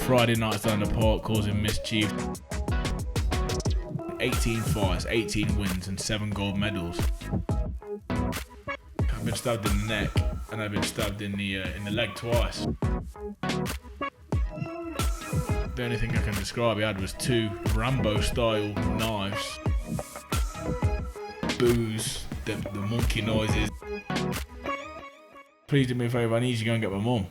Friday nights down the park causing mischief. 18 fights, 18 wins and 7 gold medals. I've been stabbed in the neck and I've been stabbed in the leg twice. The only thing I can describe he had was 2 Rambo-style knives. Booze, the monkey noises. Please do me a favour, I need you to go and get my mum.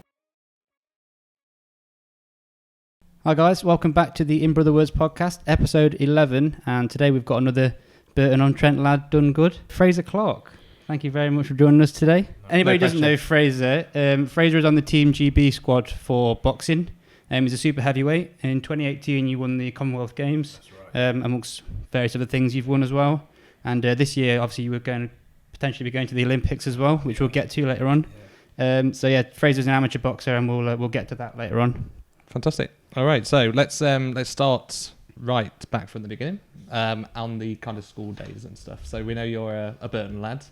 Hi guys, welcome back to the In Brother Words podcast, episode 11, and today we've got another Burton-on-Trent lad done good, Frazer Clarke. Thank you very much for joining us today. Anybody who doesn't know Frazer, Frazer is on the Team GB squad for boxing. He's a super heavyweight. In 2018 you won the Commonwealth Games, amongst various other things you've won as well. And this year obviously you were going to potentially be going to the Olympics as well, which we'll get to later on. Frazer's an amateur boxer and we'll get to that later on. Fantastic. All right, so let's start right back from the beginning on the kind of school days and stuff. So we know you're a Burton lad.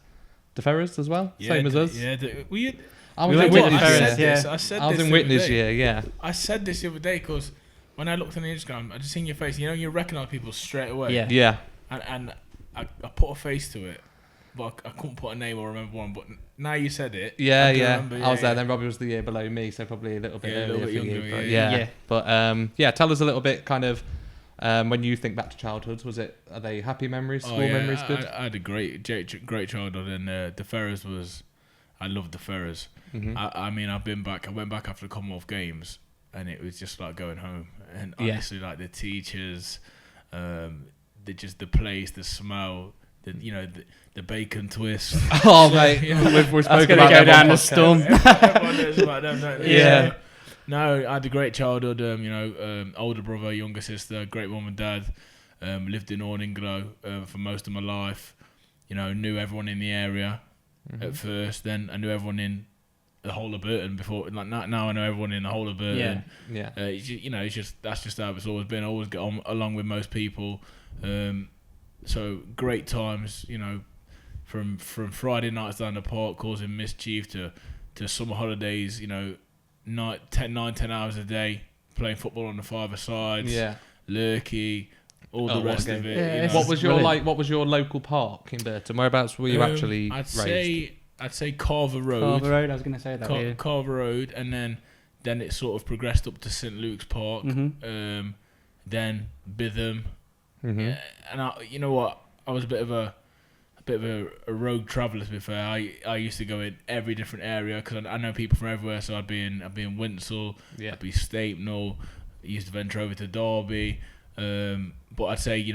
De Ferrers as well, same as us. Yeah, I was in Witness year. I was in Witness year, yeah. I said this the other day because when I looked on the Instagram, I just seen your face. You know, you recognise people straight away. Yeah. And I put a face to it, but I couldn't put a name or remember one. But now you said it. Yeah. I was there. Then Robbie was the year below me, so probably a little bit earlier. A little bit younger. But tell us a little bit, kind of. When you think back to childhood, are they happy memories, school memories good? I had a great childhood, and De Ferrers I loved De Ferrers. Mm-hmm. I went back after the Commonwealth Games, and it was just like going home. And honestly, like the teachers, the place, the smell, the bacon twist. Oh mate, we've spoken about go down the storm. Everyone knows about them, don't they? Yeah. No, I had a great childhood. Older brother, younger sister, great mum and dad. Lived in Orninglow for most of my life. Knew everyone in the area at first. Then I knew everyone in the whole of Burton before. Like now, I know everyone in the whole of Burton. Yeah. That's just how it's always been. I always get on along with most people. So great times. From Friday nights down the park causing mischief to summer holidays. 10 hours a day playing football on the 5-a-side, lurky, all the rest of it. Yeah, What was your local park in Burton? Whereabouts were you actually raised? I'd say Carver Road. Carver Road, I was going to say that. Carver Road, and then it sort of progressed up to St Luke's Park. Mm-hmm. Then Bitham. Mm-hmm. And you know what? I was a bit of a rogue traveller, to be fair. I used to go in every different area because I know people from everywhere. So I'd be in Winsell, I'd be Stapenhall. I used to venture over to Derby. But I'd say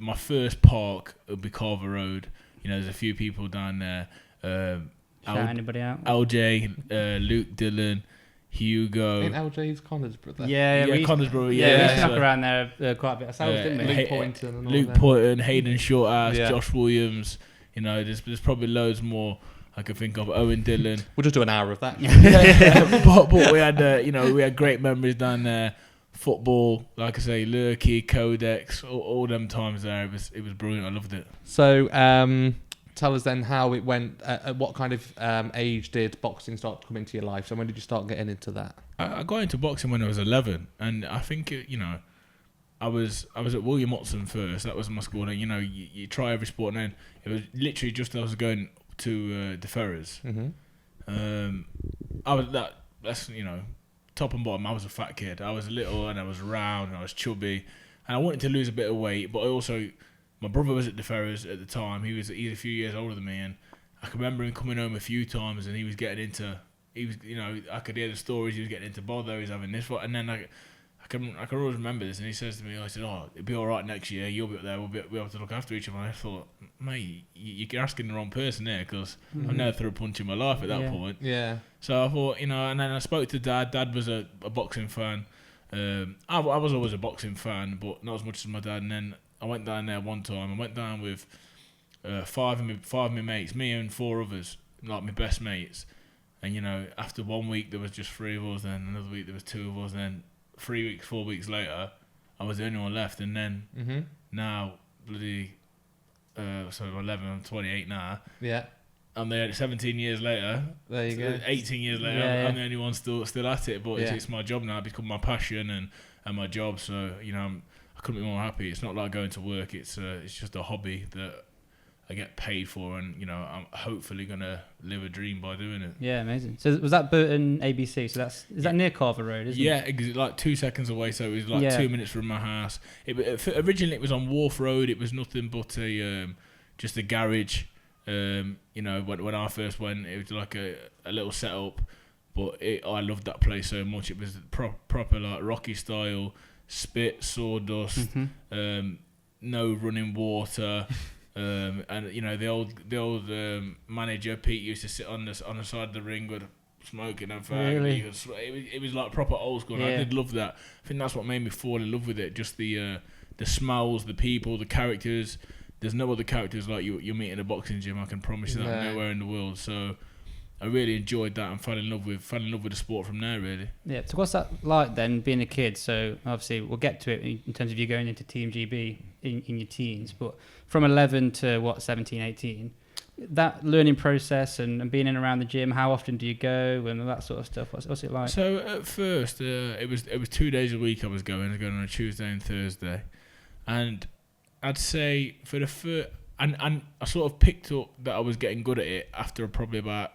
my first park would be Carver Road. There's a few people down there. Shout anybody out? LJ, Luke Dillon, Hugo. I think LJ's Connor's brother. Yeah, Connor's brother. We used to knock around there quite a bit ourselves, didn't we? Luke Poynton, Hayden Shortass, Josh Williams. There's probably loads more I could think of. Owen Dillon. We'll just do an hour of that. But we had great memories down there. Football, like I say, Lurky, Codex, all them times there. It was brilliant. I loved it. So tell us then how it went. At what kind of age did boxing start to come into your life? So when did you start getting into that? I got into boxing when I was 11, and I think I was at William Watson first. That was my school. And you try every sport, and then it was literally just I was going to De Ferrers. Mm-hmm. I was that's top and bottom. I was a fat kid. I was little and I was round and I was chubby, and I wanted to lose a bit of weight. But my brother was at De Ferrers at the time. He's a few years older than me, and I can remember him coming home a few times, and he was getting into. I could hear the stories. He was getting into bother. He was having this one, and then I can always remember this, and he says to me, I said, it'll be all right next year, you'll be up there, we'll be able to look after each other. And I thought, mate, you're asking the wrong person there, because I've never threw a punch in my life at that point. Yeah. So I thought, and then I spoke to Dad. Dad was a boxing fan. I was always a boxing fan, but not as much as my dad. And then I went down there one time. I went down with five of my mates, me and 4 others, like my best mates. And, after 1 week, there was just 3 of us, then another week there was 2 of us, and then 4 weeks later, I was the only one left, and then now, 11, I'm 28 now. Yeah. I'm there 17 years later. There you go. 18 years later, I'm the only one still at it. But it's my job now. It's become my passion and my job. So I couldn't be more happy. It's not like going to work. It's just a hobby that I get paid for, and I'm hopefully gonna live a dream by doing it. Yeah, amazing. So was that Burton ABC? So is that near Carver Road, isn't it? Yeah, like 2 seconds away. So it was like 2 minutes from my house. Originally it was on Wharf Road. It was nothing but just a garage. When I first went, it was like a little setup, but I loved that place so much. It was proper like Rocky style, spit, sawdust, no running water. And the old manager Pete used to sit on the side of the ring with smoking and really? It was like proper old school. And I did love that. I think that's what made me fall in love with it. Just the smells, the people, the characters. There's no other characters like you meet in a boxing gym. I can promise you that nowhere in the world. So I really enjoyed that and fell in love with the sport from there, really. Yeah. So what's that like then, being a kid? So obviously we'll get to it in terms of you going into Team GB in your teens, but from 11 to 17, 18, that learning process and being in and around the gym, how often do you go and that sort of stuff? What's it like? So at first, it was 2 days a week I was going on a Tuesday and Thursday, and I'd say for the first, and I sort of picked up that I was getting good at it after probably about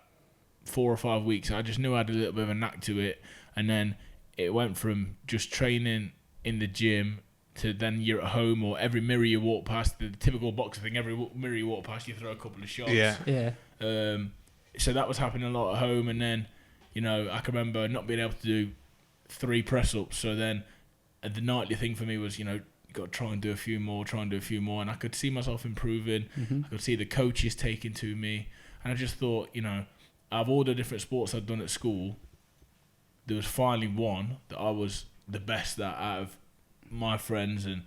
4 or 5 weeks. I just knew I had a little bit of a knack to it, and then it went from just training in the gym to then you're at home, or every mirror you walk past, the typical boxer thing, every mirror you walk past you throw a couple of shots. So that was happening a lot at home, and then I can remember not being able to do 3 press-ups, so then the nightly thing for me was got to try and do a few more, and I could see myself improving. I could see the coaches taking to me, and I just thought, out of all the different sports I'd done at school, there was finally one that I was the best at out of my friends, and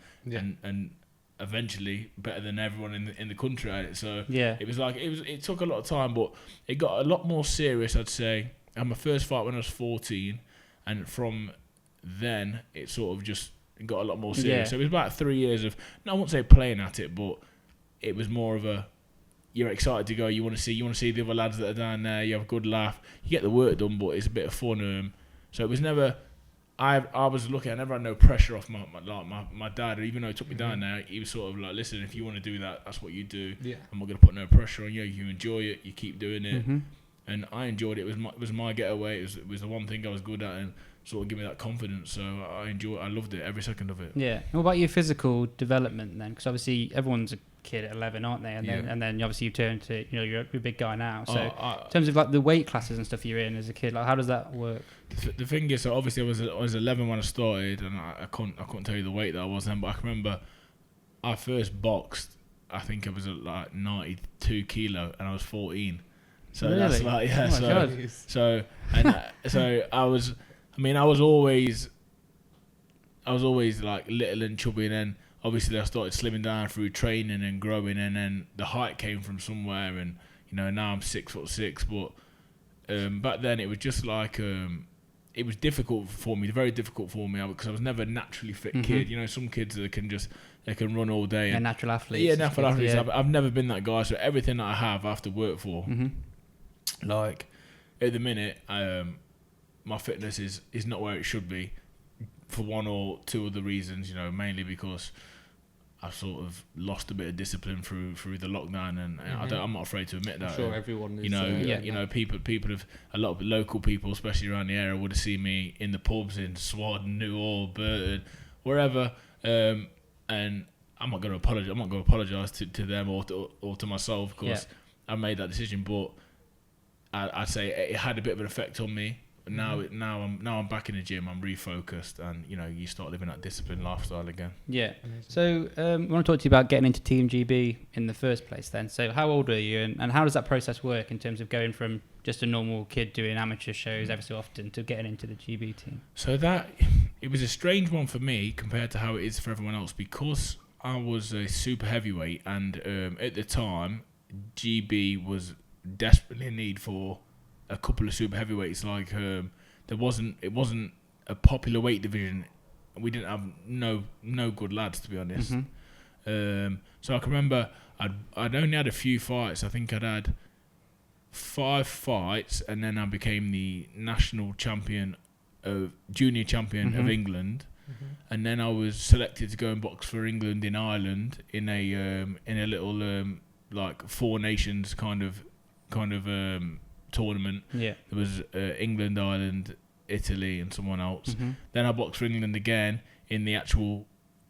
eventually better than everyone in the country at it. So it was like it took a lot of time, but it got a lot more serious, I'd say. I had my first fight when I was 14, and from then it sort of just got a lot more serious. So it was about 3 years of, I won't say playing at it, but it was more of a, you're excited to go. You want to see the other lads that are down there. You have a good laugh. You get the work done, but it's a bit of fun. So it was never. I was lucky. I never had no pressure off my dad. Even though he took me down there, he was sort of like, listen, if you want to do that, that's what you do. Yeah. I'm not going to put no pressure on you. You enjoy it. You keep doing it. And I enjoyed it. It was my getaway. It was the one thing I was good at, and sort of give me that confidence. So I loved it, every second of it. Yeah. And what about your physical development then? Because obviously everyone's a kid at 11, aren't they? And then obviously you turn to, you're a big guy now. So in terms of like the weight classes and stuff you're in as a kid, like how does that work? The thing is, so obviously I was 11 when I started, and I couldn't tell you the weight that I was then, but I can remember I first boxed, I think I was at like 92 kilo, and I was 14. So really? That's like, so I was always like little and chubby, and then obviously I started slimming down through training and growing, and then the height came from somewhere, and now I'm 6'6", but back then it was just like it was difficult for me, very difficult for me, because I was never a naturally fit kid. Some kids that can run all day. And natural athletes. Yeah, natural athletes. Yeah. I've never been that guy, so everything that I have to work for. Like at the minute, my fitness is not where it should be, for one or two other reasons. Mainly because I've sort of lost a bit of discipline through the lockdown, and I'm not afraid to admit that. I'm sure everyone is. People have, a lot of local people, especially around the area, would have seen me in the pubs in Swad, Newhall, Burton, wherever, and I'm not going to apologise. I'm not going to apologise to them or to myself, because I made that decision. But I'd say it had a bit of an effect on me. Now I'm back in the gym. I'm refocused, and you start living that disciplined lifestyle again. Yeah. Amazing. So I want to talk to you about getting into Team GB in the first place. Then, so how old are you, and how does that process work in terms of going from just a normal kid doing amateur shows every so often to getting into the GB team? So it was a strange one for me compared to how it is for everyone else, because I was a super heavyweight, and at the time GB was desperately in need for a couple of super heavyweights. Like it wasn't a popular weight division. We didn't have no good lads, to be honest. So I can remember I'd only had a few fights. I think I'd had 5 fights, and then I became the national champion, junior champion of England. And then I was selected to go and box for England in Ireland in a little like 4 nations kind of tournament. Yeah. There was England, Ireland, Italy, and someone else. Then I boxed for England again in the actual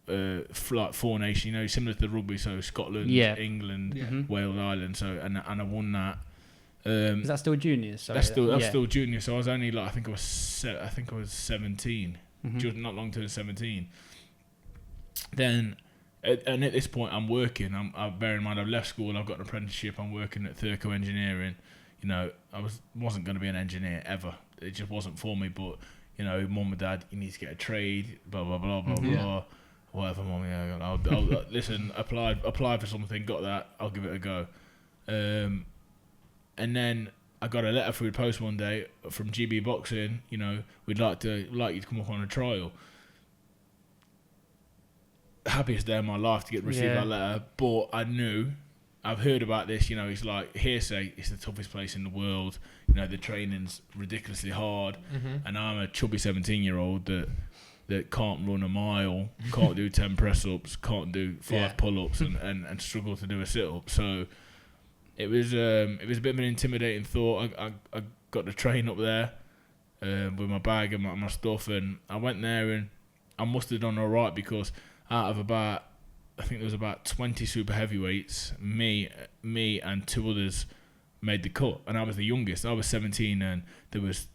like 4 nations, similar to the rugby. So Scotland, England, Wales, Ireland. So and I won that. Is that still juniors? That's still junior. So I was only like I think I was 17. Just not long to 17. Then, and at this point, I'm working. Bear in mind, I've left school. I've got an apprenticeship. I'm working at Thurco Engineering. I wasn't going to be an engineer ever. It just wasn't for me. But mum and dad, you need to get a trade. Blah blah blah blah blah. Whatever, mum. Yeah, I'll listen. Apply for something. Got that. I'll give it a go. And then I got a letter through the post one day from GB Boxing. We'd like you to come up on a trial. Happiest day of my life to receive that letter. But I've heard about this. It's like hearsay. It's the toughest place in the world. The training's ridiculously hard, and I'm a chubby 17-year-old that can't run a mile, can't do 10 press ups, can't do 5 pull ups, and struggle to do a sit up. So. It was a bit of an intimidating thought. I got the train up there with my bag and my stuff, and I went there, and I must have done all right because out of I think there was about 20 super heavyweights, me and 2 others made the cut, and I was the youngest. I was 17, and there was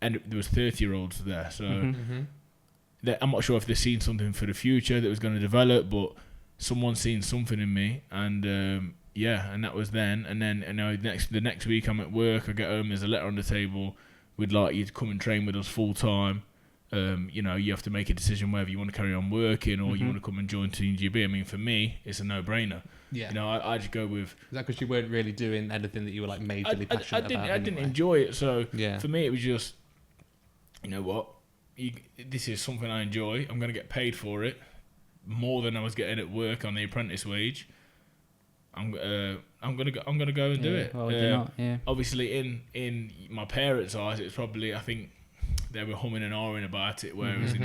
30-year-olds there. So I'm not sure if they've seen something for the future that was going to develop, but someone's seen something in me, and. And that was then. And then, the next week I'm at work. I get home. There's a letter on the table. We'd like you to come and train with us full time. You have to make a decision whether you want to carry on working or you want to come and join Team GB. I mean, for me, it's a no-brainer. Yeah. I just go with. Is that because you weren't really doing anything that you were like majorly passionate about? I didn't enjoy it. So for me, it was just, what, this is something I enjoy. I'm going to get paid for it more than I was getting at work on the apprentice wage. I'm gonna go and do it. Well, obviously, in my parents' eyes, it's probably, I think they were humming and ahhing about it. Whereas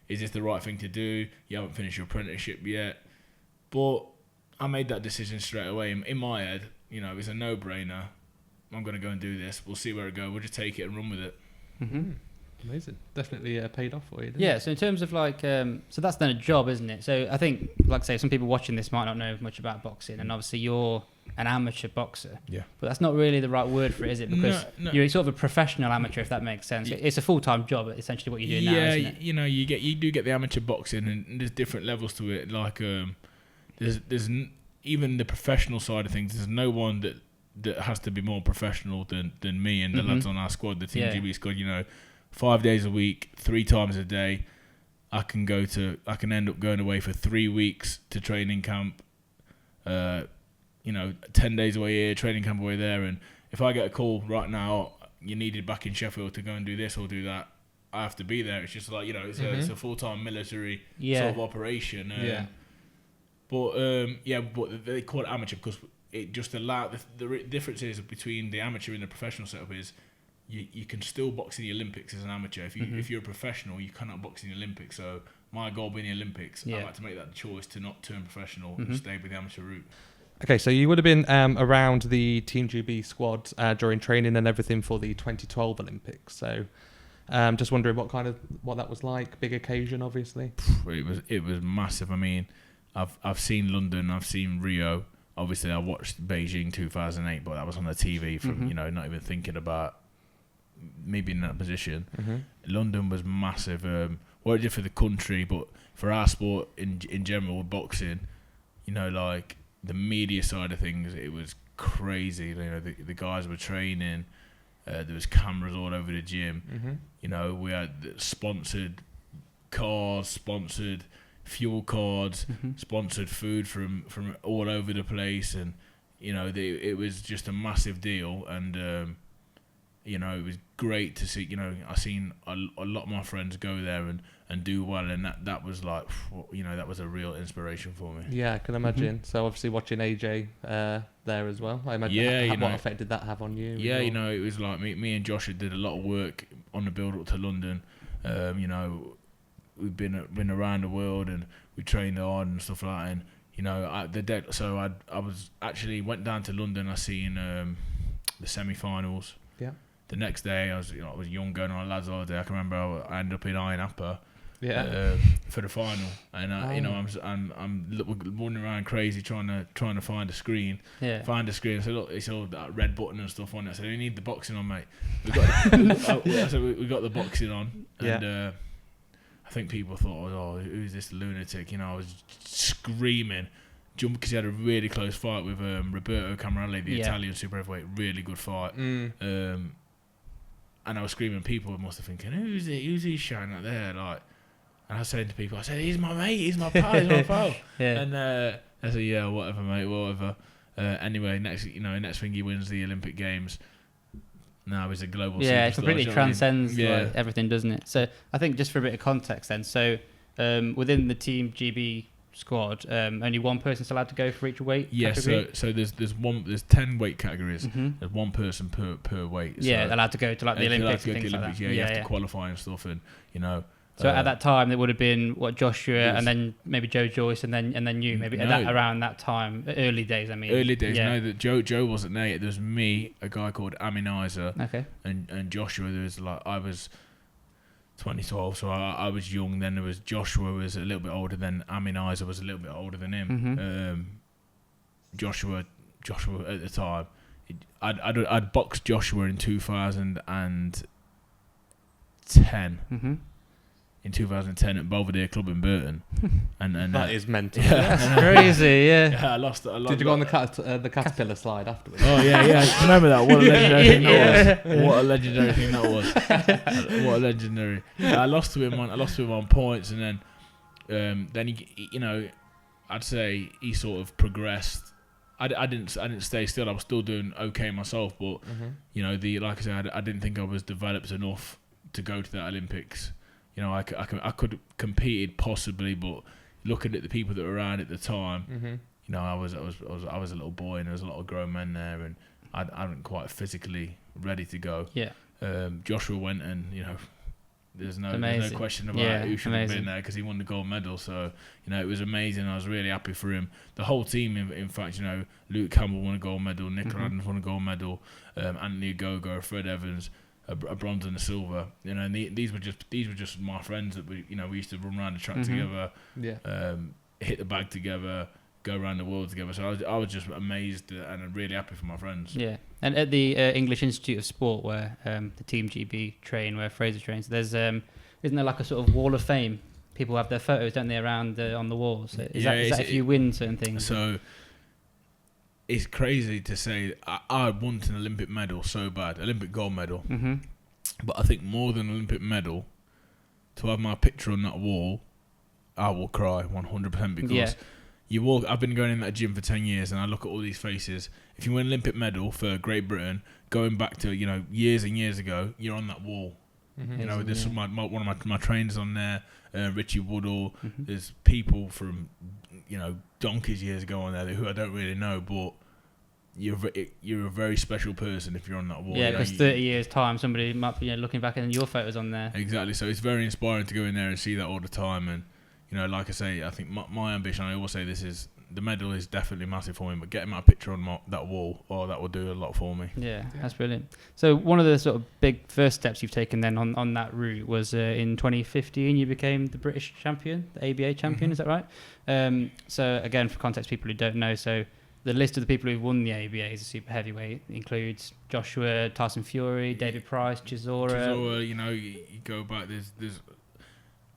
is this the right thing to do? You haven't finished your apprenticeship yet. But I made that decision straight away. In my head, it's a no-brainer. I'm gonna go and do this. We'll see where it goes. We'll just take it and run with it. Amazing. Definitely paid off for you, didn't it? So in terms of so that's then a job, isn't it? So I think, like I say, some people watching this might not know much about boxing, and obviously you're an amateur boxer. Yeah. But that's not really the right word for it, is it? Because you're sort of a professional amateur, if that makes sense. It's a full-time job, essentially, what you're doing now, isn't it? You do get the amateur boxing, and there's different levels to it. Like there's even the professional side of things. There's no one that has to be more professional than me and the lads on our squad, the Team GB squad. 5 days a week, 3 times a day. I can end up going away for 3 weeks to training camp. 10 days away here, training camp away there. And if I get a call right now, you needed back in Sheffield to go and do this or do that, I have to be there. It's just like, it's a full-time military sort of operation. But they call it amateur because it just allowed, the difference is between the amateur and the professional setup is, you can still box in the Olympics as an amateur. If you're a professional, you cannot box in the Olympics. So my goal being the Olympics, I had to make that choice to not turn professional and stay with the amateur route. Okay, so you would have been around the Team GB squad during training and everything for the 2012 Olympics. So just wondering what that was like. Big occasion, obviously. It was massive. I mean, I've seen London, I've seen Rio. Obviously, I watched Beijing 2008, but that was on the TV from not even thinking about me being in that position. London was massive. What it did for the country, but for our sport in general, boxing, like the media side of things, it was crazy. The guys were training. There was cameras all over the gym. We had sponsored cars, sponsored fuel cards, sponsored food from all over the place, and it was just a massive deal. And you know, it was great to see. You know, I seen a lot of my friends go there and do well, and that was like, you know, that was a real inspiration for me. Yeah, I can imagine. So obviously watching AJ there as well, I imagine. What effect did that have on you? Yeah, you know, it was like me and Joshua did a lot of work on the build up to London. You know, we've been around the world and we trained hard and stuff like that. And you know, I was actually went down to London. I seen the semi-finals. Yeah. The next day, I was young, going on a lads' holiday. I can remember I ended up in Iron Upper. Yeah. For the final, and you know, I'm wandering around crazy trying to find a screen. Yeah. Find a screen. So look, it's all that red button and stuff on it. So we need the boxing on, mate. We got the boxing on, and I think people thought, oh, who's this lunatic? You know, I was screaming, because he had a really close fight with Roberto Camarelli, the Italian super heavyweight, really good fight. And I was screaming. People must have thinking, who's he shouting out there, like. And I was saying to people, I said, he's my mate, he's my pal, he's my pal. And I said, yeah, whatever, mate, whatever. Anyway, next thing he wins the Olympic Games. Now he's a global superstar. Yeah, it completely transcends like, everything, doesn't it? So I think just for a bit of context then, so within the Team GB squad, only one person's allowed to go for each weight category? So there's 10 weight categories. There's one person per weight. So allowed to go to like the Olympics and things like that. Yeah, you have to qualify and stuff, and you know. So at that time, it would have been Joshua, and then maybe Joe Joyce, and then you, maybe around that time, early days. I mean, early days. Yeah. No, that Joe wasn't there. There was me, a guy called Amin Isa, and Joshua. There was I was 2012, so I was young. Then there was Joshua was a little bit older. Then Amin Isa was a little bit older than him. Joshua at the time, I'd boxed Joshua in 2010. In 2010 at Belvedere Club in Burton, and that is mental. Yeah, that's crazy. Yeah. I lost. Did you go on the caterpillar slide afterwards? Oh yeah. Remember that? What a legendary thing that was. What a legendary thing that was. What a legendary. I lost to him on points, and then he, you know, I'd say he sort of progressed. I didn't stay still. I was still doing okay myself, but you know, like I said, I didn't think I was developed enough to go to that Olympics. You know, I could have competed possibly, but looking at the people that were around at the time, you know, I was a little boy, and there was a lot of grown men there, and I wasn't quite physically ready to go. Yeah. Joshua went, and you know, there's no question about who should have been there, because he won the gold medal. So you know, it was amazing. I was really happy for him. The whole team, in fact, you know, Luke Campbell won a gold medal, Nick Adams won a gold medal, Anthony Gogo, Fred Evans. A bronze and a silver, you know, and these were just my friends that we used to run around the track together, hit the bag together, go around the world together. So I was just amazed and really happy for my friends. Yeah, and at the English Institute of Sport, where the Team GB train, where Frazer trains, there's isn't there like a sort of wall of fame? People have their photos, don't they, around on the walls? So is that if you win certain things? So. It's crazy to say I want an Olympic medal so bad, Olympic gold medal. But I think more than Olympic medal, to have my picture on that wall, I will cry 100% because you walk. I've been going in that gym for 10 years, and I look at all these faces. If you win an Olympic medal for Great Britain, going back to years and years ago, you're on that wall. You know, there's one of my trainers on there, Richie Woodall. There's people from donkeys years ago on there who I don't really know, but you're a very special person if you're on that wall. Yeah, because 30 years time, somebody might be looking back and your photos on there. Exactly. So it's very inspiring to go in there and see that all the time. And like I say, I think my ambition. I always say the medal is definitely massive for me, but getting my picture on that wall, that will do a lot for me. Yeah, that's brilliant. So one of the sort of big first steps you've taken then on that route was in 2015 you became the British champion, the ABA champion, is that right? So again, for context, people who don't know, so the list of the people who've won the ABA as a super heavyweight includes Joshua, Tyson Fury, David Price, Chisora. You go back, there's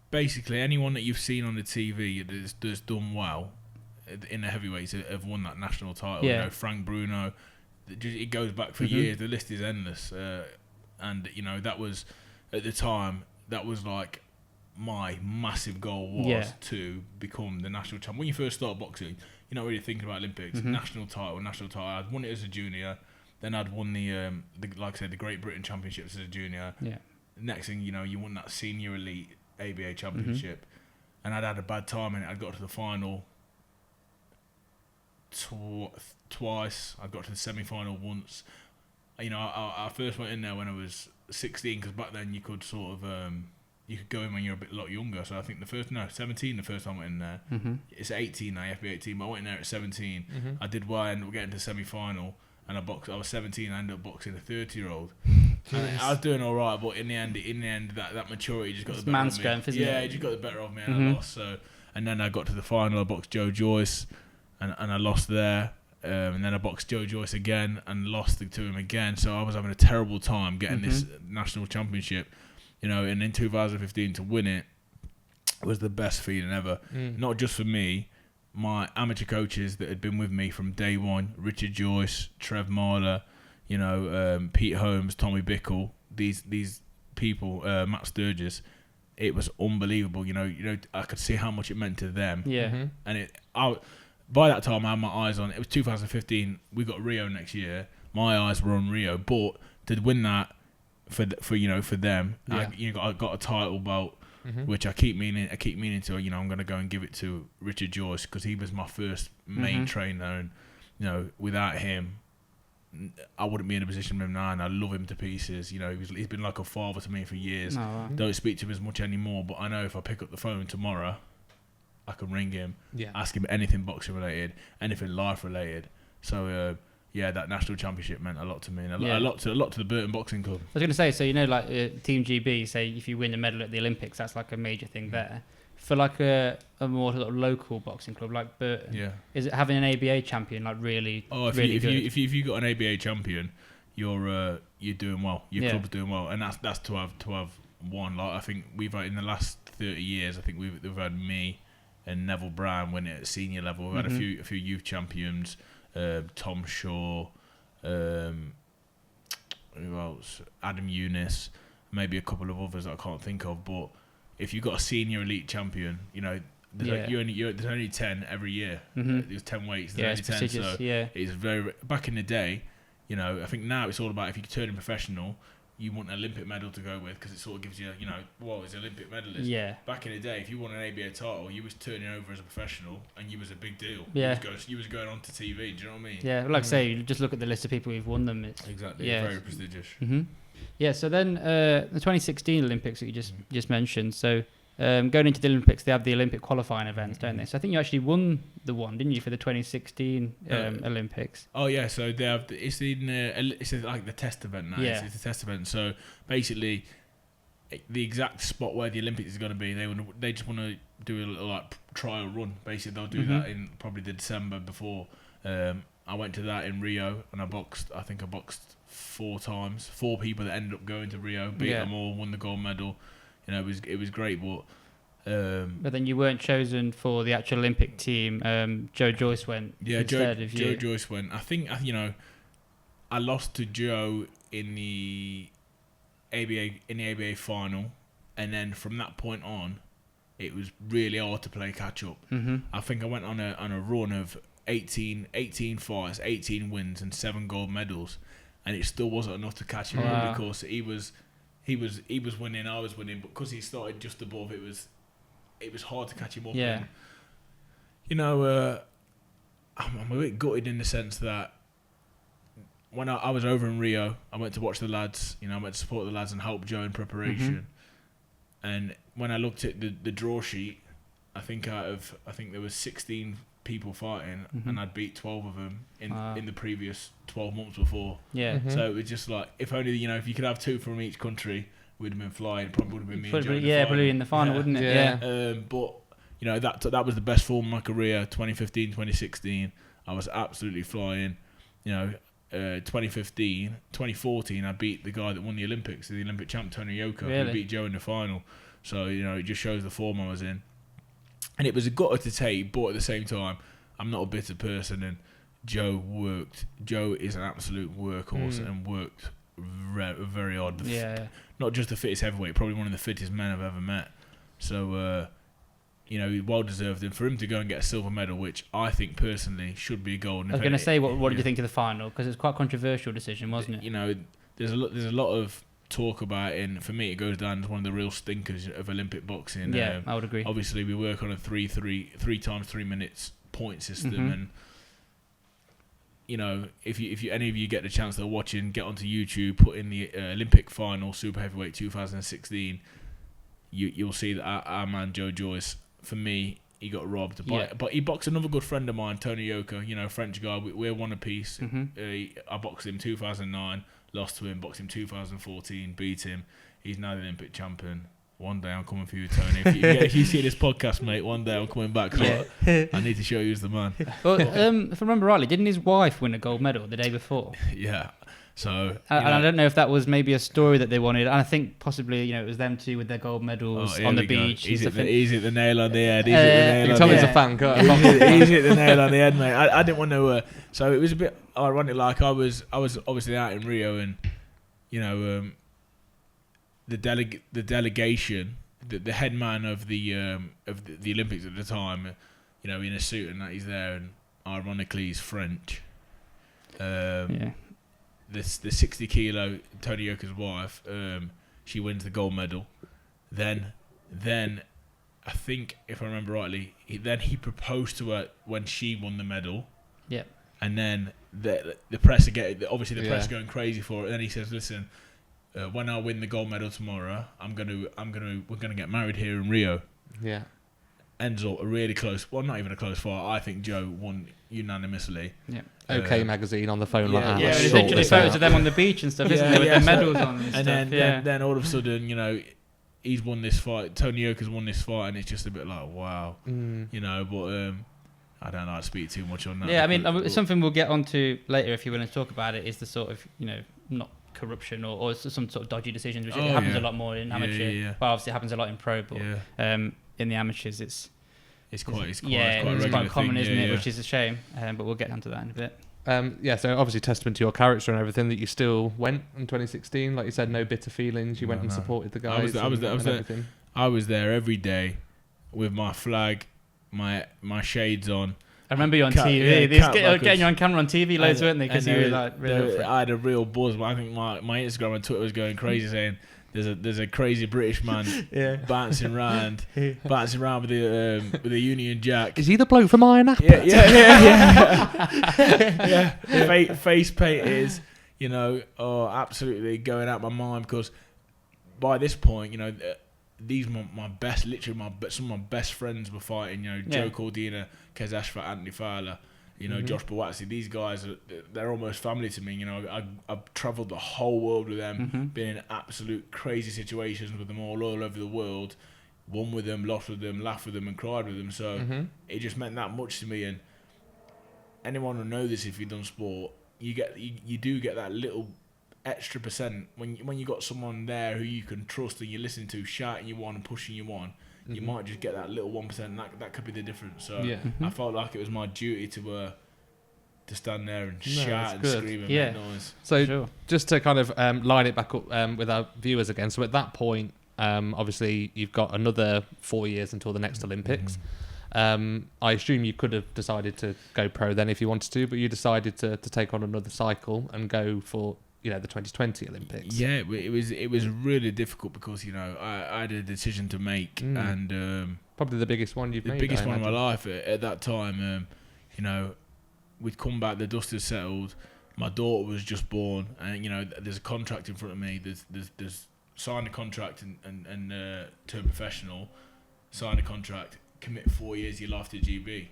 basically anyone that you've seen on the TV that's done well in the heavyweights have won that national title. Yeah. Frank Bruno, it goes back for years. The list is endless, and that was at the time, that was like my massive goal was to become the national champion. When you first start boxing, you're not really thinking about Olympics. National title. I'd won it as a junior, Then I'd won the like I said, the Great Britain Championships as a junior. Yeah. Next thing you know, you won that senior elite ABA Championship, and I'd had a bad time in it. I'd got to the final twice. I got to the semi-final once. You know, I first went in there when I was 16, because back then you could sort of you could go in when you're a lot younger. So I think 17 the first time I went in there. It's 18 now, FBA 18, but I went in there at 17. I did well, I ended up getting to the semi-final, and I was 17, I ended up boxing a 30-year-old. I was doing all right, but in the end, that maturity just got the better of me. Strength, isn't it? Yeah, it just got the better of me, and I lost. So, and then I got to the final, I boxed Joe Joyce, and I lost there. And then I boxed Joe Joyce again and lost to him again. So I was having a terrible time getting this national championship, you know. And in 2015 to win it was the best feeling ever. Not just for me, my amateur coaches that had been with me from day one: Richard Joyce, Trev Marler, you know, Pete Holmes, Tommy Bickle. These people, Matt Sturgis. It was unbelievable. You know, I could see how much it meant to them. Yeah. And by that time, I had my eyes on it. It was 2015. We got Rio next year. My eyes were on Rio, but to win that for them, I got a title belt, which I keep meaning to. You know, I'm going to go and give it to Richard Joyce, because he was my first main trainer, and you know, without him, I wouldn't be in a position with him now. And I love him to pieces. You know, he's been like a father to me for years. Don't speak to him as much anymore, but I know if I pick up the phone tomorrow, I can ring him, ask him anything boxing related, anything life related. So that national championship meant a lot to me, and a lot to the Burton Boxing Club. I was going to say, so you know, like Team GB, say if you win a medal at the Olympics, that's like a major thing there. For like a more sort of local boxing club like Burton, is it having an ABA champion like really? Oh, if you got an ABA champion, you're doing well. Your club's doing well, and that's to have one. Like I think we've had in the last 30 years, I think we've had me and Neville Brown win it at senior level. We've had a few youth champions, Tom Shaw, who else? Adam Eunice, maybe a couple of others that I can't think of. But if you've got a senior elite champion, you know, there's only 10 every year. There's 10 weights. There's only 10. So it's very back in the day. You know, I think now it's all about if you turn in professional, you want an Olympic medal to go with, because it sort of gives you, you know, well, as an Olympic medalist. Yeah. Back in the day, if you won an ABA title, you was turning over as a professional, and you was a big deal. Yeah. You was going on to TV. Do you know what I mean? Yeah. Like I say, you just look at the list of people who've won them. Exactly. Yeah. Very prestigious. Yeah. So then the 2016 Olympics that you just mentioned. So going into the Olympics, they have the Olympic qualifying events, don't they? So I think you actually won the one, didn't you, for the 2016 Olympics? Oh yeah, so they have it's like the test event now. Yeah. It's a test event. So basically, the exact spot where the Olympics is going to be, they just want to do a little like trial run. Basically, they'll do that in probably the December before. I went to that in Rio, and I boxed 4 times. 4 people that ended up going to Rio, beat them all, won the gold medal. You know, it was great, but then you weren't chosen for the actual Olympic team. Joe Joyce went instead of you. Joe Joyce went. I think, you know, I lost to Joe in the ABA final, and then from that point on, it was really hard to play catch up. I think I went on a run of 18 fights, 18 wins, and 7 gold medals, and it still wasn't enough to catch him up, because he was winning, I was winning, but because he started just above, it was hard to catch him up. Yeah. And, you know, I'm a bit gutted in the sense that when I was over in Rio, I went to watch the lads. You know, I went to support the lads and help Joe in preparation. And when I looked at the draw sheet, I think there was 16 people fighting, and I'd beat 12 of them in the previous 12 months before. Yeah. So it was just like, if only, you know, if you could have 2 from each country, we'd have been flying. It probably would have been me and Joe in the final. Probably in the final, wouldn't it? Yeah. But you know, that was the best form of my career. 2015, 2016, I was absolutely flying. You know, 2014, I beat the guy that won the Olympics, the Olympic champ Tony Yoka, who beat Joe in the final. So you know, it just shows the form I was in. And it was a gutter to take, but at the same time, I'm not a bitter person, and Joe worked. Joe is an absolute workhorse and worked very hard. Not just the fittest heavyweight, probably one of the fittest men I've ever met. So, well deserved. And for him to go and get a silver medal, which I think personally should be a gold. I was going to say, what did you think of the final? Because it was quite a controversial decision, wasn't it? There's a lot of talk about it, and for me it goes down as one of the real stinkers of Olympic boxing. Yeah, I would agree. Obviously we work on a 3 times 3 minutes point system, and if you any of you get the chance to watching, get onto YouTube, put in the Olympic final super heavyweight 2016, you'll see that our man Joe Joyce, for me, he got robbed. But he boxed another good friend of mine, Tony Yoka, French guy. We're one apiece. I boxed him 2009, lost to him. Boxed him 2014, beat him. He's now the Olympic champion. One day I'm coming for you, Tony. If you see this podcast, mate, one day I'm coming back. I need to show you who's the man. Well, if I remember rightly, didn't his wife win a gold medal the day before? Yeah. So, and I don't know if that was maybe a story that they wanted. And I think possibly, it was them two with their gold medals on the beach. He's hit the nail on the head. You can tell he's a fan. He's hit the nail on the head, mate. I didn't want to. So it was a bit ironic. Like I was obviously out in Rio, and the delegation, the head man of the Olympics at the time, in a suit and that, he's there, and ironically he's French. The 60 kilo Tony Yoka's wife, she wins the gold medal. Then I think, if I remember rightly, he proposed to her when she won the medal. Yeah. And then the press press going crazy for it. And then he says, "Listen, when I win the gold medal tomorrow, we're gonna get married here in Rio." Yeah. Ends up a really close. Well, not even a close fight. I think Joe won unanimously. Yeah. OK magazine on the phone like that. Yeah, there's literally photos of them on the beach and stuff, isn't there, with their medals on and stuff. Then all of a sudden, he's won this fight. Tony Yoka's won this fight, and it's just a bit like, wow, But I don't like to speak too much on that. Yeah, I mean, something we'll get onto later if you're willing to talk about it is the sort of, not corruption or some sort of dodgy decisions, which happens a lot more in amateur. Yeah. Well, obviously it happens a lot in pro, but in the amateurs it's quite common, isn't it? Which is a shame, but we'll get onto that in a bit. So obviously testament to your character and everything that you still went in 2016. Like you said, no bitter feelings. You went and supported the guys. I was there every day with my flag, my shades on. I remember you on TV. Getting you on camera on TV loads, weren't they? Because you were like real. I had a real buzz. But I think my Instagram and Twitter was going crazy, saying there's a crazy British man bouncing around with a Union Jack. Is he the bloke from Iron Apple? Yeah. Face paint is, absolutely going out my mind, because by this point, these were some of my best friends were fighting. Joe Cordina, Kez Ashford, Anthony Fowler, Josh Bawatsi. These guys they're almost family to me. I've travelled the whole world with them, been in absolute crazy situations with them all over the world. Won with them, lost with them, laughed with them, and cried with them. So it just meant that much to me. And anyone will know this if you've done sport. You do get that little extra percent when you got someone there who you can trust and you listen to shouting you on and pushing you on. You might just get that little 1%. That could be the difference. So I felt like it was my duty to stand there and shout and scream and make noise. So just to kind of line it back up with our viewers again. So at that point, obviously you've got another 4 years until the next Olympics. I assume you could have decided to go pro then if you wanted to, but you decided to take on another cycle and go for the 2020 Olympics. Yeah, it was really difficult because I had a decision to make, and probably the biggest one you've made. The biggest one of my life at that time. We'd come back, the dust had settled. My daughter was just born, and there's a contract in front of me. There's signed a contract and turn professional. Sign a contract, commit 4 years of your life to GB.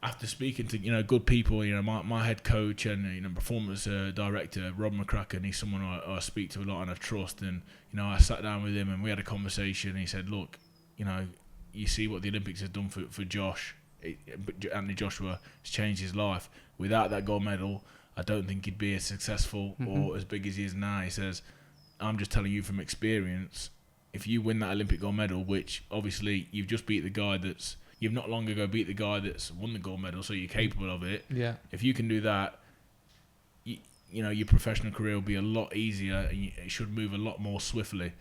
After speaking to good people, my head coach and performance director Rob McCracken, he's someone I speak to a lot and I trust. And I sat down with him and we had a conversation. And he said, "Look, you see what the Olympics has done for Josh. Anthony Joshua has changed his life. Without that gold medal, I don't think he'd be as successful or as big as he is now." He says, "I'm just telling you from experience. If you win that Olympic gold medal, which obviously you've just beat the guy you've not long ago beat the guy that's won the gold medal, so you're capable of it. Yeah. If you can do that, your professional career will be a lot easier, and it should move a lot more swiftly."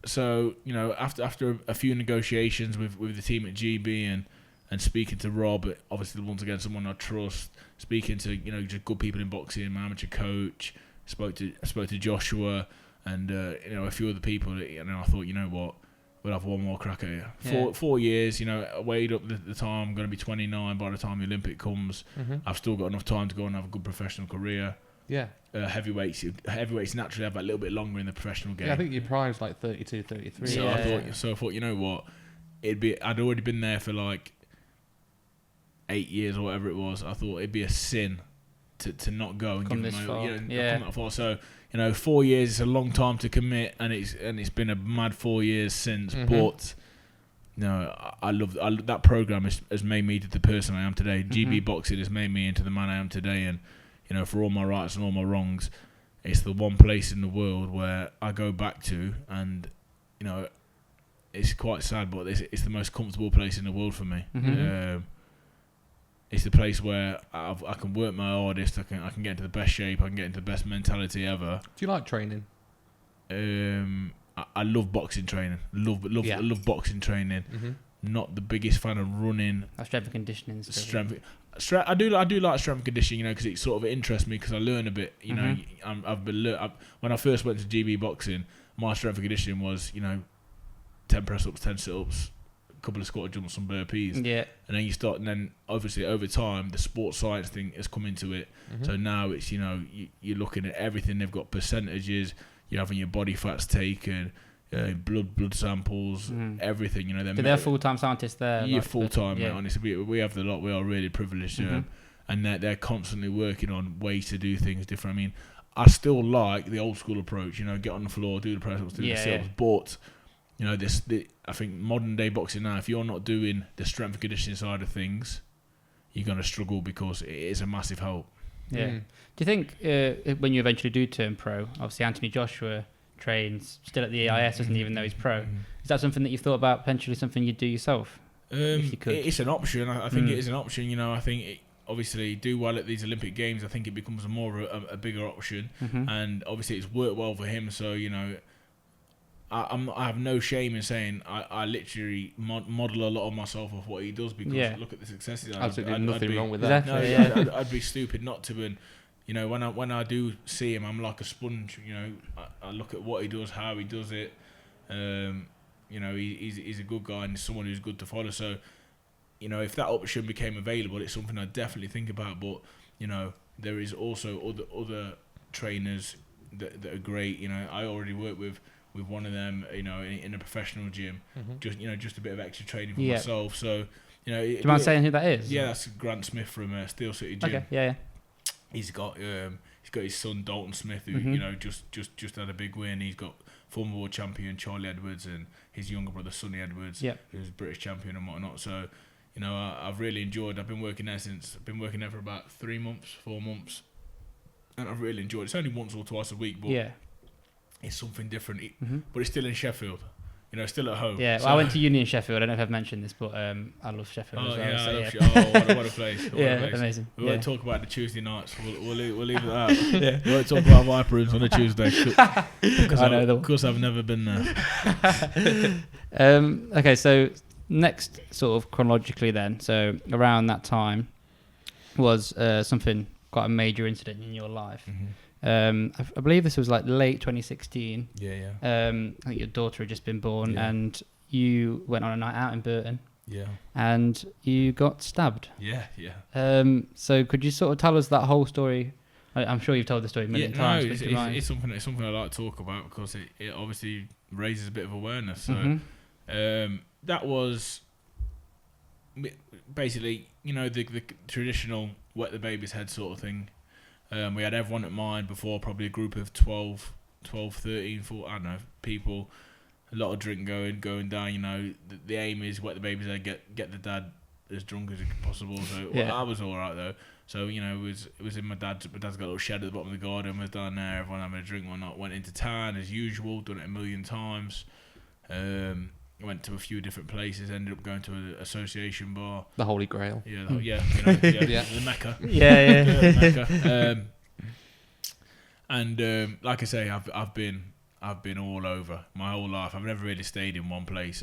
so after a few negotiations with the team at GB and speaking to Rob, obviously once again someone I trust, speaking to just good people in boxing, my amateur coach, spoke to Joshua and a few other people. I thought, what, we'll have one more crack at it. 4 years, I weighed up the time. I'm going to be 29 by the time the Olympic comes. I've still got enough time to go and have a good professional career. Yeah. Heavyweights naturally have that little bit longer in the professional game. Yeah, I think your prime's like 32, 33. So I thought, what, I'd already been there for like 8 years or whatever it was. I thought it'd be a sin to not go and come give this them far. come that far. So 4 years is a long time to commit, and it's been a mad 4 years since. But I love that program has made me to the person I am today. GB boxing has made me into the man I am today, and for all my rights and all my wrongs, it's the one place in the world where I go back to, and it's quite sad, but it's the most comfortable place in the world for me. It's the place where I can work my hardest. I can get into the best shape. I can get into the best mentality ever. Do you like training? I love boxing training. Love boxing training. Not the biggest fan of running. Strength and conditioning. I do like strength and conditioning, because it sort of interests me because I learn a bit. When I first went to GB boxing, my strength and conditioning was 10 press ups, 10 sit ups, a couple of squat jumps, some burpees. Yeah. And then then obviously over time the sports science thing has come into it. So now it's you're looking at everything. They've got percentages. You're having your body fats taken, blood samples, everything. They're full-time scientists there. Yeah, full-time. Yeah. Honestly, we have the lot. We are really privileged, and they're constantly working on ways to do things different. I mean, I still like the old school approach. Get on the floor, do the press ups, do the sit-ups, but. I think modern day boxing now, if you're not doing the strength and conditioning side of things, you're going to struggle because it is a massive help. Yeah. Do you think when you eventually do turn pro, obviously Anthony Joshua trains still at the AIS, doesn't even though he's pro. Is that something that you've thought about potentially something you'd do yourself? If you could? It's an option. I think it is an option. I think obviously do well at these Olympic Games. I think it becomes a bigger option, and obviously it's worked well for him. So I have no shame in saying I literally model a lot of myself off what he does because look at the successes. Absolutely nothing wrong with that. Exactly, I'd be stupid not to. And when I do see him, I'm like a sponge. I look at what he does, how he does it. He's a good guy and someone who's good to follow. So, if that option became available, it's something I'd definitely think about. But there is also other trainers that are great. I already work with one of them, in a professional gym, just a bit of extra training for myself. So, do you mind saying who that is? Yeah, that's Grant Smith from Steel City Gym. Okay, yeah. He's got his son Dalton Smith, who just had a big win. He's got former world champion Charlie Edwards and his younger brother Sonny Edwards, who's British champion and whatnot. So, I've really enjoyed. I've been working there for about 3 months, 4 months, and I've really enjoyed it. It's only once or twice a week, but it's something different. But it's still in Sheffield, still at home. Yeah, well, I went to uni in Sheffield. I don't know if I've mentioned this, but I love Sheffield as well. Yeah, so, I love Sheffield. What a place. What a place. Amazing. We won't talk about the Tuesday nights. We'll leave it at that. We won't talk about Viper Rooms on a Tuesday. Because I've never been there. Okay, so next sort of chronologically then, so around that time was something, quite a major incident in your life. I believe this was like late 2016. Yeah. I think your daughter had just been born, and you went on a night out in Burton. Yeah. And you got stabbed. Yeah. So could you sort of tell us that whole story? I'm sure you've told the story a million times. It's something I like to talk about because it obviously raises a bit of awareness. So that was basically, the traditional wet the baby's head sort of thing. We had everyone at mine before, probably a group of 12, 13, 14, I don't know, people. A lot of drink going down. The aim is wet the baby's head, get the dad as drunk as possible. So I was all right though. So it was in my dad's got a little shed at the bottom of the garden. Was down there, everyone having a drink, whatnot. Went into town as usual, done it a million times. Went to a few different places. Ended up going to an association bar. The Holy Grail. The Mecca. Yeah. The Mecca. And like I say, I've been I've been all over my whole life. I've never really stayed in one place.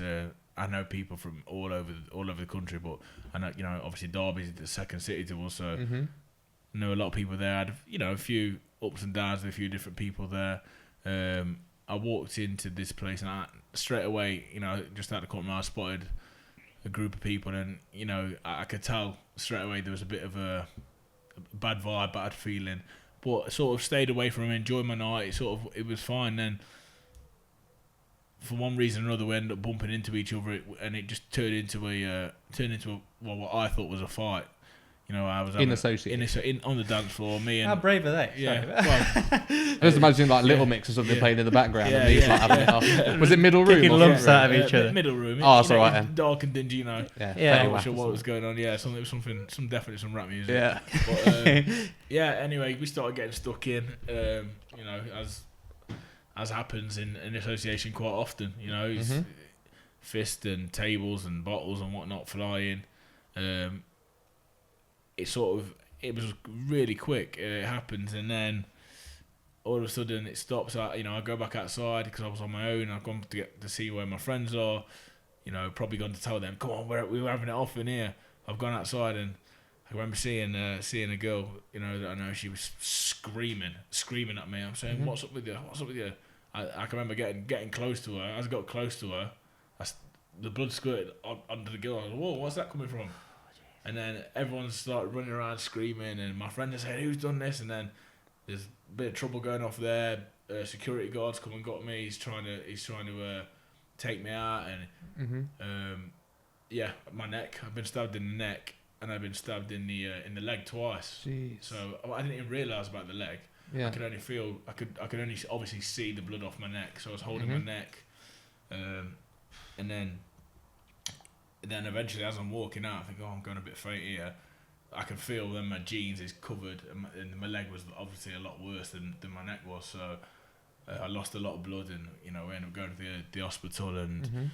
I know people from all over the country, but I know, obviously Derby's the second city to us, so know a lot of people there. I had, a few ups and downs with a few different people there. I walked into this place and straight away, just out the corner, I spotted a group of people, and I could tell straight away there was a bit of a bad vibe, bad feeling. But I sort of stayed away from them, enjoyed my night. It was fine. Then, for one reason or another, we ended up bumping into each other, and it just turned into what I thought was a fight. I was on the dance floor. Me and how brave are they? Yeah, well, I just imagine like Little Mix or something playing in the background, and he's like having it off. Was it middle room? Kicking lumps out of each other. Middle room. Oh, that's all right then. Dark and dingy, Yeah. I'm not sure what was going on. Yeah, definitely some rap music. Yeah. But, anyway, we started getting stuck in. As happens in association quite often. Fists and tables and bottles and whatnot flying. It was really quick. It happens, and then all of a sudden it stops. I go back outside because I was on my own. I've gone to see where my friends are. Probably gone to tell them, come on, we were having it off in here. I've gone outside, and I remember seeing a girl. That I know, she was screaming at me. I'm saying, what's up with you? What's up with you? I can remember getting close to her. As I got close to her, the blood squirted under the girl. I was like, whoa, what's that coming from? And then everyone started running around screaming, and my friend said, who's done this? And then there's a bit of trouble going off there. Security guards come and got me. He's trying to take me out, and my neck. I've been stabbed in the neck, and I've been stabbed in the leg twice. Jeez. So I didn't even realise about the leg. Yeah. I could only feel. I could only obviously see the blood off my neck. So I was holding my neck, and then eventually, as I'm walking out, I think, I'm going a bit faint here. I can feel then my jeans is covered, and my leg was obviously a lot worse than my neck was. So I lost a lot of blood, and we ended up going to the hospital, and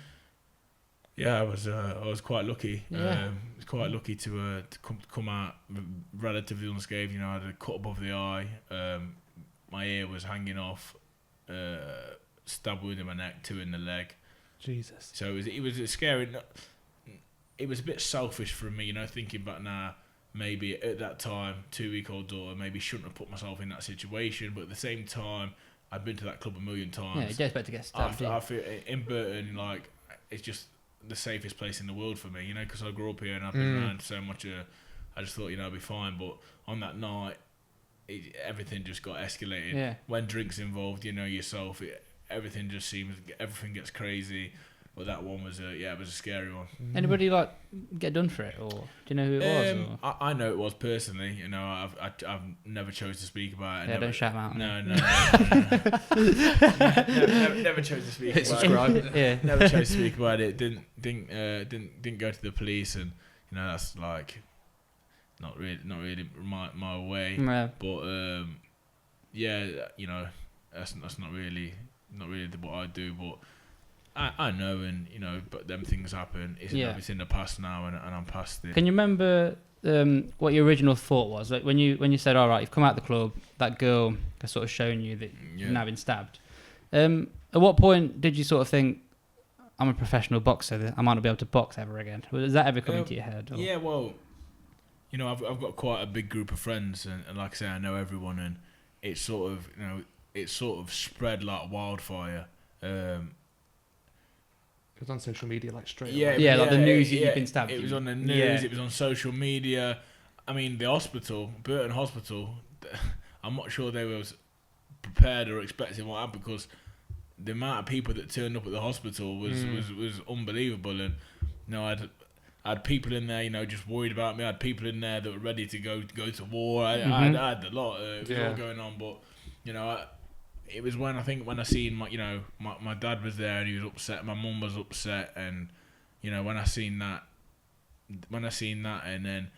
I was quite lucky. Yeah. Was quite lucky to come out relatively unscathed. I had a cut above the eye. My ear was hanging off. Stab wound in my neck, 2 in the leg. Jesus. So it was a scary. It was a bit selfish for me, thinking back now. Maybe at that time, 2-week-old daughter, maybe shouldn't have put myself in that situation. But at the same time, I've been to that club a million times. Yeah, you don't expect to get stabbed. I feel in Burton, it's just the safest place in the world for me, because I grew up here and I've been around so much. I just thought, I'd be fine. But on that night, everything just got escalated. Yeah. When drinks involved, yourself, everything gets crazy. But that one was it was a scary one. Anybody get done for it, or do you know who it was? Or? I know it was personally. I've never chose to speak about it. Yeah, don't shout them out. No. Never chose to speak. Hit subscribe. Yeah. Never chose to speak about it. Didn't go to the police, and that's not really my way. Yeah. But that's not really what I do. But I know, and but them things happen. It's in the past now, and I'm past it. Can you remember what your original thought was? Like when you said, "All right, you've come out the club," that girl has sort of shown you that you've now been stabbed. At what point did you sort of think, "I'm a professional boxer. I might not be able to box ever again"? Does that ever come into your head? Or? Yeah, well, I've got quite a big group of friends, and like I say, I know everyone, and it's sort of spread like wildfire. It was on social media straight away. Yeah, like the news you've been stabbed. It was on the news, it was on social media. I mean, the hospital, Burton Hospital, I'm not sure they were prepared or expecting what happened, because the amount of people that turned up at the hospital was unbelievable. And I had people in there, just worried about me. I had people in there that were ready to go to war. I had a lot. It was all going on, but it was when I seen my dad was there and he was upset. My mum was upset, and when I seen that, and then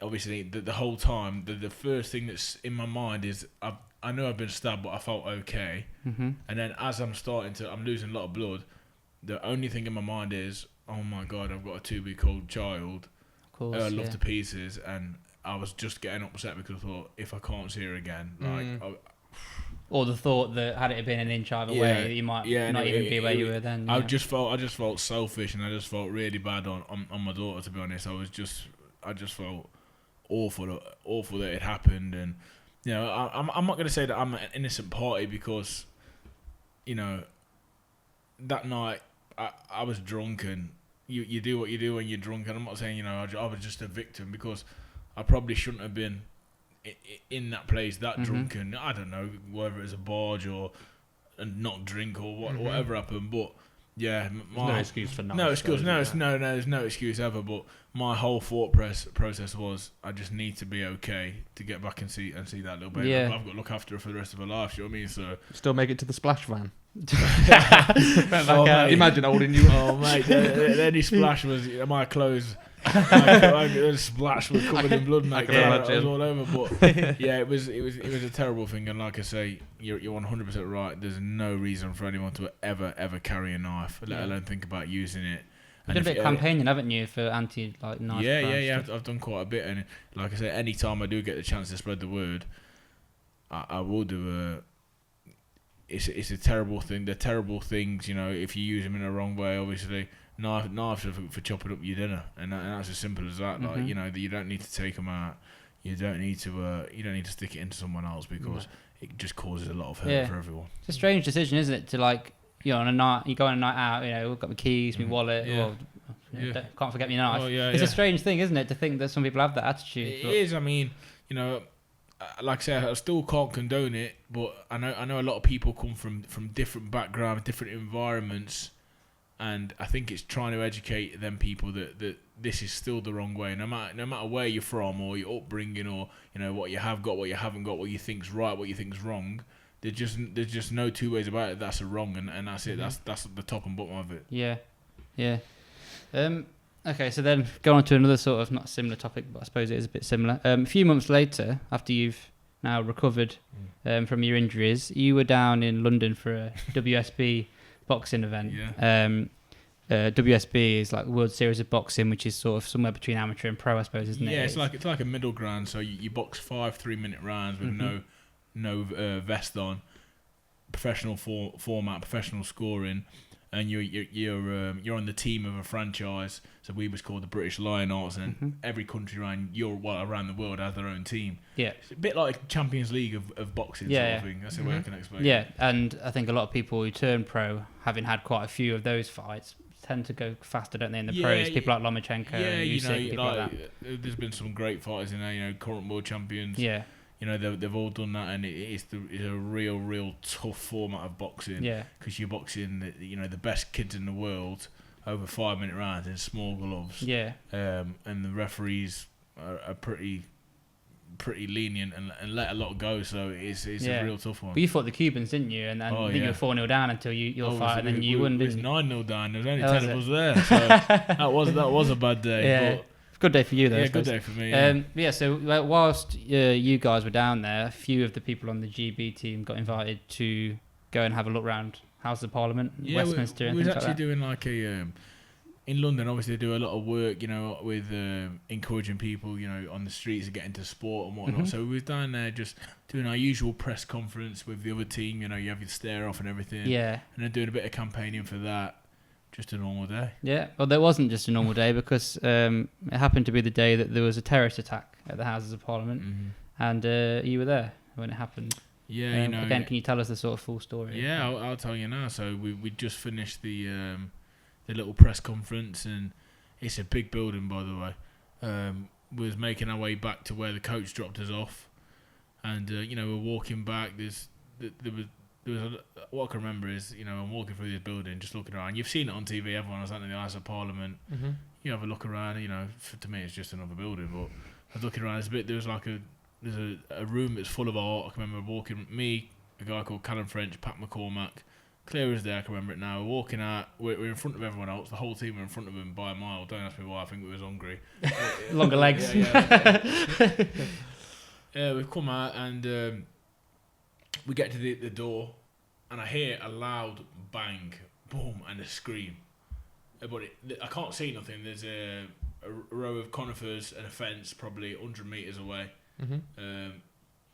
obviously the whole time the first thing that's in my mind is I know I've been stabbed, but I felt okay. And then as I'm losing a lot of blood. The only thing in my mind is, oh my God, I've got a 2-week-old child. Of course, I love to pieces, and I was just getting upset because I thought, if I can't see her again, Or the thought that had it been an inch either way, you might not even be where you were then. I just felt selfish, and I just felt really bad on my daughter. To be honest, I just felt awful that it happened, and you know, I'm not going to say that I'm an innocent party because, you know, that night I was drunk, and you do what you do when you're drunk, and I'm not saying, you know, I was just a victim because I probably shouldn't have been in that place that drunk, and I don't know whether it was a barge or a not drink or whatever happened, but yeah, no excuse for there's no excuse ever. But my whole thought process was I just need to be okay to get back and see that little baby. Yeah. I've got to look after her for the rest of her life. You know what I mean? So still make it to the splash van. Mate. Imagine holding you. Oh mate, the only splash was my clothes. The splash was covered in blood, mate. It was all over. But yeah, it was a terrible thing. And like I say, you're 100% right. There's no reason for anyone to ever carry a knife, let alone think about using it. You've done a bit of campaigning, haven't you, for anti knife? Yeah. I've done quite a bit, and like I say, any time I do get the chance to spread the word, I will do. It's a terrible thing. They're terrible things, you know. If you use them in the wrong way, obviously, knives are for chopping up your dinner, and that's as simple as that. Like, you know, you don't need to take them out. You don't need to stick it into someone else because it just causes a lot of hurt for everyone. It's a strange decision, isn't it? To like, you know, you go on a night out, you know, we've got my keys, my wallet, can't forget my knife. It's a strange thing, isn't it, to think that some people have that attitude. It is. I mean, you know, like I say, I still can't condone it, but I know a lot of people come from different backgrounds, different environments, and I think it's trying to educate them people that this is still the wrong way. No matter where you're from or your upbringing, or you know what you have got, what you haven't got, what you think's right, what you think's wrong. There's just no two ways about it. That's a wrong, and that's it. That's the top and bottom of it. Yeah. Okay, so then go on to another sort of not similar topic, but I suppose it is a bit similar. A few months later, after you've now recovered from your injuries, you were down in London for a WSB boxing event. Yeah. WSB is like World Series of Boxing, which is sort of somewhere between amateur and pro, I suppose, isn't it? Yeah, it's like a middle ground. So you box 5 3-minute rounds with no vest on, professional format, professional scoring. And you're on the team of a franchise. So we was called the British Lion Arts, and every country around the world has their own team. Yeah, it's a bit like Champions League of boxing sort of thing. That's the way I can explain. Yeah, and I think a lot of people who turn pro, having had quite a few of those fights, tend to go faster, don't they? In the pros, people like Lomachenko, and Usyk, people like that. There's been some great fighters in there. You know, current world champions. Yeah. You know, they've all done that, and it's a real tough format of boxing. Yeah. Because you're boxing, the best kids in the world over 5-minute rounds in small gloves. Yeah. And the referees are pretty lenient and let a lot go. So it's a real tough one. But you fought the Cubans, didn't you? And I think you were 4-0 down until your fight, and then you won, didn't you? It was 9-0 down. There was only 10 of us there, so that was a bad day. Yeah. But good day for you, though. Yeah, good day for me. Yeah. So whilst you guys were down there, a few of the people on the GB team got invited to go and have a look round House of Parliament, Westminster, and we things was actually like that. doing like in London. Obviously, they do a lot of work, you know, with encouraging people, you know, on the streets to get into sport and whatnot. So we was down there just doing our usual press conference with the other team. You know, you have your stare off and everything. Yeah. And then doing a bit of campaigning for that. Just a normal day. Yeah, well, there wasn't just a normal day because it happened to be the day that there was a terrorist attack at the Houses of Parliament, and you were there when it happened. Yeah, you know. Again, can you tell us the sort of full story? Yeah, I'll tell you now. So we just finished the little press conference, and it's a big building, by the way. We was making our way back to where the coach dropped us off, and you know, we're walking back. What I can remember is, you know, I'm walking through this building, just looking around. You've seen it on TV. Everyone was out in the House of Parliament. You have a look around. You know, to me, it's just another building. But I was looking around. There's a room that's full of art. I can remember walking. Me, a guy called Callum French, Pat McCormack. Clear as day, I can remember it now. We're walking out. We're in front of everyone else. The whole team were in front of them by a mile. Don't ask me why. I think we was hungry. Longer legs. Yeah, we've come out and we get to the door. And I hear a loud bang, boom, and a scream. But I can't see nothing. There's a row of conifers and a fence probably 100 metres away.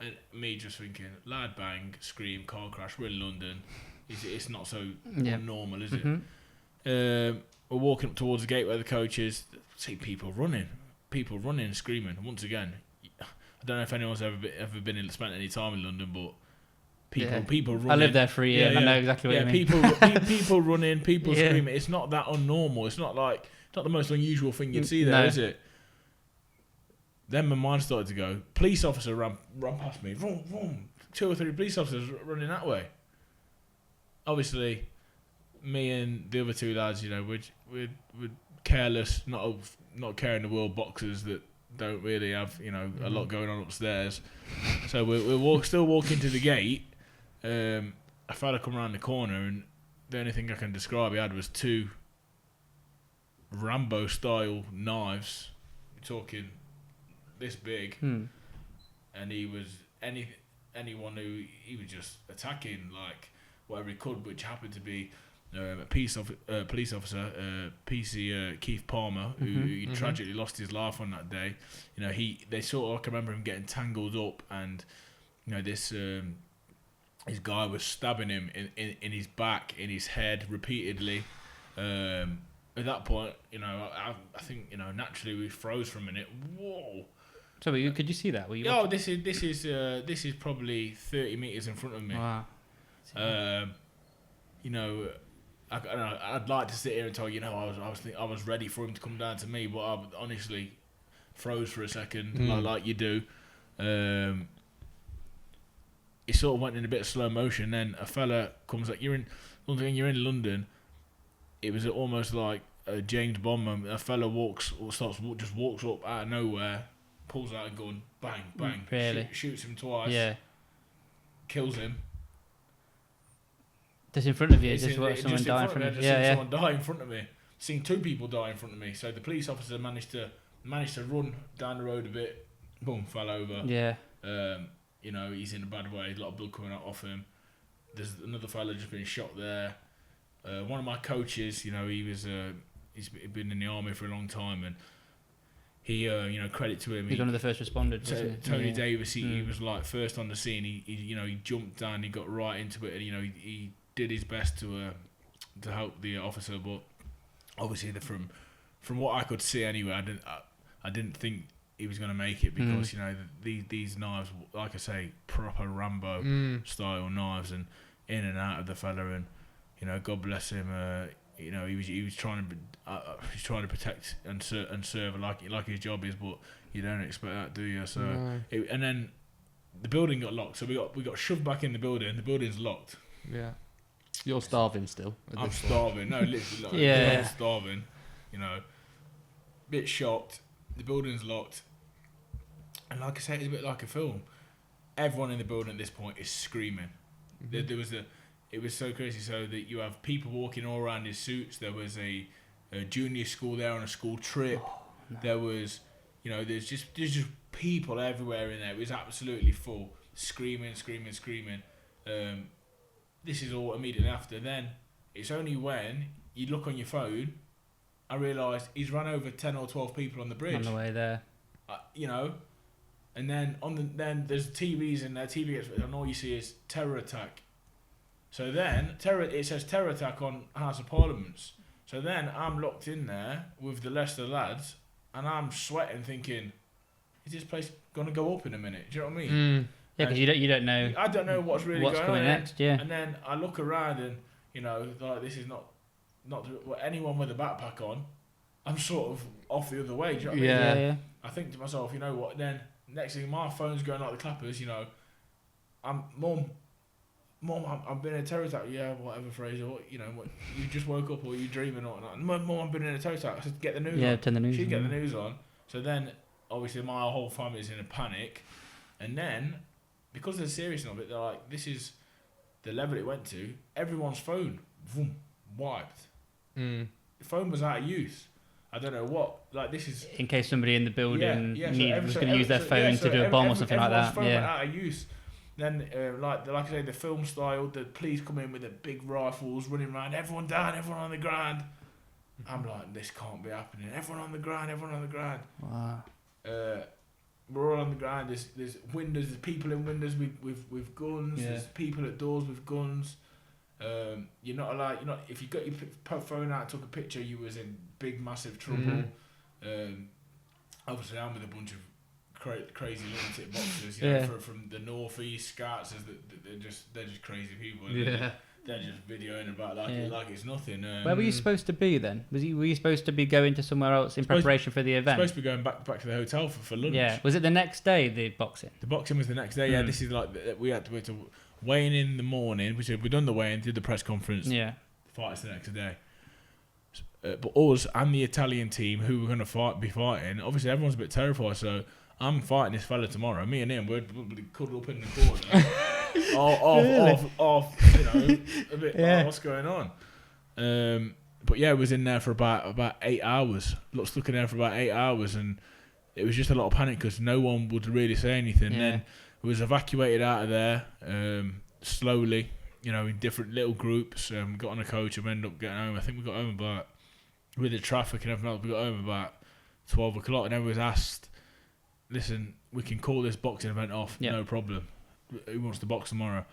And me just thinking, lad bang, scream, car crash, we're in London. It's not so normal, is it? We're walking up towards the gate where the coach is. See people running, screaming. Once again, I don't know if anyone's ever spent any time in London, but people running. I lived there for a year, and I know exactly what you mean. People running, people screaming. It's not that unnormal. It's not the most unusual thing you'd see there, is it? Then my mind started to go. Police officer ran past me. Vroom, vroom. 2 or 3 police officers running that way. Obviously, me and the other 2 lads, we're careless, not caring the world boxers that don't really have a lot going on upstairs. So we're still walking to the gate. A fella come around the corner, and the only thing I can describe he had was 2 Rambo style knives. We're talking this big, and he was anyone who he was just attacking like whatever he could, which happened to be a police officer, PC Keith Palmer, who tragically lost his life on that day. They sort of, I can remember him getting tangled up, and this his guy was stabbing him in his back, in his head repeatedly. At that point, I think naturally we froze for a minute. Whoa. So could you see that? Were you this is probably 30 meters in front of me. Wow. I'd like to sit here and tell I was ready for him to come down to me, but I honestly froze for a second, like you do. It sort of went in a bit of slow motion. Then a fella comes like you're in London. It was almost like a James Bond moment. A fella walks up out of nowhere, pulls out a gun, bang, bang, really? Shoots him twice, kills him. Just in front of you, someone die in front of you. Someone die in front of me. Seen 2 people die in front of me. So the police officer managed to run down the road a bit. Boom, fell over. Yeah. He's in a bad way. A lot of blood coming out off him. There's another fella just been shot there. One of my coaches, he's been in the army for a long time, and he, credit to him. He's one of the first responders. Tony Davis, he was like first on the scene. He jumped down, he got right into it, and he did his best to help the officer. But obviously, from what I could see anyway, I didn't think he was going to make it because these knives, like I say, proper Rambo style knives, and in and out of the fella, and God bless him. He was trying to protect and serve like his job is, but you don't expect that, do you? So and then the building got locked, so we got shoved back in the building. The building's locked. Yeah, you're starving still. I'm starving. No, literally, I'm starving. Bit shocked. The building's locked, and like I say, it's a bit like a film. Everyone in the building at this point is screaming. It was so crazy. So that you have people walking all around in suits. There was a junior school there on a school trip. Oh, no. There was, there's just people everywhere in there. It was absolutely full, screaming. This is all immediately after. Then it's only when you look on your phone, I realised he's run over 10 or 12 people on the bridge. On the way there. And then then there's TVs in there. TV gets, and all you see is terror attack. So then it says terror attack on House of Parliaments. So then I'm locked in there with the Leicester lads, and I'm sweating, thinking, is this place gonna go up in a minute? Do you know what I mean? Yeah, because you don't know. I don't know what's really going coming on next. Yeah. And then I look around, and like this is not anyone with a backpack on. I'm sort of off the other way. Do you know what I mean? Yeah. I think to myself, you know what? Then next thing, my phone's going like the clappers. Mom, I've been in a terror attack. Yeah, whatever, Frazer. What you just woke up, or you dreaming or not? Mom, I've been in a terror attack. I said, get the news on. Yeah, turn the news on. She'd get the news on. So then, obviously, my whole family's in a panic. And then, because of the seriousness of it, they're like, this is the level it went to. Everyone's phone, boom, wiped. The phone was out of use. I don't know what. Like, this is... In case somebody in the building was going to use their so phone to do a bomb or something like that. Phone went out of use. Then, like I say, the film style, the police come in with the big rifles, running around, everyone down, everyone on the ground. I'm like, this can't be happening. Everyone on the ground. Wow. we're all on the ground. There's windows. There's people in windows with guns. Yeah. There's people at doors with guns. You're not allowed. If you got your phone out and took a picture, you was in big massive trouble. Obviously, I'm with a bunch of crazy lunatic boxers. From the northeast, Scouts. They're just crazy people. Yeah. They're just videoing about like it's nothing. Where were you supposed to be then? Were you supposed to be going to somewhere else in preparation for the event? Supposed to be going back to the hotel for lunch. Yeah. Was it the next day, the boxing? The boxing was the next day. Yeah. This is like we had to weigh in the morning. We done the weigh-in, did the press conference. Yeah. The fight's the next day. But us and the Italian team who were going to be fighting, obviously everyone's a bit terrified. So I'm fighting this fella tomorrow. Me and him, we're cuddled up in the corner. off, a bit like, what's going on? But yeah, I was in there for about 8 hours. Stuck in there for about 8 hours, and it was just a lot of panic because no one would really say anything. Yeah. Then we was evacuated out of there slowly, in different little groups. Got on a coach and ended up getting home. I think we got home about, with the traffic and everything else, we got home about 12 o'clock, and everyone was asked, listen, we can call this boxing event off, no problem. Who wants to box tomorrow?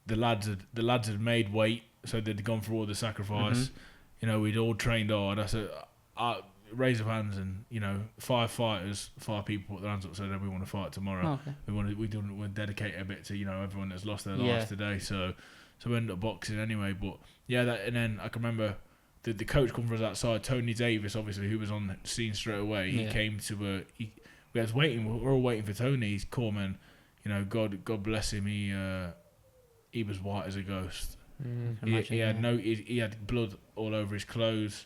The lads had made weight, so they'd gone through all the sacrifice. We'd all trained hard. I said, raise of hands, and 5 fighters, 5 people put their hands up, said we want to fight tomorrow. Oh, okay. We want to dedicate a bit to everyone that's lost their lives today. So we ended up boxing anyway. But and then I can remember the coach come from us outside. Tony Davis, obviously, who was on the scene straight away. He came to we was waiting. We're all waiting for Tony. He's cool, man. God bless him. He was white as a ghost. He had blood all over his clothes.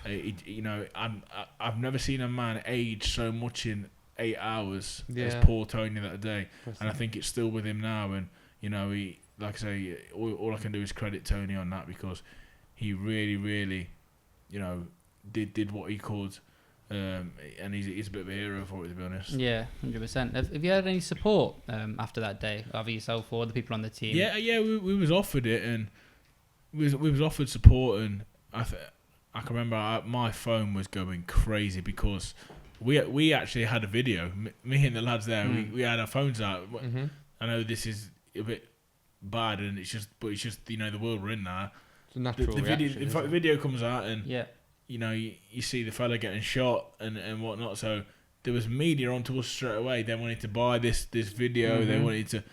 I've never seen a man age so much in 8 hours as poor Tony that day, and I think it's still with him now. And he, like I say, all I can do is credit Tony on that, because he really, really, did what he could. And he's a bit of a hero for it, to be honest. Yeah, 100%. Have you had any support after that day, either yourself or the people on the team? Yeah, we was offered it, and we was offered support, and I can remember my phone was going crazy because we actually had a video. Me and the lads there, we had our phones out. I know this is a bit bad, and it's just the world we're in now. It's a natural reaction. The video comes out, and you see the fella getting shot and whatnot. So there was media onto us straight away. They wanted to buy this video. They wanted to,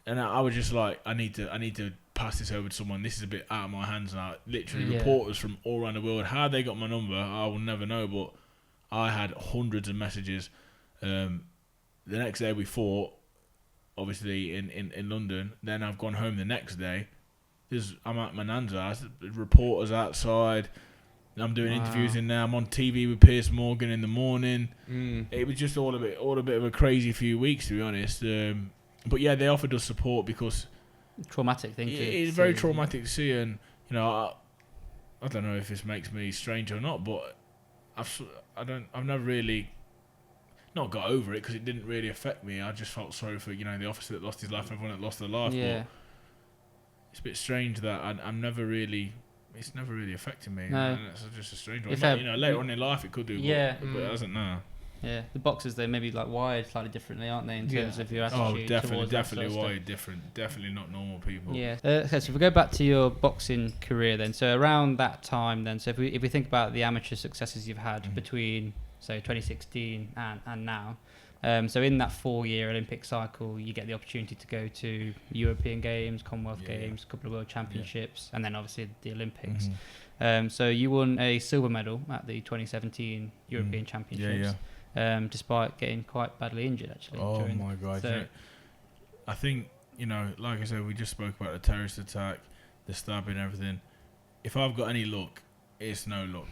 and I was just like, I need to pass this over to someone. This is a bit out of my hands now. Literally, reporters from all around the world. How they got my number, I will never know. But I had hundreds of messages. The next day we fought, obviously in London. Then I've gone home the next day. I'm at my nan's house. Reporters outside. I'm doing interviews in there. I'm on TV with Piers Morgan in the morning. It was just all a bit of a crazy few weeks, to be honest. But yeah, they offered us support because traumatic thing. It's very traumatic to see, and I don't know if this makes me strange or not, but I've never really not got over it because it didn't really affect me. I just felt sorry for the officer that lost his life and everyone that lost their life. Yeah. But it's a bit strange that I'm never really. It's never really affected me. No. And it's just a strange one. Later on in life it could do, but it hasn't now. Yeah, the boxers, they're maybe like wired slightly differently, aren't they, in terms of your attitude? Oh, definitely wired different. Definitely not normal people. Yeah. So if we go back to your boxing career then, so around that time then, so if we think about the amateur successes you've had between, say, 2016 and now, so in that 4-year Olympic cycle, you get the opportunity to go to European Games, Commonwealth Games, a couple of World Championships, and then obviously the Olympics. So you won a silver medal at the 2017 European Championships. Despite getting quite badly injured, actually. Oh my God! So I think like I said, we just spoke about the terrorist attack, the stabbing, everything. If I've got any luck, it's no luck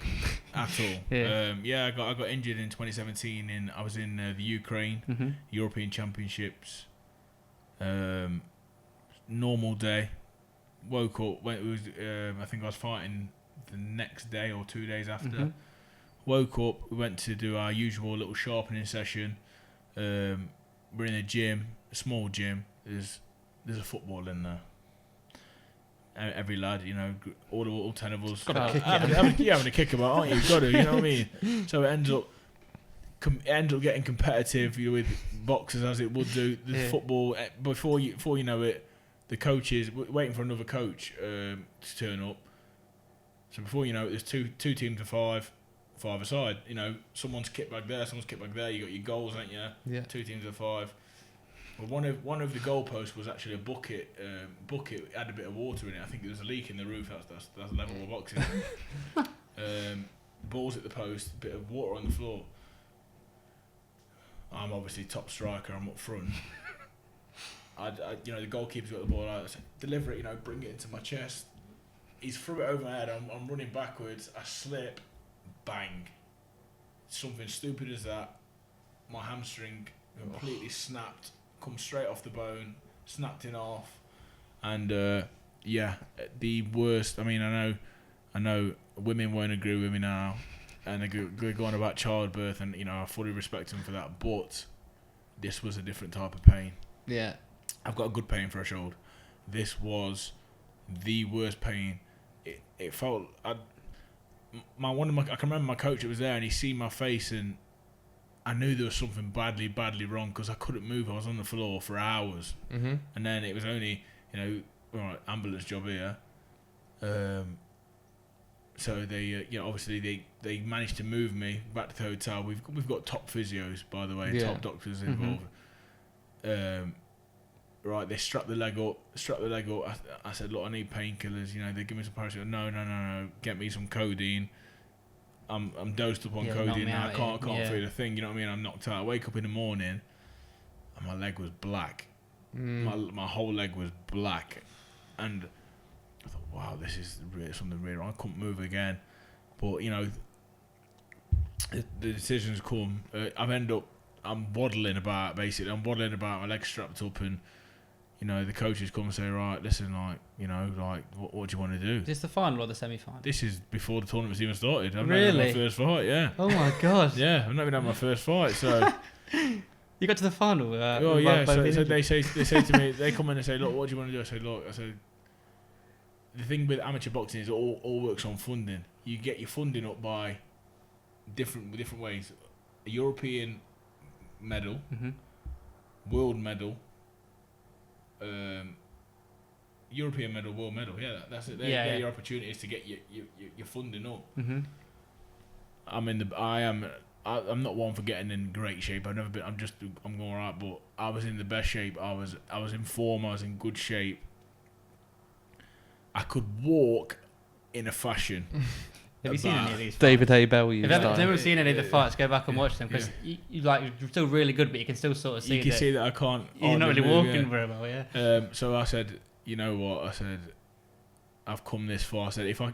at all. I got injured in 2017. I was in the Ukraine European Championships. Normal day, woke up. I think I was fighting the next day or 2 days after. Woke up, we went to do our usual little sharpening session. We're in a gym, a small gym. There's a football in there. Every lad, all 10 of us. Got to kick having a kick about, aren't you? You've got to, you know what I mean? So it ends up, ends up getting competitive with boxers as it would do. The football, before you know it, the coach is waiting for another coach to turn up. So before you know it, there's two teams of five aside. You know, someone's kicked back there, someone's kicked back there. You got your goals, ain't you? Yeah. 2 teams of 5. Well, one of the goalposts was actually a bucket. Bucket had a bit of water in it. I think there was a leak in the roof. That's the level of boxing. Balls at the post, bit of water on the floor. I'm obviously top striker. I'm up front. The goalkeeper's got the ball out. I said, deliver it. Bring it into my chest. He's threw it over my head. I'm running backwards. I slip. Bang. Something stupid as that. My hamstring completely snapped. Come straight off the bone. Snapped in half. And the worst. I mean, I know women won't agree with me now, and they're going about childbirth, and I fully respect them for that. But this was a different type of pain. Yeah. I've got a good pain threshold. This was the worst pain. It felt I can remember my coach that was there, and he seen my face, and I knew there was something badly wrong because I couldn't move. I was on the floor for hours, and then it was only ambulance job here. So they obviously they managed to move me back to the hotel. We've got top physios, by the way, top doctors involved. Right, they strapped the leg up. I said, look, I need painkillers. They give me some paracetamol. No. Get me some codeine. I'm dosed up on codeine now. I can't feel a thing. You know what I mean? I'm knocked out. I wake up in the morning, and my leg was black. My whole leg was black, and I thought, wow, this is really something really wrong. I couldn't move again, but the decisions come. I'm waddling about, basically. My legs strapped up, and the coaches come and say, right, listen, what do you want to do? Is this the final or the semi-final? This is before the tournament's even started. I've really? not had my first fight, yeah. Oh my god. Yeah, I've not even had my first fight, so. You got to the final. So they say to me, they come in and say, look, what do you want to do? I said, the thing with amateur boxing is it all works on funding. You get your funding up by different ways. A European medal, world medal, European medal, world medal. Yeah, that's it. They're your opportunities to get your funding up. I'm not one for getting in great shape. I'm going alright, but I was in the best shape. I was in form. I was in good shape. I could walk in a fashion. Have you seen any of these fights? David A. Bell, If you've never seen any of the fights, go back and watch them, because you're still really good, but you can still sort of see you can see that I can't. You're not really walking very well, yeah. So I said, you know what? I said, I've come this far. I said, if I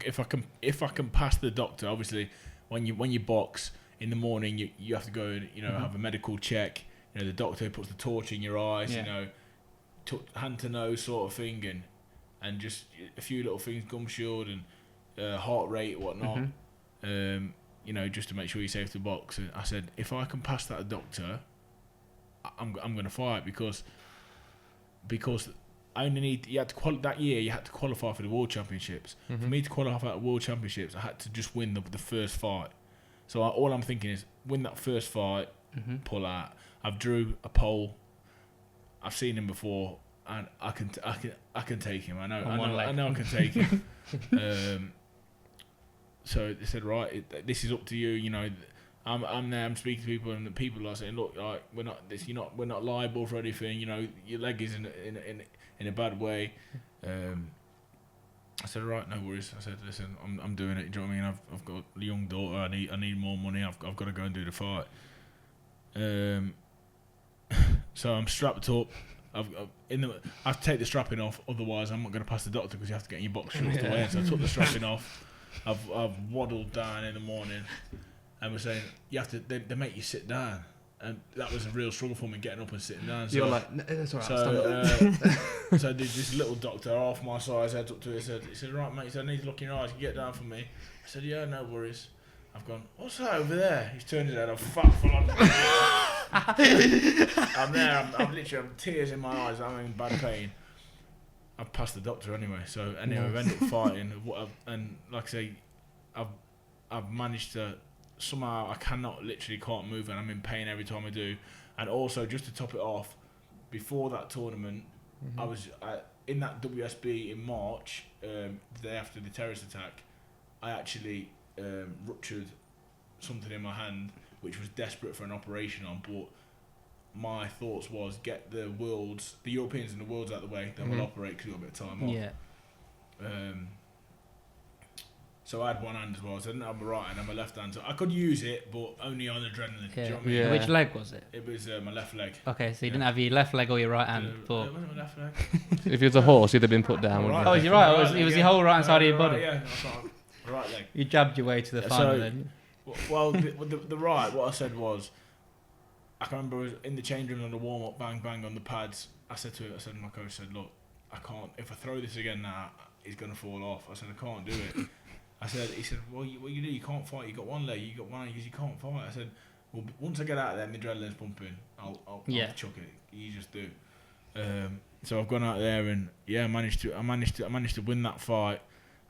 can pass the doctor, obviously, when you box in the morning, you have to go and have a medical check. The doctor puts the torch in your eyes, hand to nose sort of thing, and just a few little things, gum shield and heart rate, whatnot. Just to make sure you're safe to box. And I said, if I can pass that doctor, I'm going to fight because I only need. That year you had to qualify for the World Championships. For me to qualify for the World Championships, I had to just win the first fight. So all I'm thinking is win that first fight, pull out. I've drew a pole. I've seen him before, and I can take him. I know I can take him. So they said, right, this is up to you. I'm there. I'm speaking to people, and the people are saying, look, we're not liable for anything. Your leg is in a bad way. I said, right, no worries. I said, listen, I'm doing it. Do you know what I mean? I've got a young daughter. I need more money. I've got to go and do the fight. So I'm strapped up. I have to take the strapping off, otherwise I'm not going to pass the doctor because you have to get your box shorts away. So I took the strapping off. I've waddled down in the morning, and we're saying you have to. They make you sit down, and that was a real struggle for me getting up and sitting down. So, you're like, no, that's alright. So this little doctor, half my size, heads up to it. He said, right, mate. He said, I need to look in your eyes. You get down for me. I said, yeah, no worries. I've gone, what's that over there? He's turned his head. I'm full on. I'm there. I'm tears in my eyes. I'm in bad pain. I've passed the doctor anyway. So anyway, I've ended up fighting. And like I say, I've managed to somehow I can't move, and I'm in pain every time I do. And also, just to top it off, before that tournament, I was in that WSB in March, the day after the terrorist attack. I actually ruptured something in my hand, which was desperate for an operation on. But my thoughts was get the Europeans and the worlds out of the way, then we'll operate because we've got a bit of time off. Yeah. So I had one hand as well, so I didn't have my right hand and my left hand. So I could use it, but only on adrenaline. Do you know what I mean? Yeah. Which leg was it? It was my left leg. Okay, so you didn't have your left leg or your right hand. It But wasn't my left leg. If it was a horse, you'd have been put down. Right wouldn't oh, you? you're right. It was your whole right hand side of your Right, body. yeah, that's right. Right leg. You jabbed your way to the final So- then. Well, the right, what I said was, I can remember I was in the change room on the warm up, bang bang on the pads. I said to my coach said, look, I can't. If I throw this again now, it's gonna fall off. I said I can't do it. He said, well, what you do? You can't fight. You got one leg. You got one leg. You can't fight. I said, well, once I get out of there, and the adrenaline's pumping. I'll chuck it. You just do. So I've gone out there and I managed to win that fight.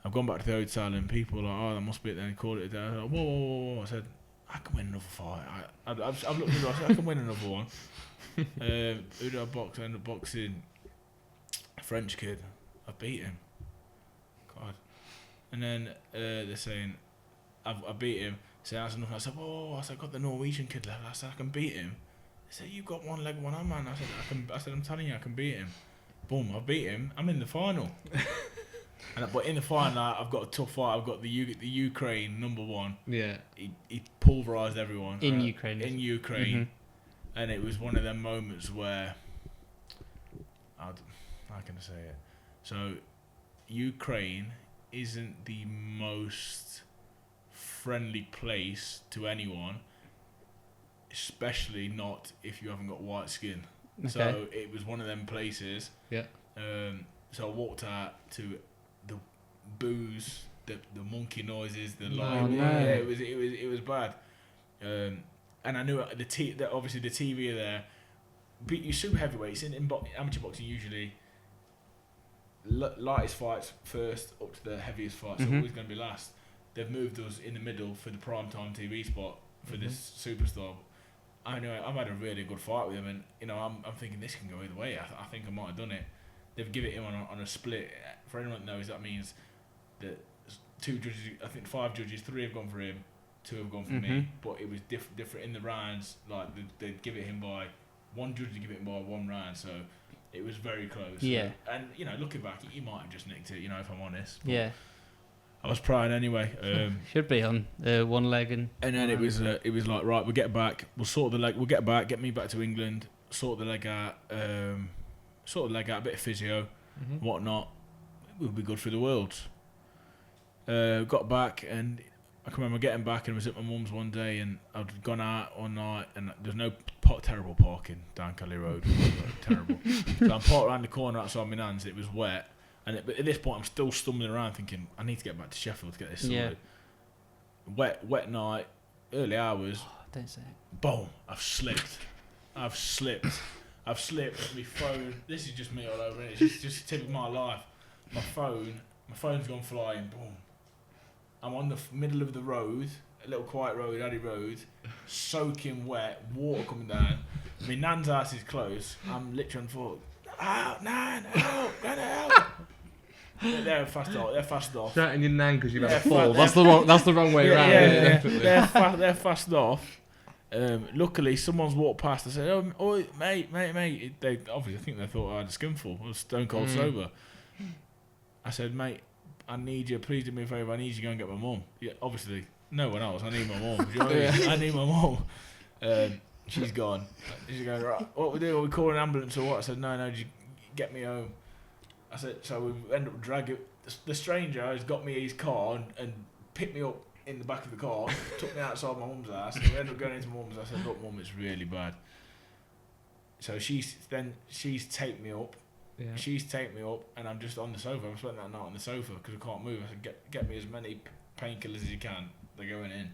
I've gone back to the hotel and people are like, oh, that must be it. Then called it a day. I was like, whoa. I said, I can win another fight. I've looked at it. I said, I can win another one. Who did I box? I ended up boxing a French kid. I beat him. God. And then they're saying, I beat him. So that's enough. I said, I got the Norwegian kid left. I said, I can beat him. They said, you've got one leg, one arm, man. I said, I'm telling you, I can beat him. Boom, I beat him. I'm in the final. But in the final, I've got a tough fight. I've got the Ukraine #1. Yeah. He pulverised everyone. In Ukraine. In Ukraine. And it was one of them moments where, how can I say it? So, Ukraine isn't the most friendly place to anyone, especially not if you haven't got white skin. Okay. So it was one of them places. Yeah. So I walked out to the booze, the monkey noises, the No, light. no. Yeah, it was bad. And I knew that obviously the TV are there. But you super heavyweights in amateur boxing usually. Lightest fights first, up to the heaviest fights. So always going to be last. They've moved us in the middle for the primetime TV spot for this superstar. I know I've had a really good fight with him, and I'm thinking this can go either way. I think I might have done it. They've given him on a split. For anyone that knows, that means that 2 judges, I think 5 judges, 3 have gone for him, 2 have gone for me. But it was different in the rounds. Like they'd give it him by one judge to give it him by 1 round. So it was very close. Yeah. So, and looking back, he might have just nicked it. If I'm honest. But Yeah. I was proud anyway. Should be on one leg and then it was like, right, we'll get back. We'll sort the leg. We'll get back. Get me back to England. Sort the leg out. A bit of physio, whatnot. We'll be good for the Worlds. Got back and I can remember getting back and was at my mum's one day and I'd gone out all night and there's no terrible parking down Kelly Road. Terrible. So I'm parked around the corner outside my nan's. It was wet. But at this point, I'm still stumbling around thinking, I need to get back to Sheffield to get this sorted. Yeah. Wet night, early hours. Oh, don't say it. Boom, I've slipped. My phone, this is just me all over it. It's just a tip of my life. My phone's gone flying. Boom. I'm on the middle of the road, a little quiet road, Addy Road, soaking wet, water coming down. My nan's house is close. I'm literally on foot. Nan, help, run help. They're fast off. Shouting your nan because you've had a Yeah, fall. That's the wrong way around. Yeah. They're fast off. Luckily, someone's walked past. I said, "Oh, mate." They obviously, I think they thought I had a skinful. I was stone cold sober. I said, "Mate, I need you. Please do me a favour. I need you to go and get my mum." Yeah, obviously, no one else. I need my mum. Do you know what I mean? I need my mum. She's gone. She's going, right, what we do? Are we call an ambulance or what? I said, no, just get me home. I said, so we end up dragging. The stranger has got me his car and picked me up in the back of the car, took me outside my mum's house, and we ended up going into mum's. I said, look, mum, it's really bad. So she's taped me up. Yeah. She's taped me up, and I'm just on the sofa. I'm spending that night on the sofa because I can't move. I said, get me as many painkillers as you can. They're going in.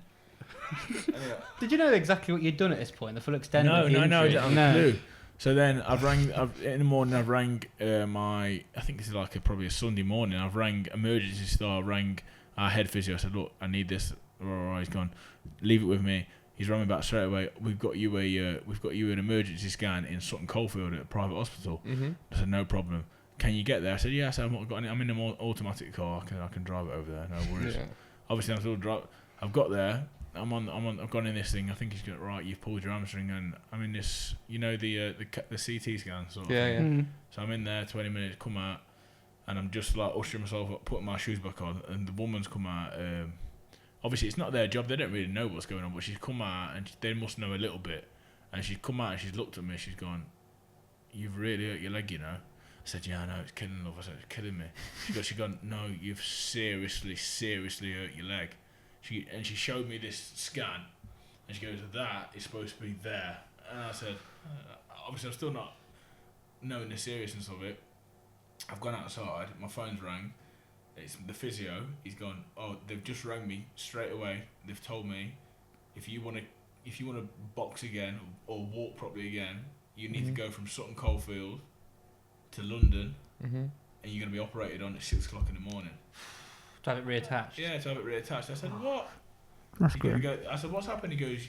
Did you know exactly what you'd done at this point? The full extent of the injury? No. Clue. So then in the morning I've rang I think this is probably a Sunday morning. I've rang emergency star, rang our head physio. I said, look, I need this. all right, he's gone, leave it with me. He's rang me back straight away. We've got you an emergency scan in Sutton Coldfield at a private hospital. I said, no problem. Can you get there? I said, yeah. I said, I'm in an automatic car. I can drive it over there. No worries. Yeah. Obviously, I'm still driving. I've got there. I've gone in this thing. I think he's got right. You've pulled your hamstring, and I'm in this. You know the CT scan sort of thing. Yeah. So I'm in there. 20 minutes. Come out, and I'm just like ushering myself up, putting my shoes back on, and the woman's come out. Obviously, it's not their job. They don't really know what's going on, but she's come out, and they must know a little bit. And she's come out, and she's looked at me. She's gone, "You've really hurt your leg, you know." I said, yeah, I know, it's killing love. I said, it's killing me. She's gone, no, you've seriously hurt your leg. She showed me this scan, and she goes, that is supposed to be there. And I said, obviously I'm still not knowing the seriousness of it. I've gone outside, my phone's rang, it's the physio, he's gone, oh, they've just rang me straight away. They've told me, if you want to box again or walk properly again, you need to go from Sutton Coldfield to London, and you're going to be operated on at 6 o'clock in the morning. To have it reattached? Yeah, to have it reattached. I said, what? That's good. I said, what's happened? He goes,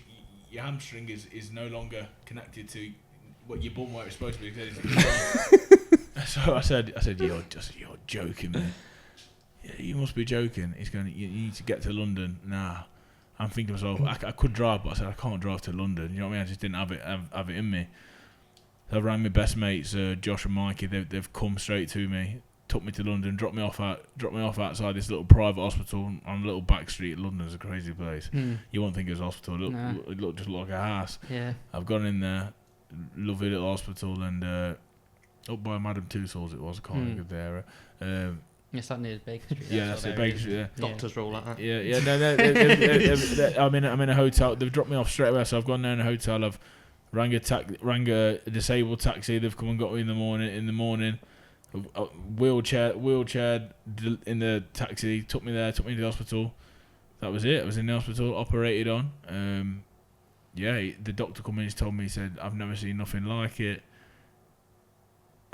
your hamstring is no longer connected to what your bum where it's supposed to be. So I said, you're joking, man. Yeah, you must be joking. He's going, you need to get to London. Nah. I'm thinking to myself, I could drive, but I said, I can't drive to London. You know what I mean? I just didn't have it in me. So I rang my best mates, Josh and Mikey. They've come straight to me, took me to London, dropped me off outside this little private hospital on a little back street. London's a crazy place. You won't think it's a hospital. It looked just like a house. Yeah. I've gone in there, lovely little hospital, and up by Madame Tussauds it was. I can't think of the area. It's that near Baker Street. Yeah, that's it, Baker Street. Yeah. Doctors roll like that. Yeah. No. I'm in a hotel. They've dropped me off straight away, so I've gone there in a hotel. I've rang a disabled taxi. They've come and got me in the morning. Wheelchair in the taxi. Took me to the hospital. That was it. I was in the hospital, operated on. The doctor come in. He's told me. He said, "I've never seen nothing like it."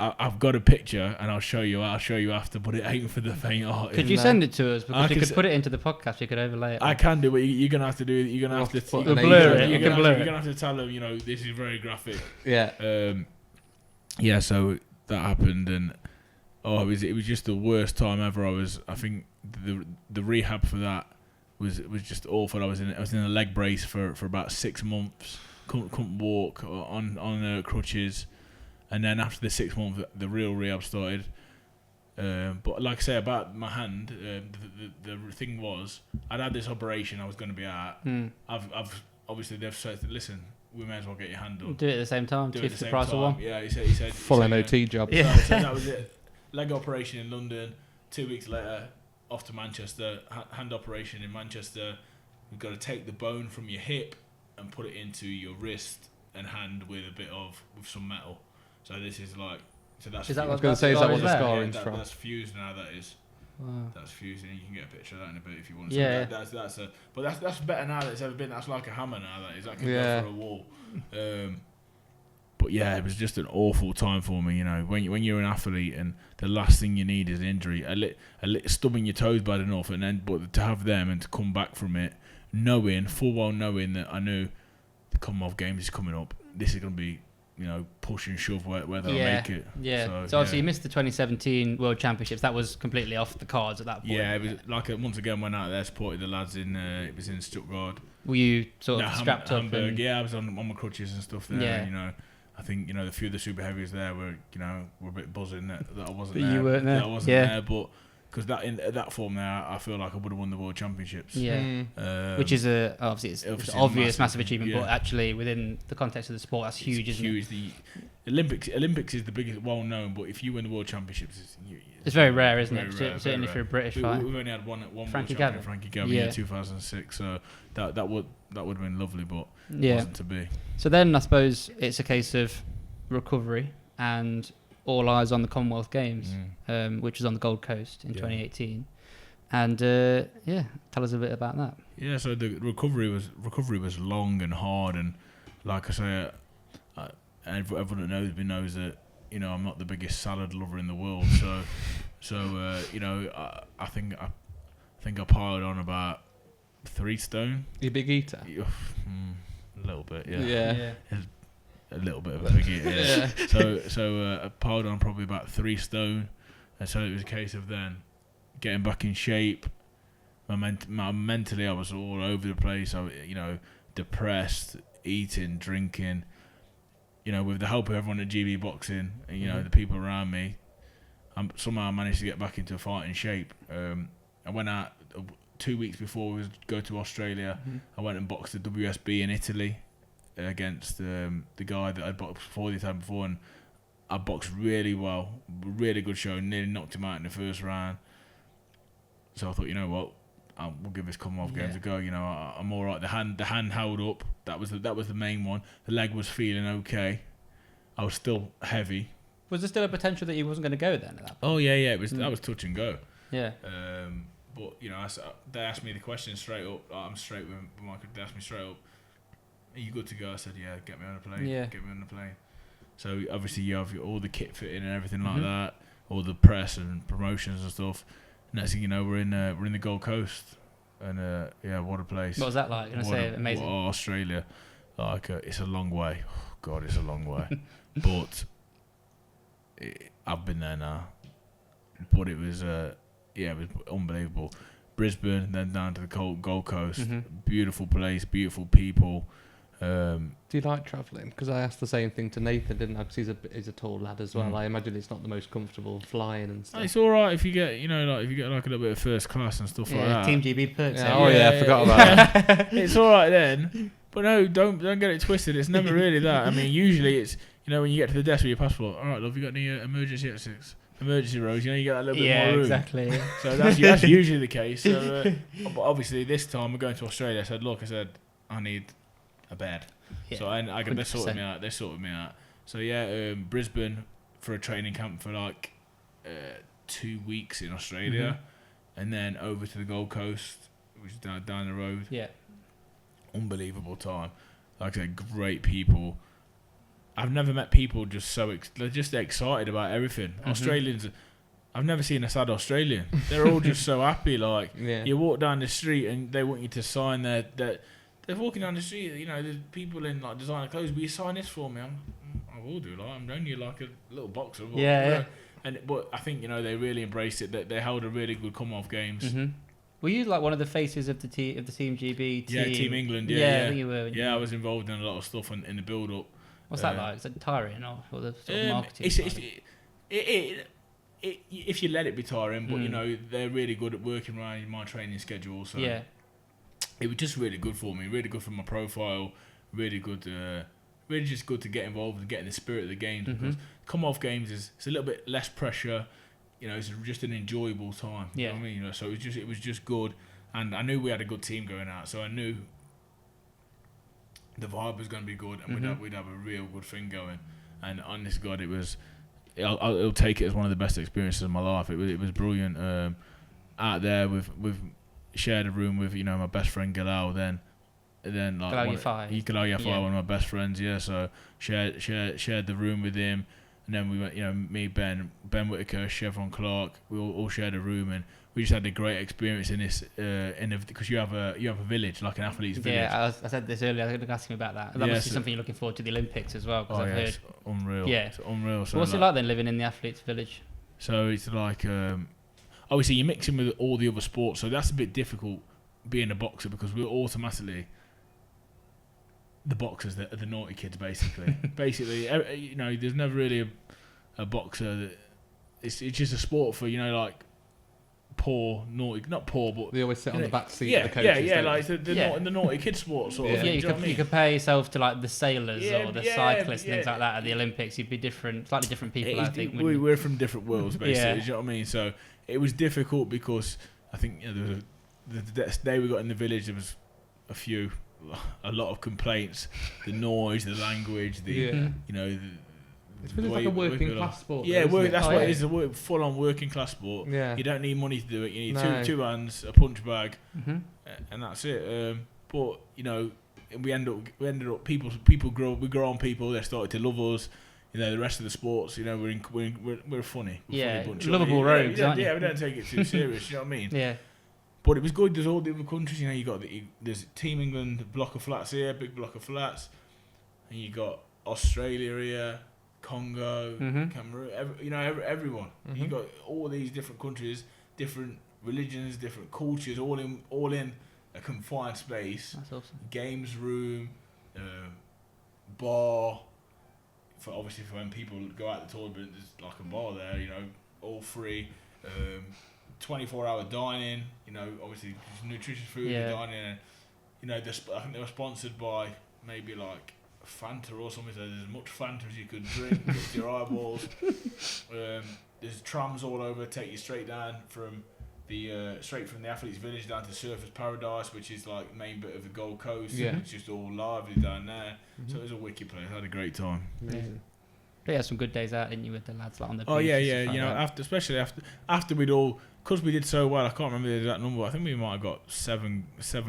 I've got a picture, and I'll show you after, but it ain't for the faint-hearted. Could you send it to us? Because you could put it into the podcast. You could overlay it. I can do, but you're gonna have to do. You're gonna have to blur it. You're gonna have to tell them. You know, this is very graphic. Yeah. So that happened, and it was just the worst time ever. I think the rehab for that was just awful. I was in a leg brace for about 6 months. Couldn't walk on crutches. And then after the 6 months, the real rehab started. But like I say about my hand, the thing was, I'd had this operation. I was going to be out. I've obviously they've said, listen, we may as well get your hand done. Do it at the same time. Do it at the same time. Yeah, he said full MOT job. Yeah. So that was it. Leg operation in London. 2 weeks later, off to Manchester. Hand operation in Manchester. We've got to take the bone from your hip and put it into your wrist and hand with some metal. So this is like, that's. Is that I was going to say, is that what the scarring's from? from? That's fused now. That is. Wow. That's fused, and you can get a picture of that in a bit if you want. Yeah. So that's better now than it's ever been. That's like a hammer now. That is. That can go for a wall. But yeah, it was just an awful time for me. You know, when you're an athlete and the last thing you need is an injury, stubbing your toes bad enough, and then but to have them and to come back from it, full well knowing that I knew the Commonwealth Games is coming up. This is going to be, you know, push and shove whether I make it. Yeah. So obviously you missed the 2017 World Championships. That was completely off the cards at that point. Yeah, it was like once again went out there, supported the lads in. It was in Stuttgart. Were you sort of strapped up? Hamburg, yeah, I was on my crutches and stuff there. Yeah. And, you know, I think a few of the super heavies there were a bit buzzing that I wasn't But there. you weren't there. That I wasn't there, but. Because that form there, I feel like I would have won the World Championships. Yeah, which is obviously it's obvious massive achievement, but actually within the context of the sport, that's huge, isn't it? The Olympics is the biggest, well known, but if you win the World Championships, it's very rare, isn't it? Rare, certainly for a British fighter. We've only had one Frankie World champion, Frankie Gavin, in 2006. So that would have been lovely, but it wasn't to be. So then I suppose it's a case of recovery and all eyes on the Commonwealth Games, which was on the Gold Coast in 2018, and tell us a bit about that. Yeah, so the recovery was long and hard, and like I say, everyone that knows me knows that I'm not the biggest salad lover in the world. So I think I piled on about 3 stone. You big eater? A little bit, yeah. Yeah. A little bit of a big eater, yeah. So I piled on probably about 3 stone, and so it was a case of then getting back in shape. Mentally, I was all over the place. I, depressed, eating, drinking. With the help of everyone at GB Boxing, and the people around me, somehow I managed to get back into fighting shape. I went out 2 weeks before we was go to Australia. I went and boxed the WSB in Italy against the guy that I boxed the time before, and I boxed really well, really good show. Nearly knocked him out in the first round. So I thought, you know what, we'll give this Commonwealth Games a go. I'm all right. The hand held up. That was the main one. The leg was feeling okay. I was still heavy. Was there still a potential that he wasn't going to go then at that point? Oh yeah. It was that was touch and go. Yeah. But they asked me the question straight up. I'm straight with Michael. They asked me straight up, "Are you good to go?" I said, "Yeah, get me on the plane." Yeah. Get me on the plane. So obviously you have all the kit fitting and everything like that, all the press and promotions and stuff. Next thing you know, we're in the Gold Coast, and what a place. What was that like? Amazing. Australia, it's a long way. Oh, God, it's a long way, but I've been there now. But it was it was unbelievable. Brisbane, then down to the Gold Coast. Beautiful place, beautiful people. Do you like travelling? Because I asked the same thing to Nathan, didn't I? Because he's a tall lad as well. I imagine it's not the most comfortable flying and stuff. It's all right if you get a little bit of first class and stuff like that. Team GB perks. I forgot about that. It's all right then, but no, don't get it twisted. It's never really that. I mean, usually it's when you get to the desk with your passport. All right, love, you got any emergency exits? Emergency rows, you get that little bit more room. Yeah, exactly. So that's usually the case. So, but obviously this time we're going to Australia. I said, I need a bed. Yeah, so they sorted me out. So Brisbane for a training camp for 2 weeks in Australia, and then over to the Gold Coast, which is down the road. Yeah. Unbelievable time. Like I said, great people. I've never met people they're just excited about everything. Australians, I've never seen a sad Australian. They're all just so happy. You walk down the street and they want you to sign they're walking down the street. There's people in designer clothes. Will you sign this for me? I will do. I'm only a little boxer. But I think they really embraced it. That they held a really good Commonwealth Games. Were you one of the faces of the Team GB team? Yeah, Team England. Yeah, you were. Yeah, I was involved in a lot of stuff in the build up. What's that like? Is it tiring or the sort of marketing? If you let it be tiring, but they're really good at working around my training schedule. So it was just really good for me, really good for my profile, really good, really just good to get involved and get in the spirit of the games. Because Commonwealth Games it's a little bit less pressure. It's just an enjoyable time. You know what I mean? So it was just good, and I knew we had a good team going out, so I knew the vibe was going to be good, and we'd have a real good thing going. And honest to God, I'll take it as one of the best experiences of my life. It was brilliant. Out there, we've shared a room with my best friend Galal. Then Galal Yafai, one of my best friends. Yeah, so shared the room with him. And then we went, me, Ben Whitaker, Chevron Clarke, we all shared a room, and we just had a great experience in this. Because you have a village, like an athlete's village. Yeah, I said this earlier. I was going to ask you about that. That must be something you're looking forward to the Olympics as well. Because I've heard. It's unreal. Yeah, it's unreal. So what's it like then living in the athlete's village? So it's obviously you're mixing with all the other sports, so that's a bit difficult being a boxer because we're automatically the boxers that are the naughty kids, basically. There's never really a boxer that it's just a sport for poor, naughty, not poor, but they always sit on the back seat of the coaches. The naughty kid sport sort of. Yeah, you compare yourself to the sailors or the cyclists and things like that at the Olympics. You'd be slightly different people. I think we're from different worlds, basically. Do you know what I mean? So it was difficult because I think there was the day we got in the village, there was a lot of complaints, the noise, the language, it's really like a working class sport. Yeah, that's what it is. A full on working class sport. Yeah. You don't need money to do it. You need two hands, a punch bag, and that's it. But we ended up people grow. We grow on people. They started to love us. The rest of the sports. We're funny. We're yeah, funny bunch. Lovable rogues, aren't you? Yeah, we don't take it too serious. You know what I mean? Yeah. But it was good. There's all the other countries. You know, there's Team England block of flats here, big block of flats, and you got Australia here, Congo, Cameroon. Everyone. You got all these different countries, different religions, different cultures, all in a confined space. That's awesome. Games room, bar. Obviously for when people go out the toilet, there's like a bar there. You know, all free. 24-hour dining, obviously nutritious food and dining, and I think they were sponsored by maybe like Fanta or something. So there's as much Fanta as you could drink with your eyeballs. There's trams all over, take you straight down from the Athletes Village down to Surfers Paradise, which is like the main bit of the Gold Coast. Yeah. It's just all lively down there. So it was a wicked place. I had a great time. Amazing. But you had some good days out, didn't you, with the lads like on the beach? Oh yeah. Like Especially after we'd all, because we did so well. I can't remember the exact number. I think we might have got seven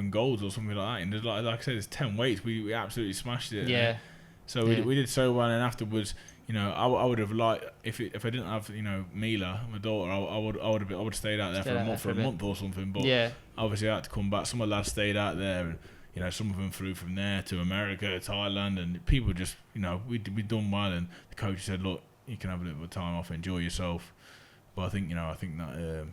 goals or something like that. And there's like I said, there's 10 weights. We absolutely smashed it. Yeah. So we did so well, and afterwards, I would have liked if I didn't have Mila, my daughter, I would have stayed out there for a month or something. But obviously I had to come back. Some of the lads stayed out there, and some of them flew from there to America, Thailand, and people just we'd done well, and the coach said, look, you can have a little bit of time off, enjoy yourself. But I think the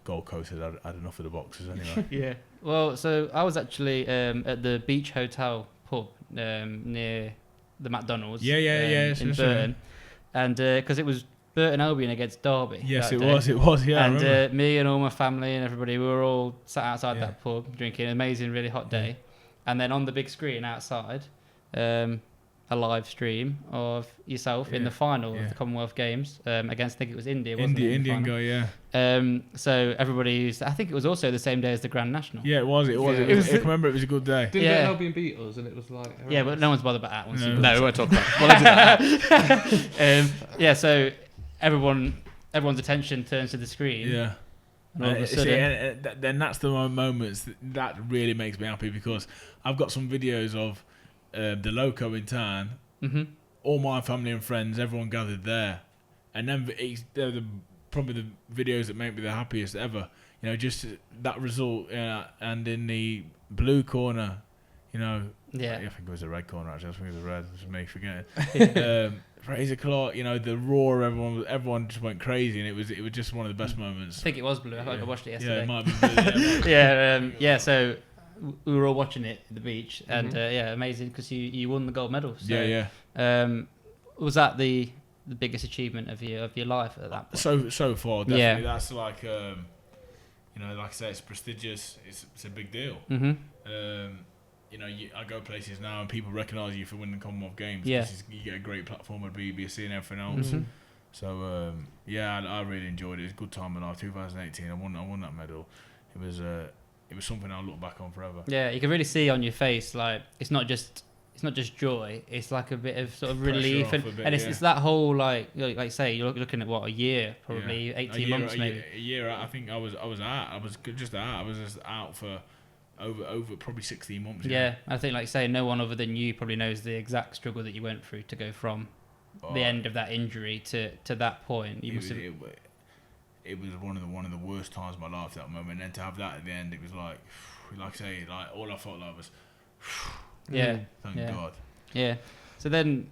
Gold Coast had enough of the boxes anyway. Yeah. Well, so I was actually at the Beach Hotel pub near the McDonald's. In Burton, and because it was Burton Albion against Derby. Yes, it day. was. Yeah, and me and all my family and everybody, we were all sat outside that pub drinking an amazing, really hot day, and then on the big screen outside, a live stream of yourself in the final of the Commonwealth Games against, I think it was India, wasn't it? Indian guy, so everybody, I think it was also the same day as the Grand National. Yeah, it was. I remember it was a good day. Didn't Albion beat us, and it was like... Yeah, but no one's bothered about that one. No, we won't talk about it. Well, so everyone's attention turns to the screen. Yeah. And all of a sudden... then that's the moments that really makes me happy, because I've got some videos of the loco in town, all my family and friends, everyone gathered there, and then they're probably the videos that make me the happiest ever. Just that result, and in the blue corner, I think it was a red corner actually. I think it was red. It was me forgetting. Frazer Clarke, the roar, everyone just went crazy, and it was just one of the best moments. I think it was blue. I watched it yesterday. Yeah, it might have been blue. So we were all watching it at the beach, and amazing, because you won the gold medal. So, was that the biggest achievement of your life at that point? So far, definitely. That's like like I say, it's prestigious. It's a big deal. I go places now and people recognise you for winning the Commonwealth Games. You get a great platform at BBC and everything else. So I really enjoyed it. It was a good time in life. 2018, I won that medal. It was something I'll look back on forever. Yeah, you can really see on your face, like it's not just joy. It's like a bit of sort of relief, it's that whole like say you're looking at a year, probably 18 months maybe. A year. I think I was out. I was just out. I was just out for over probably 16 months. Yeah, I think no one other than you probably knows the exact struggle that you went through to go from the end of that injury to that point. It was one of the worst times of my life, that moment, and then to have that at the end, it was like I say, like all I felt like was thank God. Yeah. So then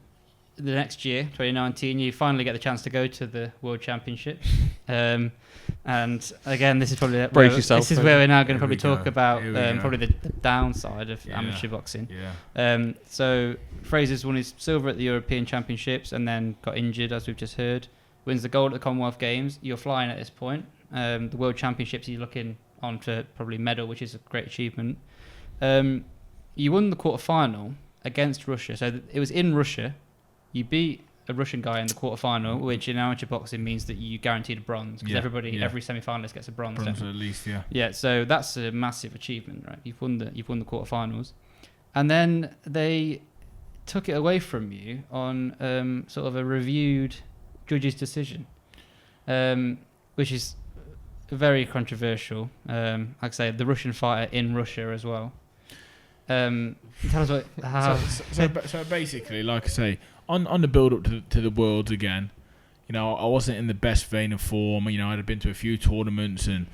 the next year, 2019, you finally get the chance to go to the World Championship. And again, this is probably brace yourself. This is where we're now going to probably talk about probably the downside of amateur boxing. So Frazer's won his silver at the European Championships and then got injured, as we've just heard. Wins the gold at the Commonwealth Games. You're flying at this point. The World Championships, you're looking on to probably medal, which is a great achievement. You won the quarterfinal against Russia. So it was in Russia. You beat a Russian guy in the quarterfinal, which in amateur boxing means that you guaranteed a bronze, because every semi-finalist gets a bronze. Bronze at least, Yeah, so that's a massive achievement, right? You've won the quarterfinals, and then they took it away from you on sort of a reviewed judge's decision, which is very controversial. Like I say, the Russian fighter in Russia as well. Tell us how. So basically, like I say, on the build up to the Worlds again, I wasn't in the best vein of form. I'd been to a few tournaments, and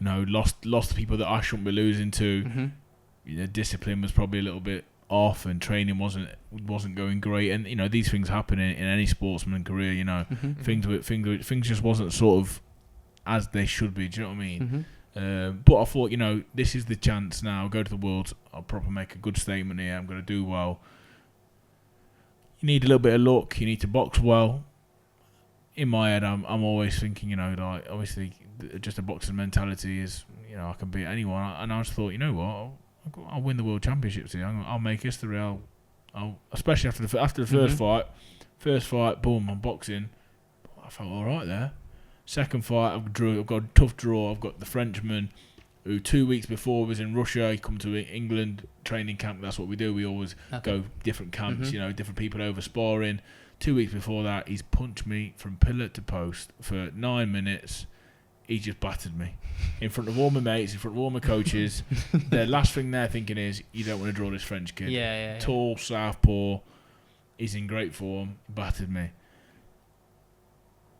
lost people that I shouldn't be losing to. Discipline was probably a little bit off, and training wasn't going great. And these things happen in any sportsman career. Things just wasn't sort of as they should be. Do you know what I mean? But I thought, this is the chance now. Go to the Worlds. I'll probably make a good statement here. I'm going to do well. You need a little bit of luck. You need to box well. In my head, I'm always thinking, like obviously, just a boxing mentality is, I can beat anyone. And I just thought, what, I'll win the World Championships here. I'll make history. I'll especially after the first fight, boom, I'm boxing. I felt all right there. Second fight, I've got a tough draw. I've got the Frenchman who 2 weeks before was in Russia. He come to England training camp. That's what we do. We always go different camps, different people over sparring. 2 weeks before that, he's punched me from pillar to post for 9 minutes. He just battered me in front of all my mates, in front of all my coaches. The last thing they're thinking is, you don't want to draw this French kid. Yeah. Tall, southpaw. He's in great form. Battered me.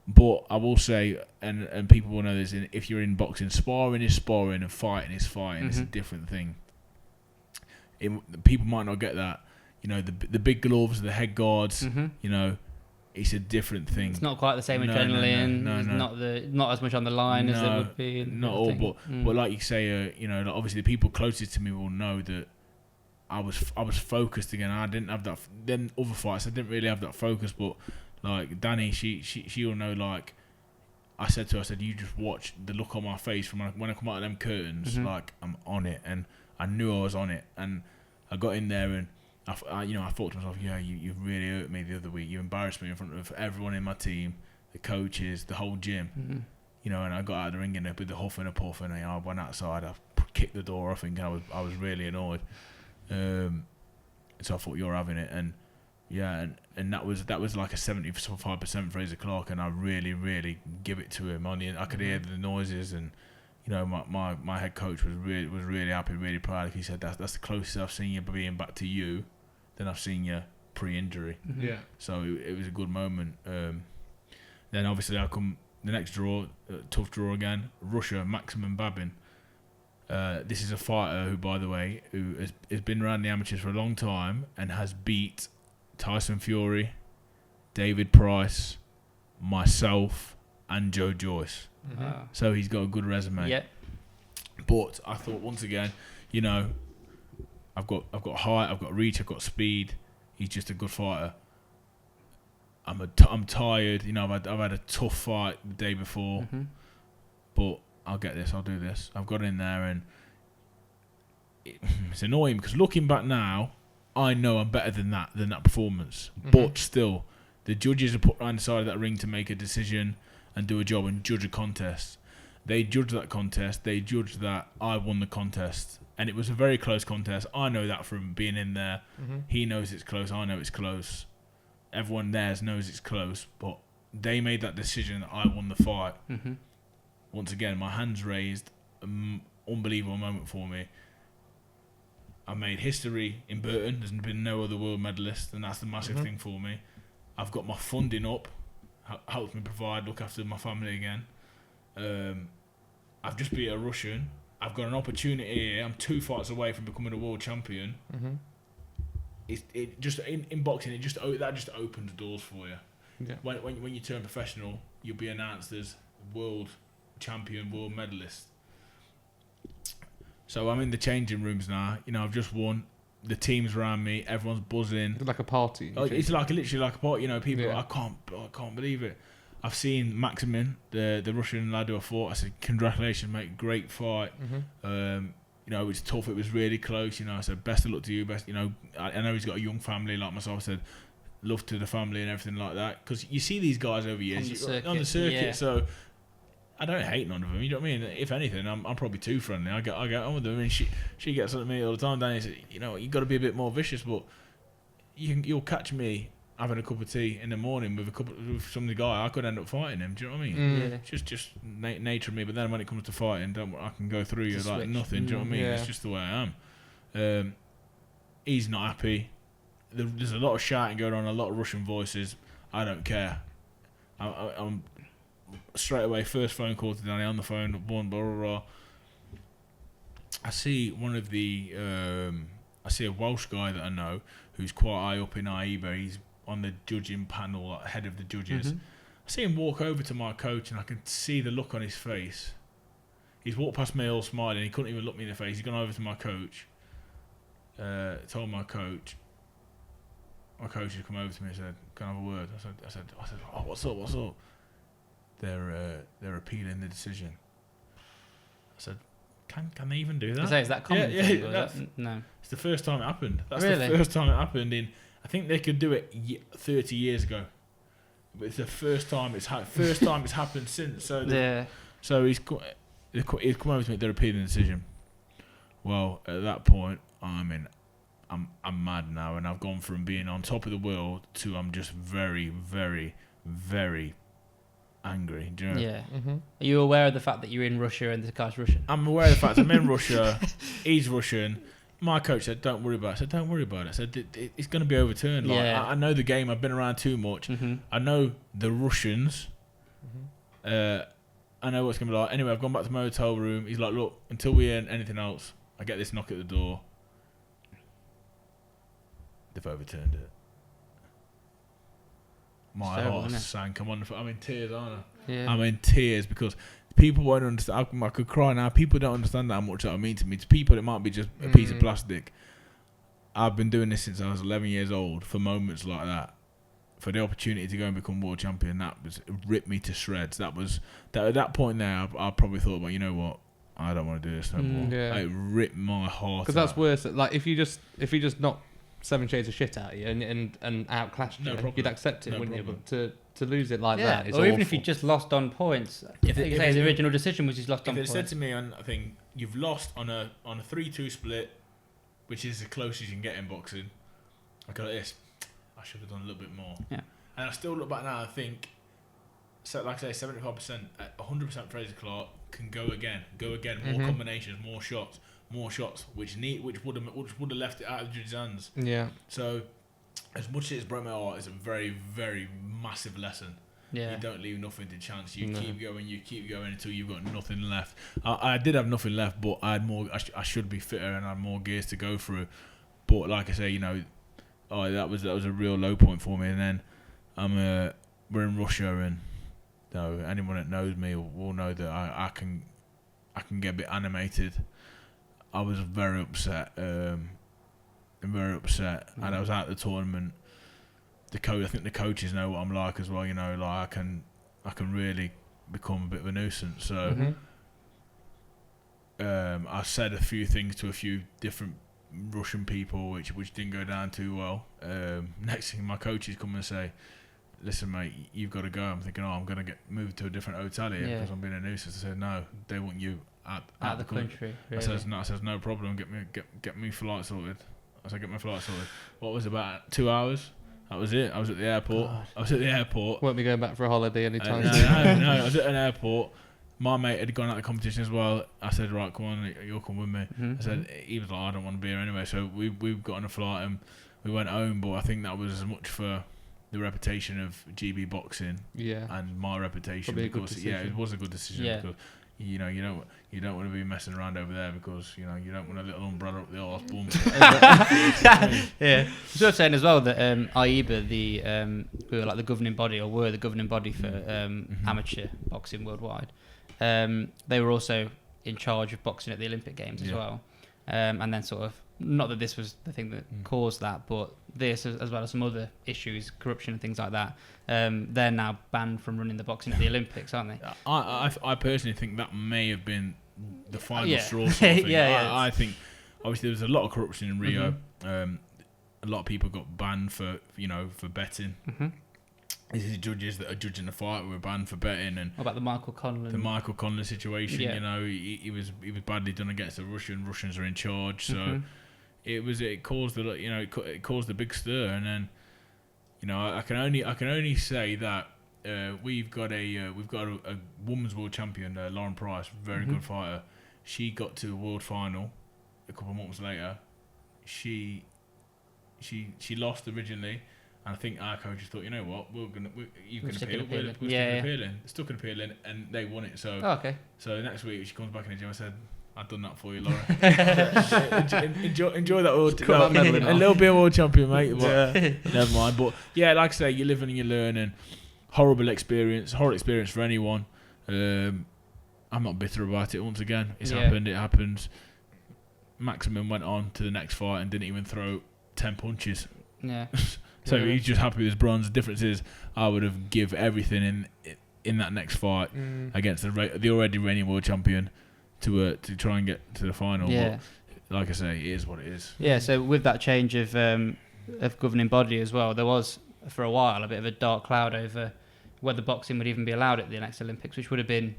But I will say, and people will know this, if you're in boxing, sparring is sparring and fighting is fighting. It's a different thing. People might not get that. The big gloves, the head guards, it's a different thing. It's not quite the same adrenaline. No. Not as much on the line as it would be. Not all, but like you say, like obviously the people closest to me will know that I was focused again. I didn't have that. Then other fights, I didn't really have that focus, but. Like Danny, she'll know. Like I said to her, you just watch the look on my face from when I come out of them curtains. Like I'm on it, and I knew I was on it. And I got in there, and I thought to myself, you really hurt me the other week. You embarrassed me in front of everyone in my team, the coaches, the whole gym. And I got out of the ring with the huff and a puff, and I went outside. I kicked the door off, thinking I was really annoyed. So I thought, you're having it, and. Yeah, and that was like a 75% Frazer Clarke, and I really, really give it to him. I could hear the noises, and my head coach was really happy, really proud. He said that's the closest I've seen you being back to you, than I've seen you pre-injury. Yeah. So it was a good moment. Then obviously I come the next draw, tough draw again. Russia, Maximum Babin. This is a fighter who, by the way, who has been around the amateurs for a long time and has beat Tyson Fury, David Price, myself, and Joe Joyce. So he's got a good resume. Yeah. But I thought once again, I've got height, I've got reach, I've got speed. He's just a good fighter. I'm tired. I've had a tough fight the day before, but I'll get this. I'll do this. I've got in there, and it's annoying because looking back now, I know I'm better than that performance. But still, the judges are put around the side of that ring to make a decision and do a job and judge a contest. They judge that contest. They judge that I won the contest. And it was a very close contest. I know that from being in there. He knows it's close. I know it's close. Everyone there knows it's close. But they made that decision that I won the fight. Once again, my hands raised. Unbelievable moment for me. I made history in Burton. There's been no other world medalist, and that's the massive thing for me. I've got my funding up, helps me look after my family again. I've just beat a Russian. I've got an opportunity here. I'm 2 fights away from becoming a world champion. It just in boxing, that just opens doors for you. Yeah. When you turn professional, you'll be announced as world champion, world medalist. So I'm in the changing rooms now. I've just won. The team's around me. Everyone's buzzing. It's like a party. It's literally like a party. People. Yeah. I can't believe it. I've seen Maximin, the Russian lad who I fought. I said, "Congratulations, mate! Great fight." It was tough. It was really close. I said, "Best of luck to you." I know he's got a young family like myself. I said, "Love to the family and everything like that." Because you see these guys over years on the circuit. Yeah. So. I don't hate none of them. You know what I mean? If anything, I'm probably too friendly. I get on with them. I mean, she gets on me all the time. Danny says, you got to be a bit more vicious. But you'll catch me having a cup of tea in the morning with some guy. I could end up fighting him. Do you know what I mean? Yeah. It's just nature of me. But then when it comes to fighting, I can go through you like nothing. Do you know what I mean? Yeah. It's just the way I am. He's not happy. There's a lot of shouting going on. A lot of Russian voices. I don't care. I'm straight away, first phone call to Danny on the phone, blah, blah, blah. I see one of the I see a Welsh guy that I know who's quite high up in IBW. He's on the judging panel, like, head of the judges. I see him walk over to my coach, and I can see the look on his face. He's walked past me all smiling. He couldn't even look me in the face. He's gone over to my coach. Told my coach. My coach has come over to me and said, "Can I have a word?" I said, "Oh, what's up? They're appealing the decision." I said, "Can they even do that?" Is that common? Yeah, No. It's the first time it happened. That's Really? the first time it happened in. I think they could do it 30 years ago, but it's the first time it's happened since. So he's come over to me. They're appealing the decision. Well, at that point, I'm mad now, and I've gone from being on top of the world to I'm just very, very, very angry. Do you know? Yeah. Are you aware of the fact that you're in Russia and the guy's Russian? I'm aware of the fact I'm in Russia. He's Russian. My coach said, "Don't worry about it." I said, "Don't worry about it." I said, "It's going to be overturned." Like, I know the game. I've been around too much. I know the Russians. I know what's going to be like. Anyway, I've gone back to my hotel room. He's like, "Look, until we hear anything else, I get this knock at the door." They've overturned it. My heart sank. I'm in tears, aren't I? Yeah. I'm in tears because people won't understand. I could cry now. People don't understand how much that means to me. To people, it might be just a piece of plastic. I've been doing this since I was 11 years old for moments like that. For the opportunity to go and become world champion, it ripped me to shreds. At that point there, I probably thought, well, you know what? I don't want to do this no more. Yeah. It ripped my heart. Because that's worse. Like if you just knocked 7 shades of shit out of you and outclassed you, you'd accept it, wouldn't you? But to lose it like that is or even awful. if you just lost on points. If the original decision was just lost on points. If they points. said to me, I think you've lost on a 3-2 split, which is the closest you can get in boxing. I go like this. I should have done a little bit more. Yeah. And I still look back now and think, so like I say, 75%, 100% Frazer Clarke can go again, more combinations, more shots, which would have left it out of the judge's hands. Yeah. So, as much as it's broke my heart, it's a very, very massive lesson. Yeah. You don't leave nothing to chance. You keep going until you've got nothing left. I did have nothing left, but I had more. I should be fitter and I had more gears to go through. But like I say, that was a real low point for me. And then we're in Russia, and anyone that knows me will know that I can get a bit animated. I was very upset. And I was out of the tournament. I think the coaches know what I'm like as well. I can really become a bit of a nuisance. So I said a few things to a few different Russian people, which didn't go down too well. Next thing, my coaches come and say, "Listen, mate, you've got to go." I'm thinking, I'm going to get moved to a different hotel here because I'm being a nuisance. I said, "No, they want you out of the country." Really? I said, "No problem. Get me flight sorted." I said, "Get my flight sorted." What was it, about 2 hours? That was it. I was at the airport. Won't be going back for a holiday anytime soon. No, I was at an airport. My mate had gone out of the competition as well. I said, "Right, come on, you'll come with me." I said, he was like, "I don't want to be here anyway." So we got on a flight and we went home. But I think that was as much for the reputation of GB boxing, and my reputation. Because it was a good decision. Yeah. Because you don't want to be messing around over there because you don't want a little umbrella up the arse bum. Yeah. So you're saying as well that IBW, who are like the governing body, or were the governing body for amateur boxing worldwide, they were also in charge of boxing at the Olympic Games as well. And then sort of, not that this was the thing that caused that, but this, as well as some other issues, corruption and things like that, they're now banned from running the boxing at the Olympics, aren't they? I personally think that may have been the final straw sort of thing. I think, obviously, there was a lot of corruption in Rio. A lot of people got banned for betting. These judges that are judging the fight were banned for betting. And what about the Michael Conlon? The Michael Conlon situation, he was badly done against the Russian. Russians are in charge, so it caused it caused a big stir. And then I can only say that we've got a women's world champion, Lauren Price, very good fighter. She got to a world final a couple of months later. She lost originally. And I think our coaches thought, you know what, you can appeal. We're stuck in appealing, and they won it. So, so next week she comes back in the gym. I said, I've done that for you, Laura. enjoy that world. Cut that medal in A half. little bit of world champion, mate. But never mind. But yeah, like I say, you live and you learn, and horrible experience for anyone. I'm not bitter about it. Once again, it's happened. It happens. Maximum went on to the next fight and didn't even throw 10 punches. Yeah. So he's just happy with his bronze. The difference is, I would have give everything in that next fight against the already reigning world champion to try and get to the final. Yeah. But like I say, it is what it is. Yeah. So with that change of governing body as well, there was for a while a bit of a dark cloud over whether boxing would even be allowed at the next Olympics, which would have been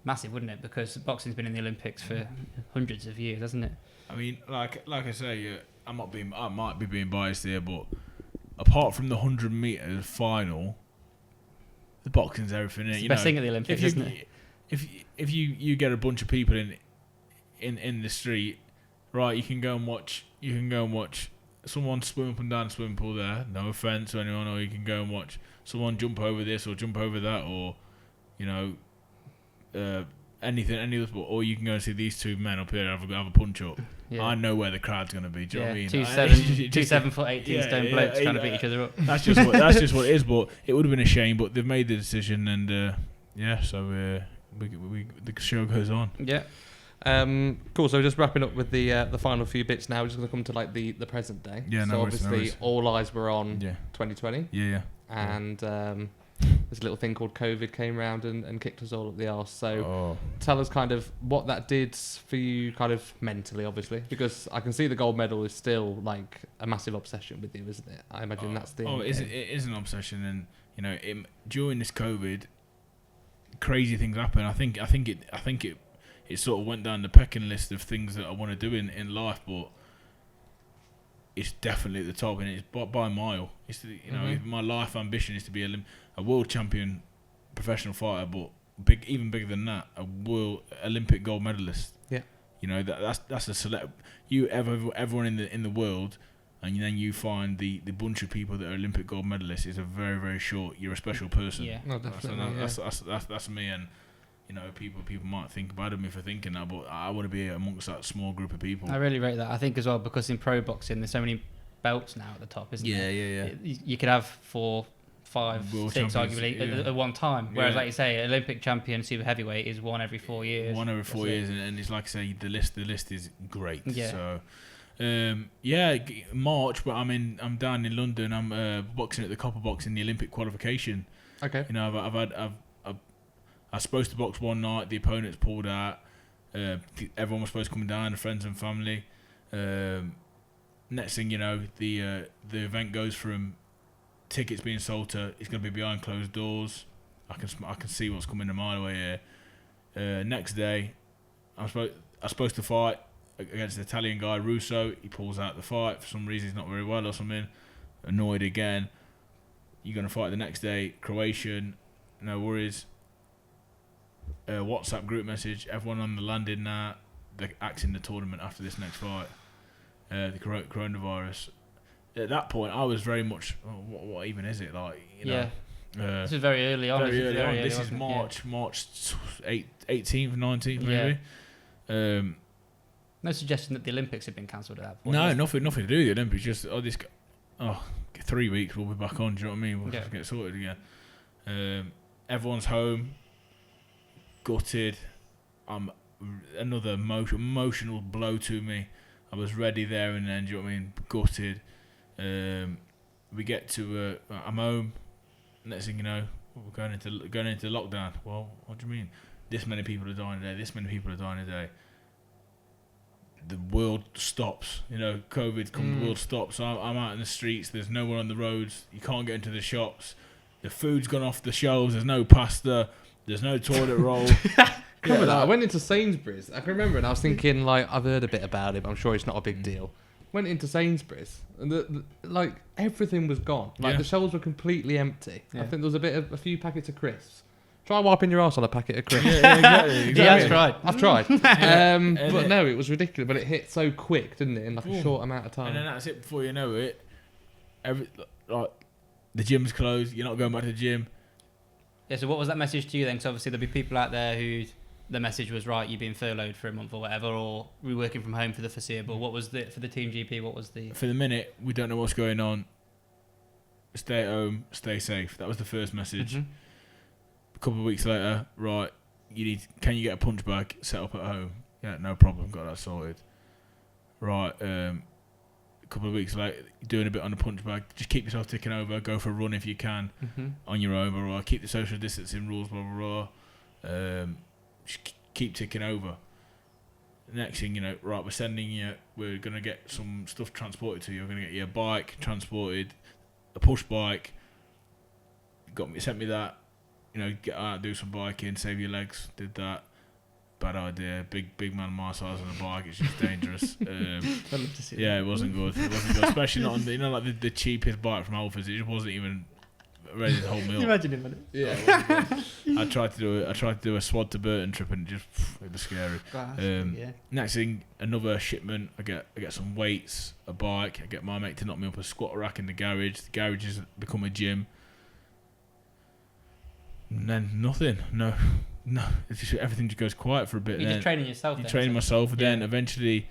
massive, wouldn't it? Because boxing's been in the Olympics for hundreds of years, hasn't it? I mean, like I say, I might be being biased here, but apart from the 100 metres final, the boxing's everything. It's the best thing at the Olympics, isn't it? If you get a bunch of people in the street, right, you can go and watch someone swim up and down the swimming pool there. No offence to anyone, or you can go and watch someone jump over this or jump over that, or anything, any other sport, or you can go and see these two men up here have a punch up. Yeah. I know where the crowd's going to be. Do you know what I mean? Two 7 foot 18 stone blokes trying to beat each other up. That's just what it is. But it would have been a shame. But they've made the decision, and so the show goes on. Yeah. Cool. So just wrapping up with the final few bits now. We're just going to come to like the present day. Yeah. So obviously all eyes were on 2020. Yeah. And this little thing called COVID came round and kicked us all up the arse. So tell us kind of what that did for you, kind of mentally, obviously, because I can see the gold medal is still like a massive obsession with you, isn't it? I imagine that's the. It is an obsession, and during this COVID, crazy things happen. I think it sort of went down the pecking list of things that I want to do in life, but it's definitely at the top, and it's by a mile. It's my life ambition is to be a world champion professional fighter, but even bigger than that, a world Olympic gold medalist. Yeah, that's a select. Everyone in the world, and then you find the bunch of people that are Olympic gold medalists is a very, very short. You're a special person. Yeah, no, definitely. That's me, and people might think bad of me for thinking that, but I want to be amongst that small group of people. I really rate that. I think as well, because in pro boxing there's so many belts now at the top, isn't there? Yeah. You could have 4, 5, World 6 champions, arguably at one time. Whereas, like you say, Olympic champion, super heavyweight is one every 4 years. One every 4 years, and it's like I say, the list is great. Yeah. So, March, but I'm down in London. I'm boxing at the Copper Box in the Olympic qualification. Okay. I was supposed to box one night. The opponents pulled out. Everyone was supposed to come down, the friends and family. Next thing you know, the event goes from tickets being sold to it's going to be behind closed doors. I can see what's coming a mile away here. Next day, I'm supposed to fight against the Italian guy Russo. He pulls out the fight for some reason. He's not very well or something. Annoyed again. You're going to fight the next day. Croatian, no worries. WhatsApp group message. Everyone on the landing now. They're axing the tournament after this next fight. The coronavirus. At that point, I was very much. What even is it like? This is very early on. This is March 18th, 19th, maybe. No suggestion that the Olympics have been cancelled at that point. No, nothing to do with the Olympics. Just 3 weeks we'll be back on. Do you know what I mean? We'll just get sorted again. Everyone's home. Gutted. Another emotional blow to me. I was ready there and then. Do you know what I mean? Gutted. We get to. I'm home. Next thing you know, we're going into lockdown. Well, what do you mean? This many people are dying a day. This many people are dying a day. The world stops. COVID comes. The world stops. I'm out in the streets. There's no one on the roads. You can't get into the shops. The food's gone off the shelves. There's no pasta. There's no toilet roll. I went into Sainsbury's. I can remember, and I was thinking, like, I've heard a bit about it, but I'm sure it's not a big deal. Went into Sainsbury's, and everything was gone. The shelves were completely empty. Yeah. I think there was a few packets of crisps. Try wiping your arse on a packet of crisps. Exactly. He has tried. I've tried. But no, it was ridiculous. But it hit so quick, didn't it, in a short amount of time. And then that's it. Before you know it, the gym's closed. You're not going back to the gym. Yeah, so what was that message to you then? Because obviously there'll be people out there who the message was, right, you've been furloughed for a month or whatever, or we're working from home for the foreseeable? What was for the team GP? What was the... For the minute, we don't know what's going on. Stay at home, stay safe. That was the first message. Mhm. A couple of weeks later, right, can you get a punch bag set up at home? Yeah, no problem, got that sorted. Right, a couple of weeks later, doing a bit on the punch bag. Just keep yourself ticking over. Go for a run if you can on your own. Blah, blah, blah. Keep the social distancing rules. Blah blah blah. Just keep ticking over. Next thing you know, right, we're gonna get some stuff transported to you. We're gonna get you a bike transported, a push bike. Sent me that. Get out, do some biking, save your legs. Did that. Bad idea. Big man my size on a bike. It's just dangerous. I'd love to see Yeah, it wasn't good. Especially not on the cheapest bike from Alphas. It just wasn't even ready to hold me Can up. you imagine him? Yeah. I tried to do a Swad to Burton trip and it was scary. Next thing, another shipment. I get some weights, a bike. I get my mate to knock me up a squat rack in the garage. The garage has become a gym. And then nothing. No. It's just, everything just goes quiet for a bit. You're just training yourself. You're training myself. And then eventually,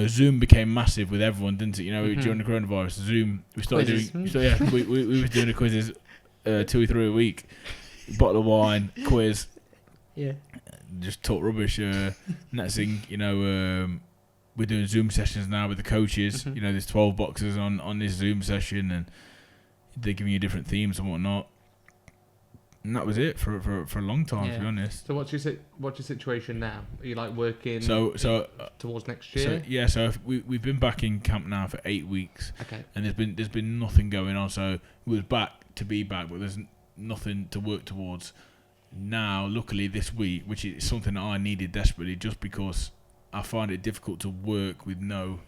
Zoom became massive with everyone, didn't it? During the coronavirus, Zoom. We started doing. We was doing the quizzes 2 or 3 a week. Bottle of wine, quiz. Yeah. Just talk rubbish. Next thing, we're doing Zoom sessions now with the coaches. There's 12 boxes on this Zoom session, and they're giving you different themes and whatnot. And that was it for a long time, to be honest. So what's your situation now? Are you working towards next year? So we've been back in camp now for 8 weeks. Okay. And there's been nothing going on. So we was back to be back, but there's nothing to work towards. Now, luckily this week, which is something that I needed desperately, just because I find it difficult to work with no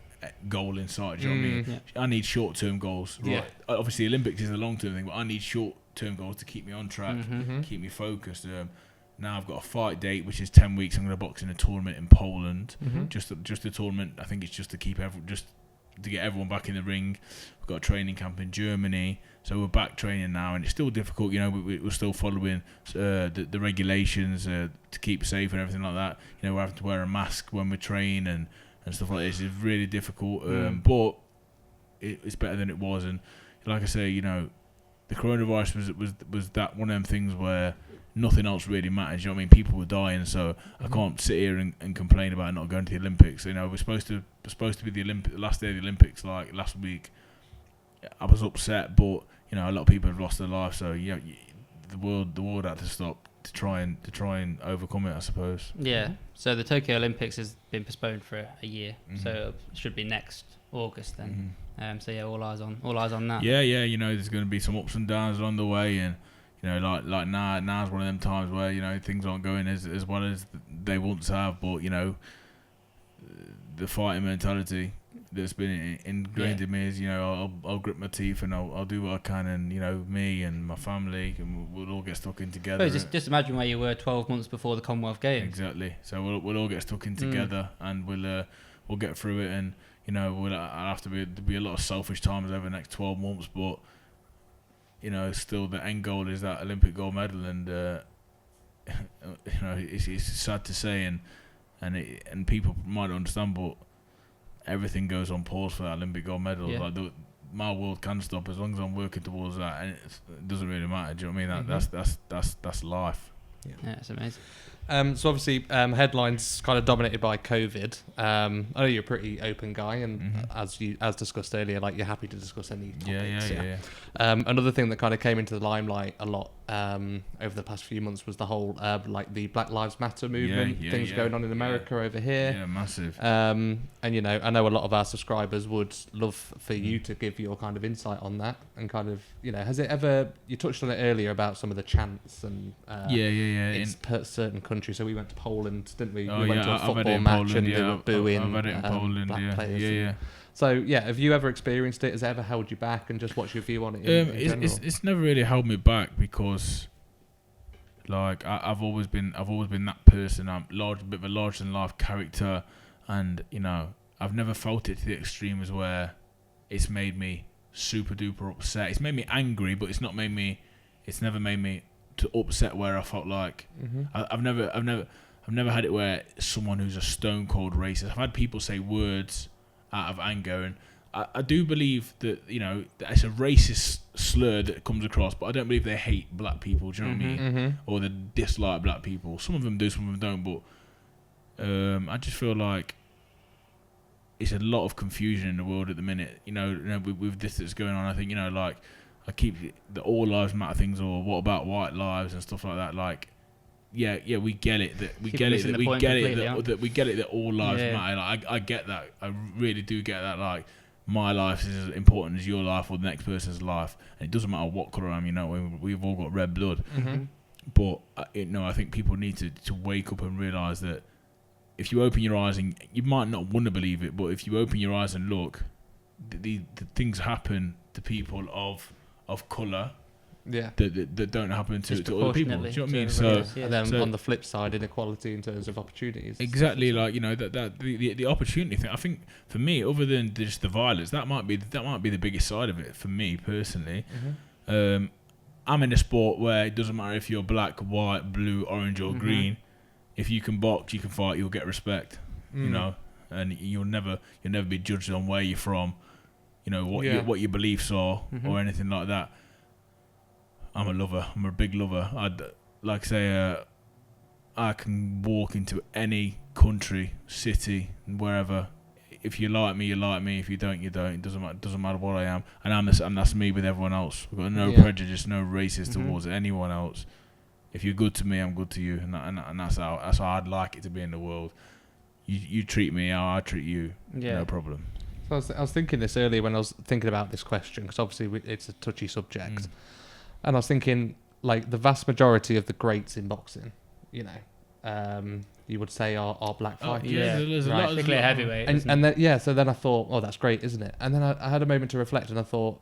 goal in sight. Do you know what I mean? Yeah. I need short-term goals. Right? Yeah. Obviously, Olympics is a long-term thing, but I need short-term goals to keep me on track, keep me focused. Now I've got a fight date, which is 10 weeks. I'm going to box in a tournament in Poland. Just a tournament. I think it's just to keep to get everyone back in the ring. We've got a training camp in Germany, so we're back training now, and it's still difficult. We're still following the regulations to keep safe and everything like that. We're having to wear a mask when we train and stuff like this. It's really difficult, but it's better than it was. And like I say, the coronavirus was that one of them things where nothing else really matters. You know what I mean? People were dying, so I can't sit here and complain about not going to the Olympics. We're supposed to be the last day of the Olympics, like last week. I was upset, but a lot of people have lost their lives, so the world had to stop to try and overcome it, I suppose. Yeah. So the Tokyo Olympics has been postponed for a year, so it should be next August then. So yeah, all eyes on that. Yeah. There's going to be some ups and downs along the way, and like now's one of them times where things aren't going as well as they once have, but the fighting mentality that's been ingrained in me is I'll grip my teeth and I'll do what I can, and me and my family, and we'll all get stuck in together. Just imagine where you were 12 months before the Commonwealth Games. Exactly. So we'll all get stuck in together, and we'll get through it, and I'll have to be a lot of selfish times over the next 12 months, but still the end goal is that Olympic gold medal, and it's sad to say, and people might not understand, but everything goes on pause for that Olympic gold medal. Yeah. Like my world can stop as long as I'm working towards that, and it doesn't really matter. Do you know what I mean? That's life. Yeah, it's amazing. So obviously, headlines kind of dominated by COVID. I know you're a pretty open guy, and as discussed earlier, you're happy to discuss any topics. Yeah. Another thing that kind of came into the limelight a lot over the past few months was the whole the Black Lives Matter movement, things going on in America over here. Yeah, massive. And I know a lot of our subscribers would love for you to give your kind of insight on that, and kind of has it ever, you touched on it earlier about some of the chants and in certain countries. So we went to Poland, didn't we? We went to a football match and they were booing I've had it in Poland, black players. Yeah. So have you ever experienced it? Has it ever held you back? And just what's your view on it in general? It's never really held me back, because I've always been that person. I'm a bit of a larger than life character, and I've never felt it to the extreme as where it's made me super duper upset. It's made me angry, but it's never made me to upset where I felt like I've never I've never had it where someone who's a stone cold racist. I've had people say words out of anger, and I do believe that, you know, that it's a racist slur that comes across, but I don't believe they hate black people. Do you know what I mean? Or they dislike black people. Some of them do, some of them don't. But I just feel like it's a lot of confusion in the world at the minute. You know, with this that's going on. I think, you know, like, I keep the all lives matter things, or what about white lives and stuff like that. Like, yeah, we get it that we get it that all lives matter. Like, I get that. I really do get that. Like, my life is as important as your life or the next person's life, and it doesn't matter what colour I'm. You know, we've all got red blood. But I think people need to wake up and realise that if you open your eyes, and you might not want to believe it, but if you open your eyes and look, the things happen to people of colour. Yeah, that don't happen to other people. Do you know what I mean? So, and then on the flip side, inequality in terms of opportunities. Exactly, like, you know, that the opportunity thing. I think for me, other than just the violence, that might be the biggest side of it for me personally. I'm in a sport where it doesn't matter if you're black, white, blue, orange, or green. If you can box, you can fight, you'll get respect. You know, and you'll never be judged on where you're from. You know what your beliefs are or anything like that. I'm a lover. I'm a big lover. I can walk into any country, city, wherever. If you like me, you like me. If you don't, you don't. It doesn't matter what I am. And that's me with everyone else. I've got no prejudice, no racist towards anyone else. If you're good to me, I'm good to you, and that's how I'd like it to be in the world. You treat me how I treat you. No problem. So I was thinking this earlier when I was thinking about this question, because obviously it's a touchy subject. And I was thinking, like, the vast majority of the greats in boxing, you know, you would say are black fighters. There's a lot, particularly heavyweight. And then, so then I thought, oh, that's great, isn't it? And then I had a moment to reflect, and I thought,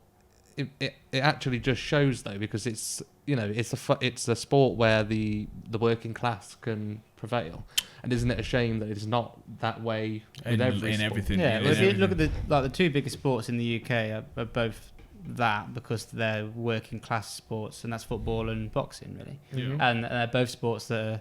it actually just shows, though, because it's, you know, it's a sport where the working class can prevail. And isn't it a shame that it's not that way in everything? Yeah, well, if you look at the two biggest sports in the UK are both that, because they're working class sports, and that's football and boxing, really. And they're both sports that are,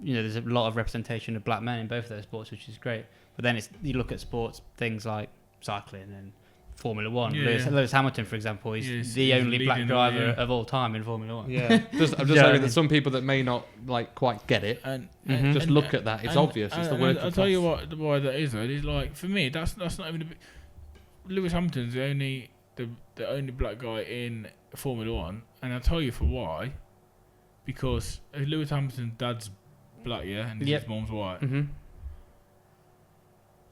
you know, there's a lot of representation of black men in both of those sports, which is great. But then you look at sports, things like cycling and Formula One. Lewis Hamilton, for example, he's the only black driver of all time in Formula One. Yeah, I'm just saying that some people that may not like quite get it, and just look at that. It's obvious. It's the working class. I'll tell you why that is, though. It's like, for me, that's not even Lewis Hamilton's the only black guy in Formula One, and I'll tell you for why. Because Lewis Hamilton's dad's black, and his mum's white.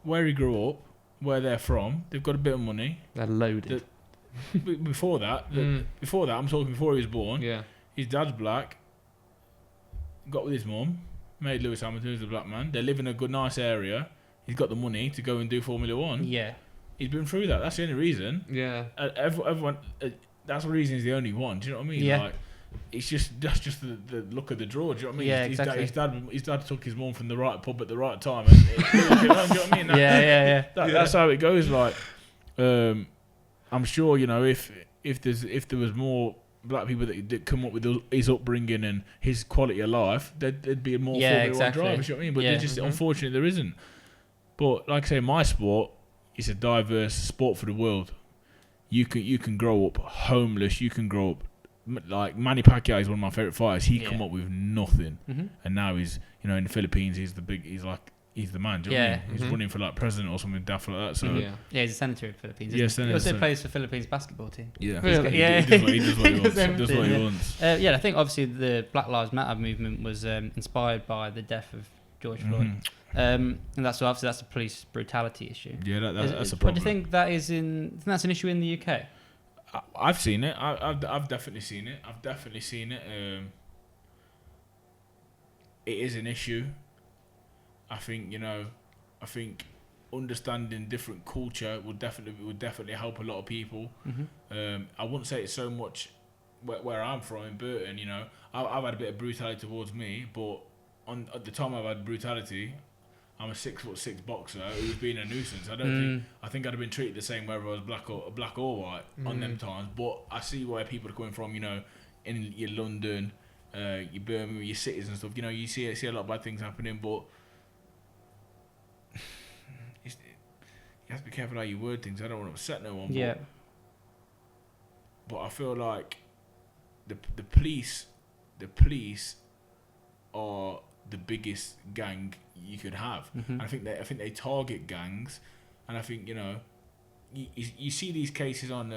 Where he grew up, where they're from, they've got a bit of money. They're loaded. Before that, I'm talking before he was born. His dad's black. Got with his mum, made Lewis Hamilton, who's a black man. They live in a good, nice area. He's got the money to go and do Formula One. He's been through that. That's the only reason. Everyone. That's the reason he's the only one. Do you know what I mean? Like, that's just the luck of the draw. Do you know what I mean? Exactly. His dad took his mum from the right pub at the right time. And do you know what I mean? That's how it goes. Like, I'm sure, you know, if there was more black people that come up with his upbringing and his quality of life, there'd be more Formula One drivers. You know what I mean? But they're just unfortunately there isn't. But like I say, my sport. It's a diverse sport for the world. You can grow up homeless. You can grow up like Manny Pacquiao is one of my favorite fighters. He come up with nothing, and now he's, you know, in the Philippines. He's the man. Do you know what I mean? He's running for like president or something daft like that. So he's a senator in the Philippines. He also plays for Philippines basketball team. He does what he wants. I think obviously the Black Lives Matter movement was inspired by the death of George Floyd. And that's a police brutality issue. Yeah, that's a problem. But do you think that's an issue in the UK? I've seen it. I've definitely seen it. It is an issue. I think understanding different culture would definitely help a lot of people. I wouldn't say it's so much where I'm from in Burton. You know, I've had a bit of brutality towards me, but at the time I've had brutality, I'm a 6'6" boxer who's been a nuisance. I think I'd have been treated the same whether I was black or white on them times. But I see where people are coming from. You know, in your London, your Birmingham, your cities and stuff. You know, you see a lot of bad things happening, but you have to be careful how you word things. I don't want to upset no one. Yeah. But I feel like the police are the biggest gang you could have. Mm-hmm. I think they target gangs, and I think, you know, you see these cases on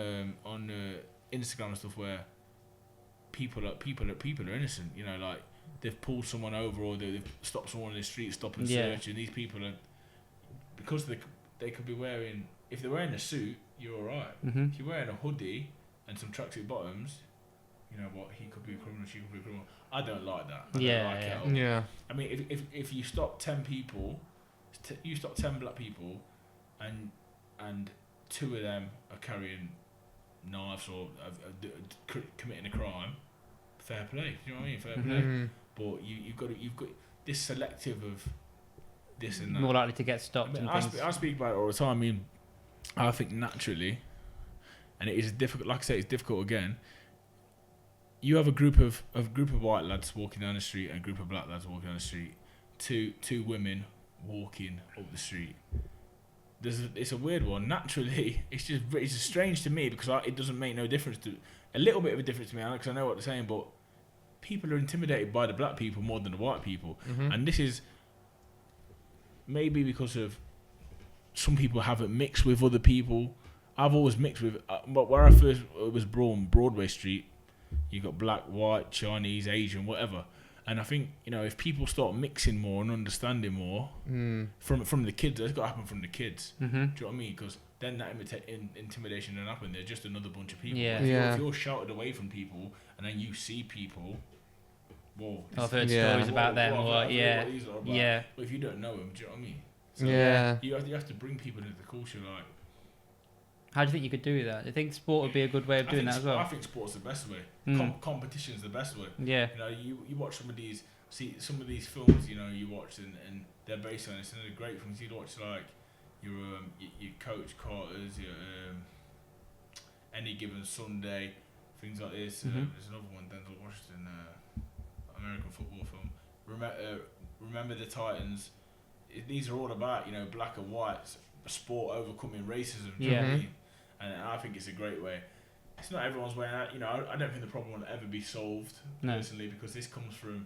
Instagram and stuff where people are innocent. You know, like they've pulled someone over or they've stopped someone in the street, stop and search, and these people are, because they could be wearing, if they're wearing a suit, you're alright. Mm-hmm. If you're wearing a hoodie and some tracksuit bottoms, you know what, he could be a criminal, she could be a criminal. I don't like that. I don't like it at all. Yeah. I mean, if you stop 10 people, you stop 10 black people, and 2 of them are carrying knives or committing a crime, fair play. You know what I mean? Fair play. Mm-hmm. But you've got this selective of this and that. More likely to get stopped. I mean, and things. I speak about it all the time. I mean, I think naturally, and it is difficult. Like I say, it's difficult again. You have a group of white lads walking down the street and a group of black lads walking down the street. Two women walking up the street. It's a weird one. Naturally, it's just strange to me because it doesn't make no difference to a little bit of a difference to me, because I know what they're saying. But people are intimidated by the black people more than the white people, and this is maybe because of some people haven't mixed with other people. I've always mixed with, but where I first was born, Broadway Street. You got black, white, Chinese, Asian, whatever, and I think, you know, if people start mixing more and understanding more from the kids, that's got to happen from the kids. Mm-hmm. Do you know what I mean? Because then that intimidation doesn't happen. They're just another bunch of people. Yeah. If you're shouted away from people and then you see people, whoa. I've heard stories about them. But if you don't know them, do you know what I mean? So you have to bring people into the culture, like. How do you think you could do that? Do you think sport would be a good way of doing that as well? I think sport's the best way. Competition's the best way. Yeah. You know, you watch some of these films, you know, you watch and they're based on this, and they're great films. You watch like your Coach Carter's, your Any Given Sunday, things like this. There's another one, Denzel Washington, American football film. Remember the Titans. These are all about, you know, black and white, sport overcoming racism. Do you know what I mean? And I think it's a great way. It's not everyone's way out. You know, I don't think the problem will ever be solved personally, because this comes from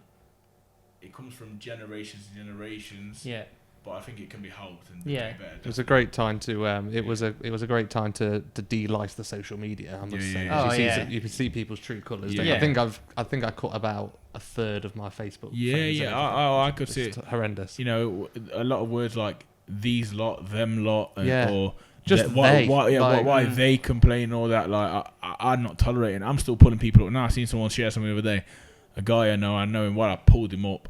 generations and generations. Yeah. But I think it can be helped and be better. It was a great time to it was a great time to de-lice the social media, I must say. You can see people's true colours. I think I cut about a third of my Facebook. I could see it. Horrendous. You know, a lot of words like these lot, them lot, or just why they complain and all that. Like I'm not tolerating. I'm still pulling people up. Now I seen someone share something the other day. A guy I know him well. I pulled him up,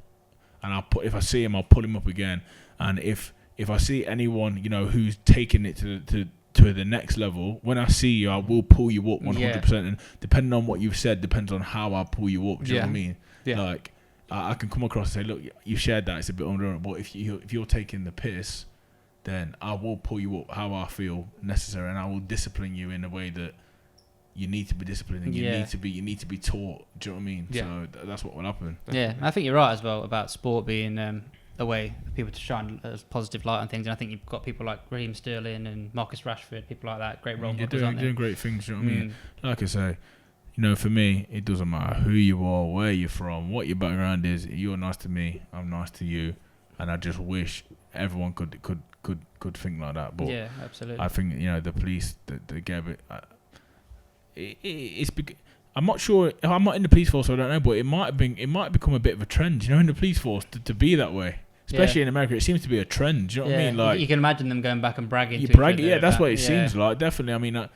and if I see him, I'll pull him up again. And if I see anyone, you know, who's taking it to the next level, when I see you, I will pull you up 100%. And depending on what you've said, depends on how I pull you up. Do you know what I mean? Yeah. Like I can come across and say, look, you shared that. It's a bit unreasonable. But if you're taking the piss, then I will pull you up how I feel necessary, and I will discipline you in a way that you need to be disciplined, and you need to be taught. Do you know what I mean? Yeah. So that's what will happen. Yeah, I think you're right as well about sport being a way for people to shine a positive light on things, and I think you've got people like Raheem Sterling and Marcus Rashford, people like that, great role models. You're doing great things. Do you know what I mean? Like I say, you know, for me, it doesn't matter who you are, where you're from, what your background is. You're nice to me, I'm nice to you, and I just wish everyone could think like that. But yeah, absolutely. I think, you know, the police, the Gambit, I'm not sure. I'm not in the police force, so I don't know. But it might become a bit of a trend, you know, in the police force to be that way. Especially in America, it seems to be a trend. Do you know what I mean? Like, you can imagine them going back and bragging. Yeah, that's what it seems like. Definitely. I mean, like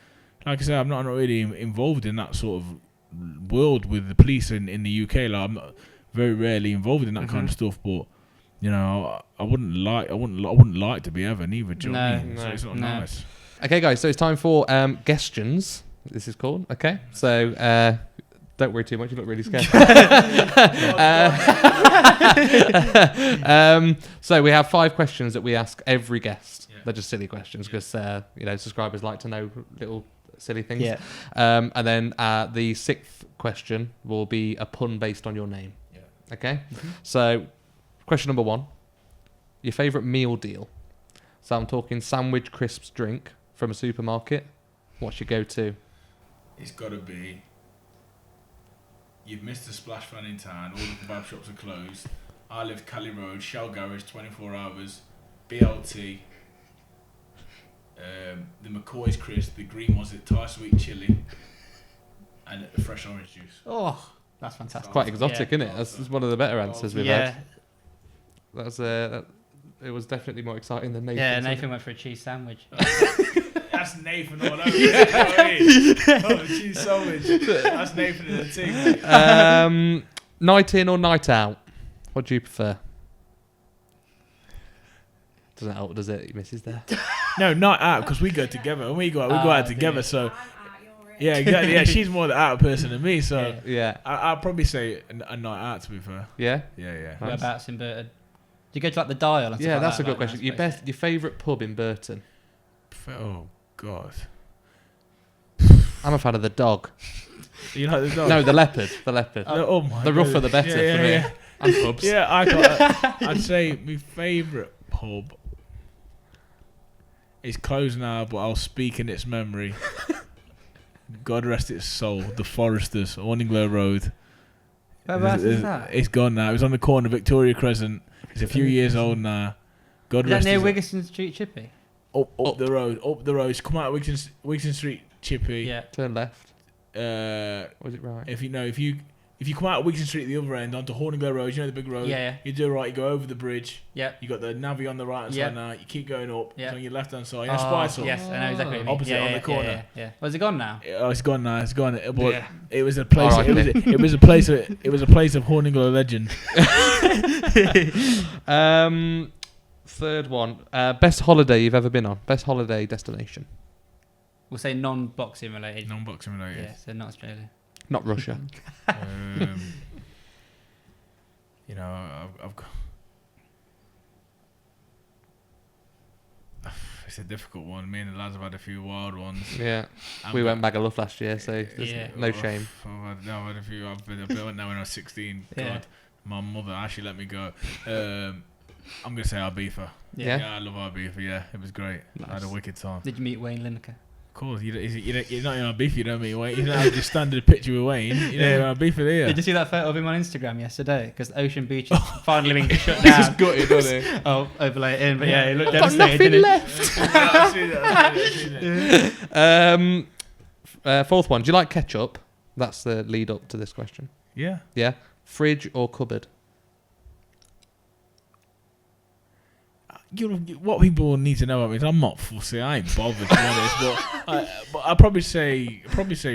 I said, I'm not really involved in that sort of world with the police in the UK. Like, I'm not very rarely involved in that kind of stuff. But you know, I wouldn't like to be ever neither. Do you know what I mean? So it's not nice. Okay, guys. So it's time for questions. This is called. Okay. So don't worry too much. You look really scared. So we have 5 questions that we ask every guest. They're just silly questions because you know, subscribers like to know little silly things. Yeah. And then the sixth question will be a pun based on your name. Yeah. Okay? So, question number 1. Your favourite meal deal. So I'm talking sandwich, crisps, drink from a supermarket. What's your go-to? It's got to be. You've missed the splash fan in town. All the kebab shops are closed. I live Cali Road, Shell Garage, 24 hours. BLT. The McCoy's crisp, the green ones, the Thai sweet chili, and the fresh orange juice. Oh, that's fantastic. Quite exotic, Yeah. isn't it? That's one of the better answers we've Yeah. had. That's it was definitely more exciting than Nathan. Yeah, Nathan went for a cheese sandwich. That's Nathan all over. You know what I mean? Oh, cheese sandwich. That's Nathan in the team. Night in or night out? What do you prefer? Doesn't help, does it? Your missus there. No, not out, because we go together. When we go out together. So yeah, exactly. Yeah, she's more the out person than me. So Yeah. I'll probably say a night out, to be fair. Yeah. Yeah. Whereabouts in Burton? Do you go to like the Dial? And Yeah, stuff that's a like good that? question. Your favourite pub in Burton? Oh God. I'm a fan of the dog. You like the dog? No, the leopard. The leopard. Oh my. The rougher the better for me. Yeah. And pubs. Yeah, I'd say my favourite pub is closed now, but I'll speak in its memory. God rest its soul. The Foresters, Orninglow Road. Whereabouts is that? It's gone now. It was on the corner of Victoria Crescent. It's a few years old now. God Is that rest near its Wiggiston Street, Chippy? up the road. Up the road. Come out of Wiggiston Street, Chippy. Yeah. Turn left. Was it right? If you come out of Wiggiston Street the other end onto Horninglow Road, you know the big road. Yeah. You do right. You go over the bridge. Yeah. You got the Navi on the right hand Yeah. side now. You keep going up. Yeah. It's on your left hand side. You know Spice Hall? Yes, I know exactly what you mean. Opposite on the corner. Yeah. Was it gone now? Oh, it's gone now. It's gone. But Yeah. it was a place. Alright, It was a place. It was a place of Horninglow legend. Third one. Best holiday you've ever been on? Best holiday destination? We'll say non-boxing related. Non-boxing related. Yeah, so not Australia. Not Russia. You know, I've got. It's a difficult one. Me and the lads have had a few wild ones. Yeah. We went Magaluf last year, so there's Yeah. no shame. I've had a few. I went now when I was 16. Yeah. God, my mother actually let me go. I'm gonna say Ibiza. Yeah. I love Ibiza. Yeah, it was great. I had a Nice. wicked time. Did you meet Wayne Lineker? Of course, you're not in Ibiza. You don't meet Wayne. You don't have just standard picture with Wayne. You know Ibiza there. Did you see that photo of him on Instagram yesterday? Because Ocean Beach is finally being shut down. He's gutted, doesn't he? Oh, overlay it in, but yeah, he looked Got devastated. nothing Didn't left. I've seen it. Fourth one. Do you like ketchup? That's the lead up to this question. Yeah. Yeah. Fridge or cupboard? What people need to know about me is I'm not fussy. I ain't bothered, to be honest. But I'd probably say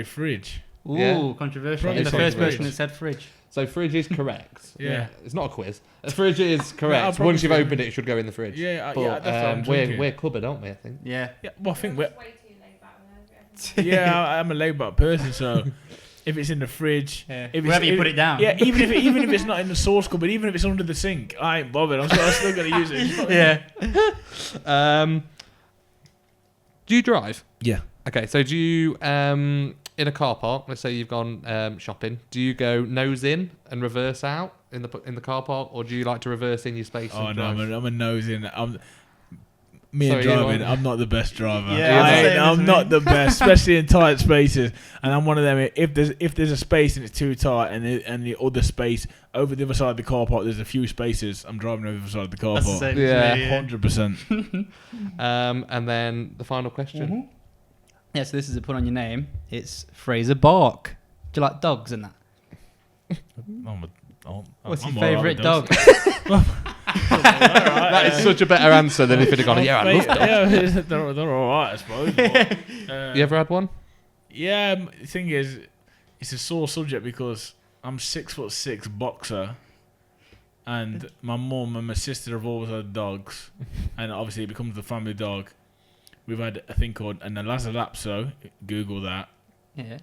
fridge. Ooh, Yeah. controversial. Probably You're the say first fridge. person that said fridge. So fridge is correct. Yeah. It's not a quiz. A fridge is correct. probably Once you've say- opened it, it should go in the fridge. Yeah, But, that's what I'm thinking. we're cupboard, aren't we? I think. Yeah. Yeah, well, I think we're. Way too laid back with everything. Yeah, I'm a laid back person, so if it's in the fridge, Yeah. if Wherever it's, you put it down. Yeah, even if it's not in the sauce cupboard, even if it's under the sink, I ain't bothered. I'm still gonna use it. Yeah. Do you drive? Yeah. Okay, so do you in a car park? Let's say you've gone shopping. Do you go nose in and reverse out in the car park, or do you like to reverse in your space? Oh and no, drive? I'm a nose in. Sorry, And you driving, are? I'm not the best driver. Yeah, I'm not the best, especially in tight spaces. And I'm one of them. If there's a space and it's too tight, and the other space over the other side of the car park, there's a few spaces. I'm driving over the other side of the car That's the park. same. Yeah. 100%. And then the final question. Mhm. Yeah, so this is a put on your name. It's Frazer Clarke. Do you like dogs and that? What's your favourite dog? That is such a better answer than if it had gone. Yeah, I love dogs. Yeah, they're all right, I suppose. But, You ever had one? Yeah, the thing is, it's a sore subject because I'm 6'6" boxer, and my mum and my sister have always had dogs, and obviously it becomes the family dog. We've had a thing called an Lhasa Google that. Yeah.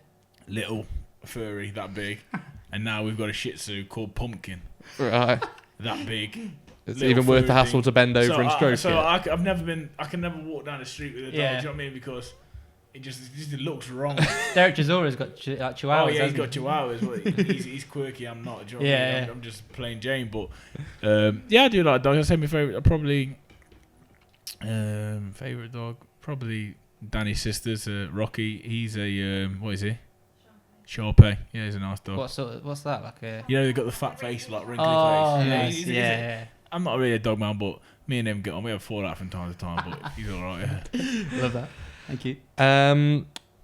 Little, furry, that big, and now we've got a Shih Tzu called Pumpkin, Right. that big. It's Little even worth the furry hassle thing. to bend over and stroke it. I've never been. I can never walk down the street with a dog. Yeah. Do you know what I mean? Because it just looks wrong. Derek Chisora's got chihuahuas. Oh yeah, he's hasn't got he? chihuahuas. But he's quirky. I'm not. Do you know what I mean? Yeah. I'm just plain Jane. But yeah, I do like dogs. I say my favorite, probably favorite dog, probably Danny's sister's Rocky. He's a what is he? Sharpei. Yeah, he's a nice dog. What's that like? You know, they've got the fat face, like wrinkly Oh, face. nice. He's Yeah. I'm not really a dog man, but me and him get on. We have fallout from time to time, but he's all right. Yeah. Love that. Thank you.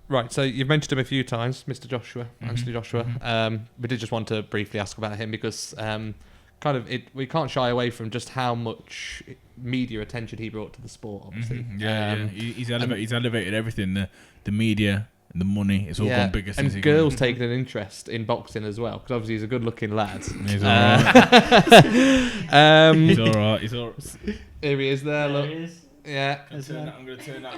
Right, so you've mentioned him a few times, Mr. Joshua, Mhm. Anthony Joshua. We did just want to briefly ask about him because we can't shy away from just how much media attention he brought to the sport, obviously. Mhm. Yeah. He's elevated everything. The media, the money. It's all gone bigger since and he girls taking an interest in boxing as well because obviously he's a good-looking lad. He's all right. He's all right. He's all right. Here he is there. Look, There he is. yeah. I'm going to turn that.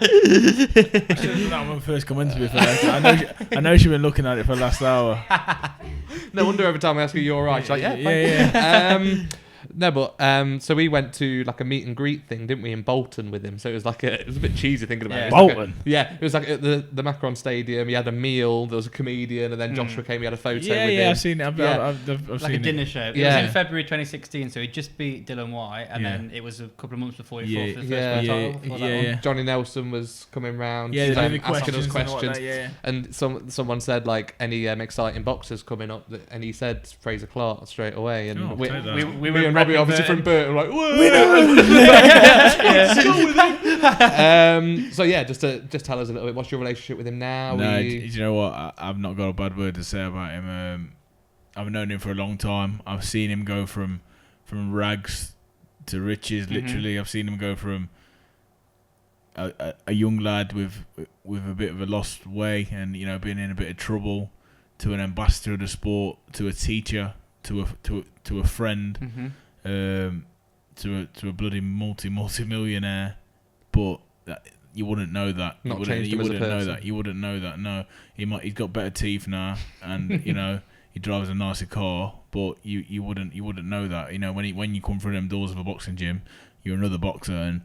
I should have done that when we first come in, to be fair. I know she's been looking at it for the last hour. No wonder every time I ask her, "You're all right." She's like, "Yeah, yeah. No, but so we went to like a meet and greet thing, didn't we, in Bolton with him? So it was a bit cheesy thinking about it. It was Bolton? It was like at the Macron Stadium. He had a meal. There was a comedian, and then Joshua came. He had a photo with him. I've seen it. I've Like seen a dinner it. show. It Yeah. was in February 2016, so he just beat Dylan White, and Yeah. then it was a couple of months before he Yeah, fought for the yeah, first world yeah, title. before that yeah, one. yeah. Johnny Nelson was coming round, Yeah, the asking questions us and questions. whatnot, yeah. And someone said like any exciting boxers coming up, and he said Frazer Clarke straight away. And Oh, we, take that. we, We me were and Robbie repping obviously Burton. from Burton were like, whoa. So yeah, just tell us a little bit. What's your relationship with him now? No, do you know what? I've not got a bad word to say about him. I've known him for a long time. I've seen him go from rags to riches. Literally, I've seen him go from a young lad with a bit of a lost way and being in a bit of trouble to an ambassador of the sport, to a teacher, to a friend, to a bloody multi-millionaire. But you wouldn't know that. Not changed him as a person. You wouldn't know that. No, he's got better teeth now, and he drives a nicer car. But you wouldn't know that. When you come through them doors of a boxing gym, you're another boxer. And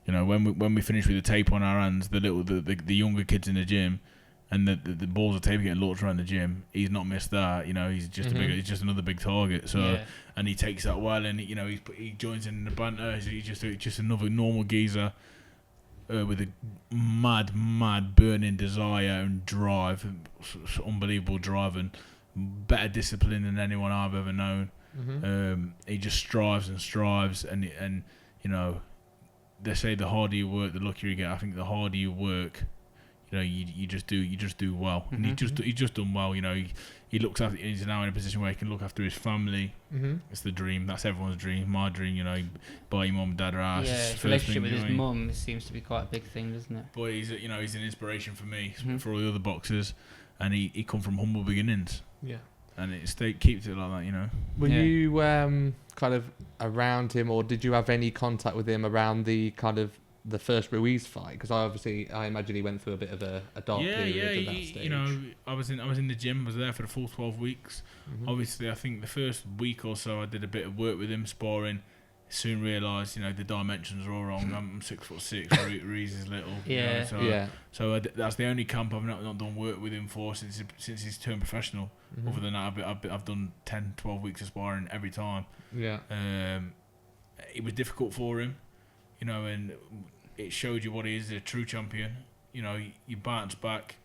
when we finish with the tape on our hands, the younger kids in the gym, and the balls of tape getting launched around the gym, he's not missed that. He's just he's just another big target. So and he takes that well, and he joins in the banter. He's just another normal geezer. With a mad burning desire and drive, unbelievable drive, and better discipline than anyone I've ever known. He just strives, and they say the harder you work, the luckier you get. I think the harder you work, you just do well, and he's just done well. He looks after. He's now in a position where he can look after his family. It's the dream. That's everyone's dream. My dream. Buy your mum and dad a house. Yeah, It's the his first relationship thing, with you his know. mum seems to be quite a big thing, doesn't it? But he's an inspiration for me, for all the other boxers, and he come from humble beginnings. Yeah. And it keeps it like that, Were you kind of around him, or did you have any contact with him around the first Ruiz fight? Because I imagine he went through a bit of a dark period at that stage. I was in the gym. I was there for the full 12 weeks. Obviously, I think the first week or so I did a bit of work with him, sparring. Soon realised, the dimensions are all wrong. I'm 6'6", Ruiz is little. So that's the only camp I've not done work with him for since he's turned professional. Other than that, I've done 10, 12 weeks of sparring every time. Yeah. It was difficult for him, and it showed you what he is, a true champion. You bounce back,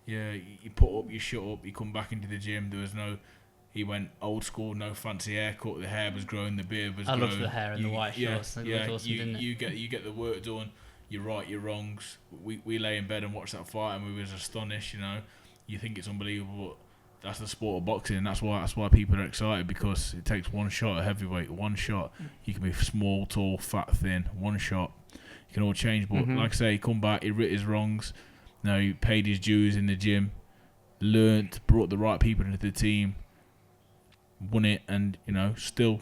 you put up, you shut up, you come back into the gym. There was no. He went old school, no fancy haircut. The hair was growing, the beard was growing. I loved the hair and the white shorts. It looked awesome, didn't it? You get the work done. You right your wrongs. We lay in bed and watch that fight, and we was astonished. You think it's unbelievable. But that's the sport of boxing, and that's why people are excited, because it takes one shot at heavyweight. One shot, you can be small, tall, fat, thin. One shot, you can all change. But like I say, he come back, he writ his wrongs. He paid his dues in the gym, learnt, brought the right people into the team. Won it, and still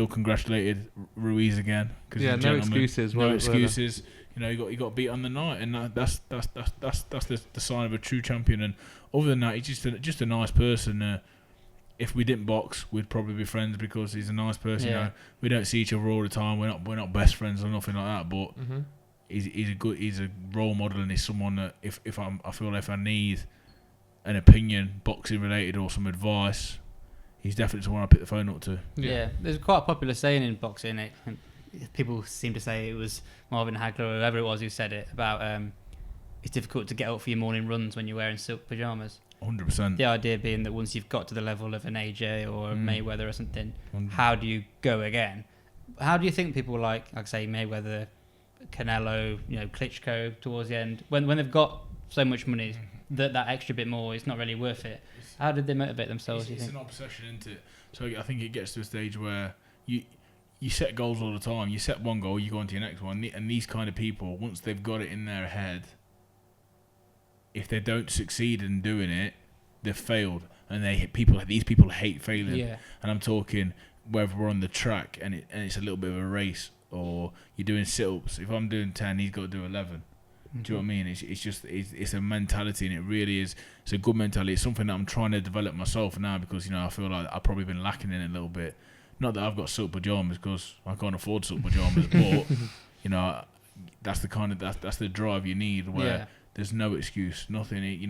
congratulated Ruiz again. No excuses. No excuses. He got beat on the night, and that's the sign of a true champion. And other than that, he's just a nice person. If we didn't box, we'd probably be friends, because he's a nice person. Yeah. We don't see each other all the time. We're not best friends or nothing like that. But he's a role model, and he's someone that I feel if I need an opinion, boxing related or some advice, he's definitely someone I pick the phone up to. Yeah, there's quite a popular saying in boxing. People seem to say it was Marvin Hagler or whoever it was who said it about it's difficult to get up for your morning runs when you're wearing silk pajamas. 100%. The idea being that once you've got to the level of an AJ or a Mayweather or something, how do you go again? How do you think people like I say Mayweather, Canelo, Klitschko towards the end, when they've got so much money, that extra bit more, it's not really worth it? How did they motivate themselves? It's an obsession, isn't it? So I think it gets to a stage where you set goals all the time. You set one goal, you go on to your next one, and these kind of people, once they've got it in their head, if they don't succeed in doing it, they've failed. And these people hate failing. Yeah. And I'm talking whether we're on the track and it's a little bit of a race, or you're doing sit-ups. If I'm doing 10, he's got to do 11. Do you know what I mean? It's a mentality, and it really is. It's a good mentality. It's something that I'm trying to develop myself now, because I feel like I've probably been lacking in it a little bit. Not that I've got silk pajamas, because I can't afford silk pajamas, but that's the drive you need, where there's no excuse, nothing. We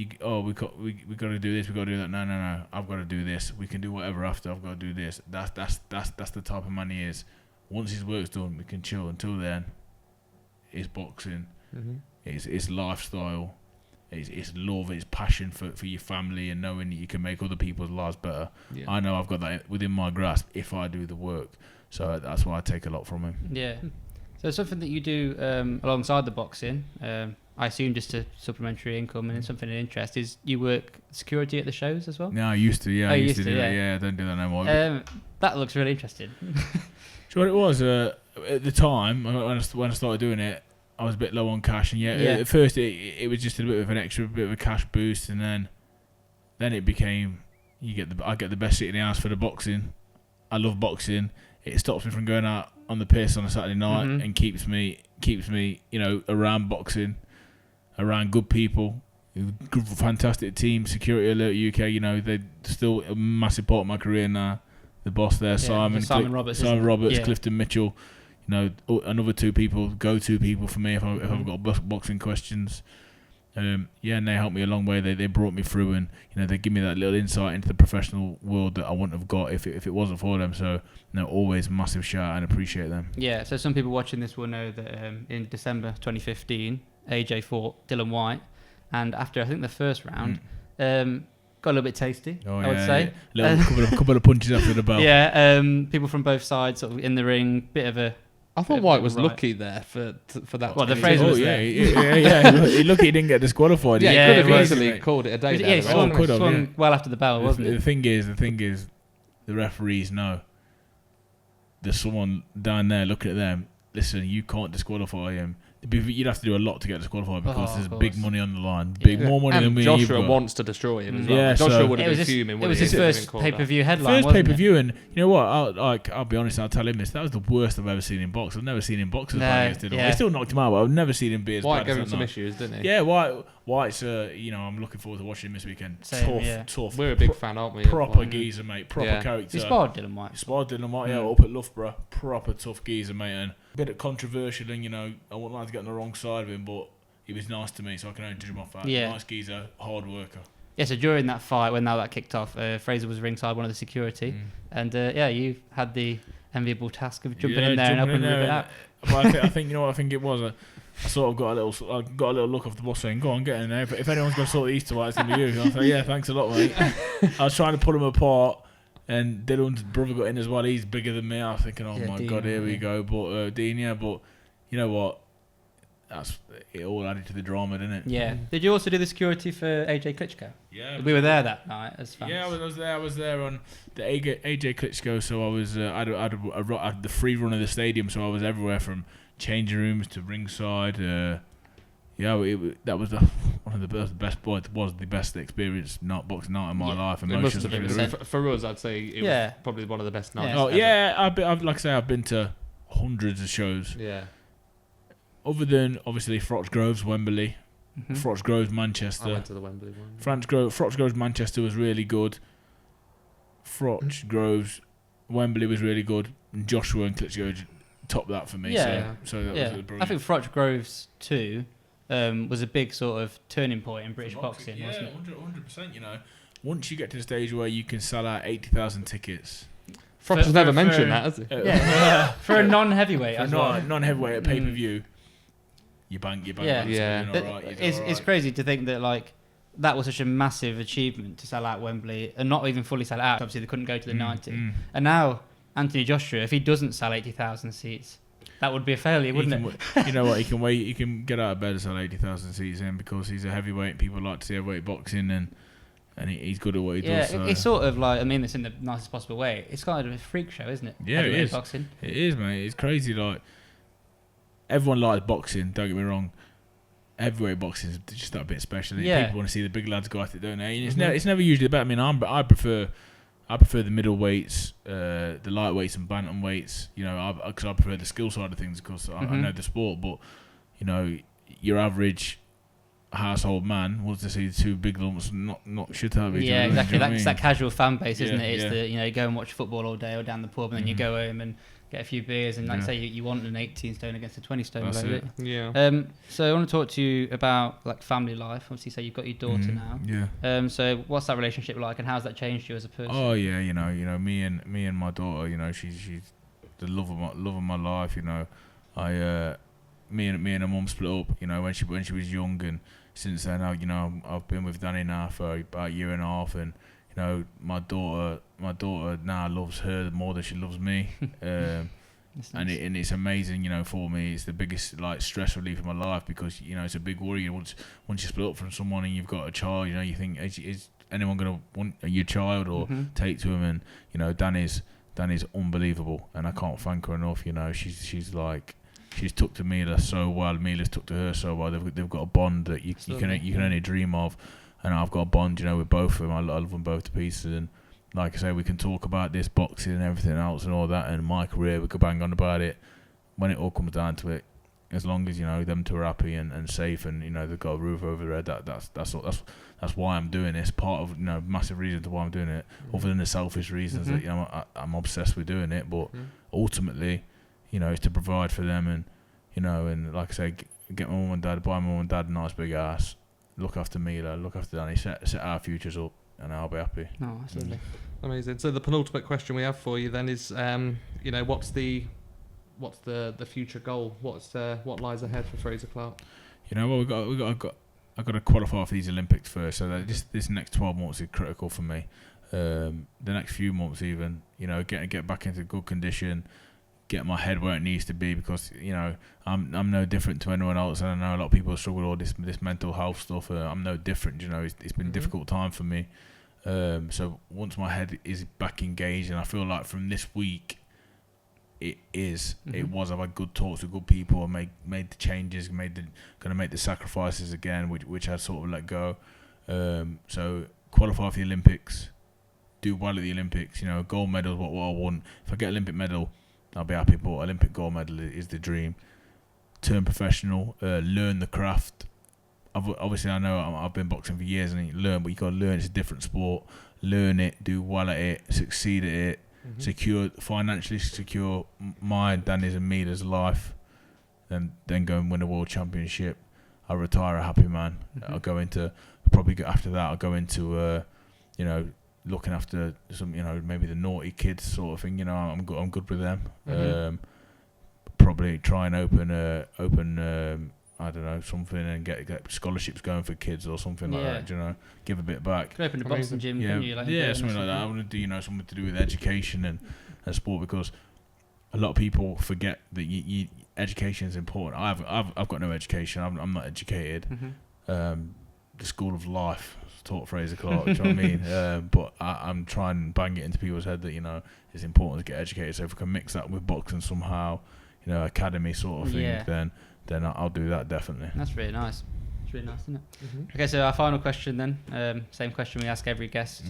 got to do this, we got to do that. No, I've got to do this. We can do whatever after. I've got to do this. That's the type of man he is. Once his work's done, we can chill. Until then, it's boxing. It's lifestyle. It's love. It's passion for your family, and knowing that you can make other people's lives better. Yeah. I know I've got that within my grasp if I do the work. So that's why I take a lot from him. Yeah. So something that you do alongside the boxing, I assume just a supplementary income and something of interest, is you work security at the shows as well? No, I used to. Yeah, I used to do that. Yeah, I don't do that no more. That looks really interesting. So what it was at the time when I started doing it, I was a bit low on cash, and at first it was just a bit of a cash boost, and then it became I get the best seat in the house for the boxing. I love boxing. It stops me from going out on the piss on a Saturday night and keeps me around boxing, around good people, good fantastic team. Security Alert UK, they're still a massive part of my career now. The boss there, Simon Roberts, Clifton Mitchell. Another two people, go-to people for me if I've got boxing questions. And they helped me a long way. They brought me through, and they give me that little insight into the professional world that I wouldn't have got if it wasn't for them. So always massive shout and appreciate them. Yeah. So some people watching this will know that in December 2015, AJ fought Dylan White, and after I think the first round, got a little bit tasty. I would say. Yeah. Couple of punches after the bell. Yeah. People from both sides sort of in the ring, bit of a. I thought White was lucky there for that. Well, the Frazer was Lucky he didn't get disqualified. Yeah, he could have easily called it a day. Yeah, he swung well after the bell, wasn't it? The thing is, the referees know. There's someone down there looking at them. Listen, you can't disqualify him. You'd have to do a lot to get disqualified, because there's big money on the line. More money than me. Joshua wants to destroy him as well. Yeah, Joshua would have been fuming. It was his first pay-per-view headline. First pay-per-view, and you know what? I'll be honest. I'll tell him this. That was the worst I've ever seen in box. I've never seen him box as bad as He still knocked him out, but I've never seen him be as White bad as gave him some issues, didn't he? Yeah, White's. I'm looking forward to watching him this weekend. Tough. We're a big fan, aren't we? Proper geezer, mate. Proper character. He sparred Dylan White. Up at Loughborough. Proper tough geezer, mate. And a bit controversial, and I wouldn't like to get on the wrong side of him, but he was nice to me, so I can only judge him off that. Yeah. Nice geezer, hard worker. Yeah, so during that fight, when that kicked off, Frazer was ringside, one of the security, and you had the enviable task of jumping in there and helping him it out. But I think I think it was. I sort of got a little look off the boss saying, "Go on, get in there. If anyone's going to sort the Easter white, it's going to be you." I was like, "Yeah, thanks a lot, mate." I was trying to pull him apart, and Dylan's brother got in as well. He's bigger than me. I was thinking, "Oh my Dean, God, here we go." But Dean, but you know what? It all added to the drama, didn't it? Yeah. Did you also do the security for AJ Klitschko? Yeah. We were there that night as fans. Yeah, I was there on the AJ Klitschko. So I was I had the free run of the stadium, so I was everywhere from changing rooms to ringside. That was one of the best. Boy, it was the best experience boxing night in my life. For us, I'd say it was probably one of the best nights. I've been to hundreds of shows. Yeah. Other than obviously Froch Groves, Wembley, Froch Groves, Manchester. I went to the Wembley one. Froch Groves, Manchester was really good. Froch Groves, Wembley was really good. And Joshua and Klitschko topped that for me. Yeah. So that was I brilliant. think Froch Groves too was a big sort of turning point in British boxing, wasn't it? 100%. You know, once you get to the stage where you can sell out 80,000 tickets. Froch has never mentioned that, has he? Yeah, for a non-heavyweight as well. Non-heavyweight at pay-per-view, you bang. Yeah. It's crazy to think that like that was such a massive achievement to sell out Wembley and not even fully sell out. Obviously, they couldn't go to the 90. And now Anthony Joshua, if he doesn't sell 80,000 seats, that would be a failure, wouldn't it? You know what? He can get out of bed and sell 80,000 seats in because he's a heavyweight. And people like to see heavyweight boxing and he's good at what he does. Yeah, it's sort of like, I mean this in the nicest possible way. It's kind of a freak show, isn't it? Yeah, it is. Boxing. It is, mate. It's crazy. Like everyone likes boxing. Don't get me wrong. Heavyweight boxing is just that bit special. Yeah. People want to see the big lads go at it, don't they? And it's never usually about. I mean, I prefer the middleweights, the lightweights and bantamweights. You know, because I prefer the skill side of things because I know the sport. But you know, your average household man wants to see the two big lumps not shit out of each other. Yeah, exactly. That's That's that casual fan base, isn't it? It's yeah. the you go and watch football all day or down the pub, and then you go home and get a few beers, and like say you want an 18 stone against a 20 stone. That's it. Yeah. So I want to talk to you about like family life. Obviously, say you've got your daughter now. Yeah. So what's that relationship like, and how's that changed you as a person? Oh yeah, you know, me and my daughter, you know, she's the love of my life. You know, me and her mum split up. You know, when she was young, and since then, I've been with Danny now for about a year and a half, and you know, my daughter now loves her more than she loves me. Nice. And it's amazing, you know, for me. It's the biggest like stress relief of my life because you know it's a big worry once you split up from someone and you've got a child. You know, you think is anyone gonna want your child or take to him? And you know, Danny's unbelievable, and I can't thank her enough. You know, she's took to Mila so well. Mila's took to her so well. They've got a bond that you can only dream of, and I've got a bond, you know, with both of them. I love them both to pieces, and like I say, we can talk about this boxing and everything else and all that, and my career. We could bang on about it when it all comes down to it. As long as you know them two are happy and safe, and you know they've got a roof over their head. That's why I'm doing this. Part of massive reason to why I'm doing it, other than the selfish reasons that I'm obsessed with doing it. But ultimately, you know, it's to provide for them, and you know, and like I say, get my mum and dad, buy my mum and dad a nice big house, look after Mila, look after Danny, set our futures up, and I'll be happy. Oh, absolutely. Amazing. So the penultimate question we have for you then is, you know, what's the future goal? What lies ahead for Frazer Clarke? You know, well, I've got to qualify for these Olympics first, so that this next 12 months is critical for me. The next few months, even, you know, get back into good condition, get my head where it needs to be, because you know I'm no different to anyone else, and I know a lot of people struggle with all this mental health stuff. I'm no different. You know, it's been a difficult time for me. So once my head is back engaged, and I feel like from this week, it was. I've had good talks with good people. I made the changes, gonna make the sacrifices again, which I sort of let go. So qualify for the Olympics, do well at the Olympics. You know, gold medal is what I want. If I get Olympic medal, I'll be happy. But Olympic gold medal is the dream. Turn professional, learn the craft. Obviously, I know I've been boxing for years, and you learn, but you got to learn. It's a different sport. Learn it, do well at it, succeed at it, financially secure my, Danny's and Mila's life, then go and win a world championship. I'll retire a happy man. I'll go into after that. I'll go into you know, looking after some, you know, maybe the naughty kids sort of thing. You know, I'm good with them. Probably try and open I don't know, something, and get scholarships going for kids or something like that. You know, give a bit back. You could open a boxing gym, couldn't you? Something like that. I want to do, you know, something to do with education and sport, because a lot of people forget that education is important. I've got no education. I'm not educated. The school of life taught Frazer Clarke. Do you know what I mean? But I'm trying to bang it into people's head that, you know, it's important to get educated. So if we can mix that with boxing somehow, you know, academy sort of thing, then I'll do that definitely. That's really nice. It's really nice, isn't it? Okay, so our final question then. Same question we ask every guest.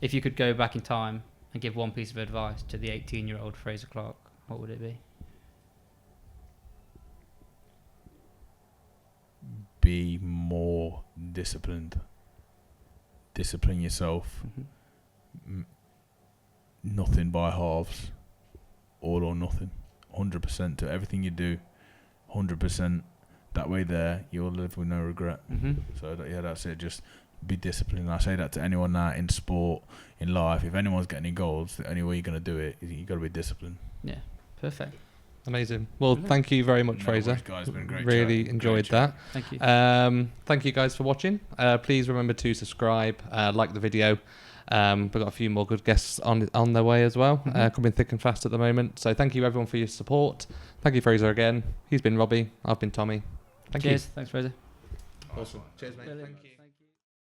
If you could go back in time and give one piece of advice to the 18-year-old Frazer Clarke, what would it be? Be more disciplined. Discipline yourself. Nothing by halves. All or nothing. 100% to everything you do, 100%. That way there, you'll live with no regret. So that's it. Just be disciplined. I say that to anyone now in sport, in life. If anyone's got any goals, the only way you're going to do it is you got to be disciplined. Yeah, perfect. Amazing. Well, thank you very much, Frazer. Worries, guys. Been a great Really chat. enjoyed Great that. Thank you. Thank you guys for watching. Please remember to subscribe, like the video. We've got a few more good guests on their way as well, coming thick and fast at the moment. So thank you everyone for your support. Thank you, Frazer, again. He's been Robbie. I've been Tommy. Thank you. Cheers. Thanks, Frazer. Awesome. Cheers, mate. Brilliant. Thank you.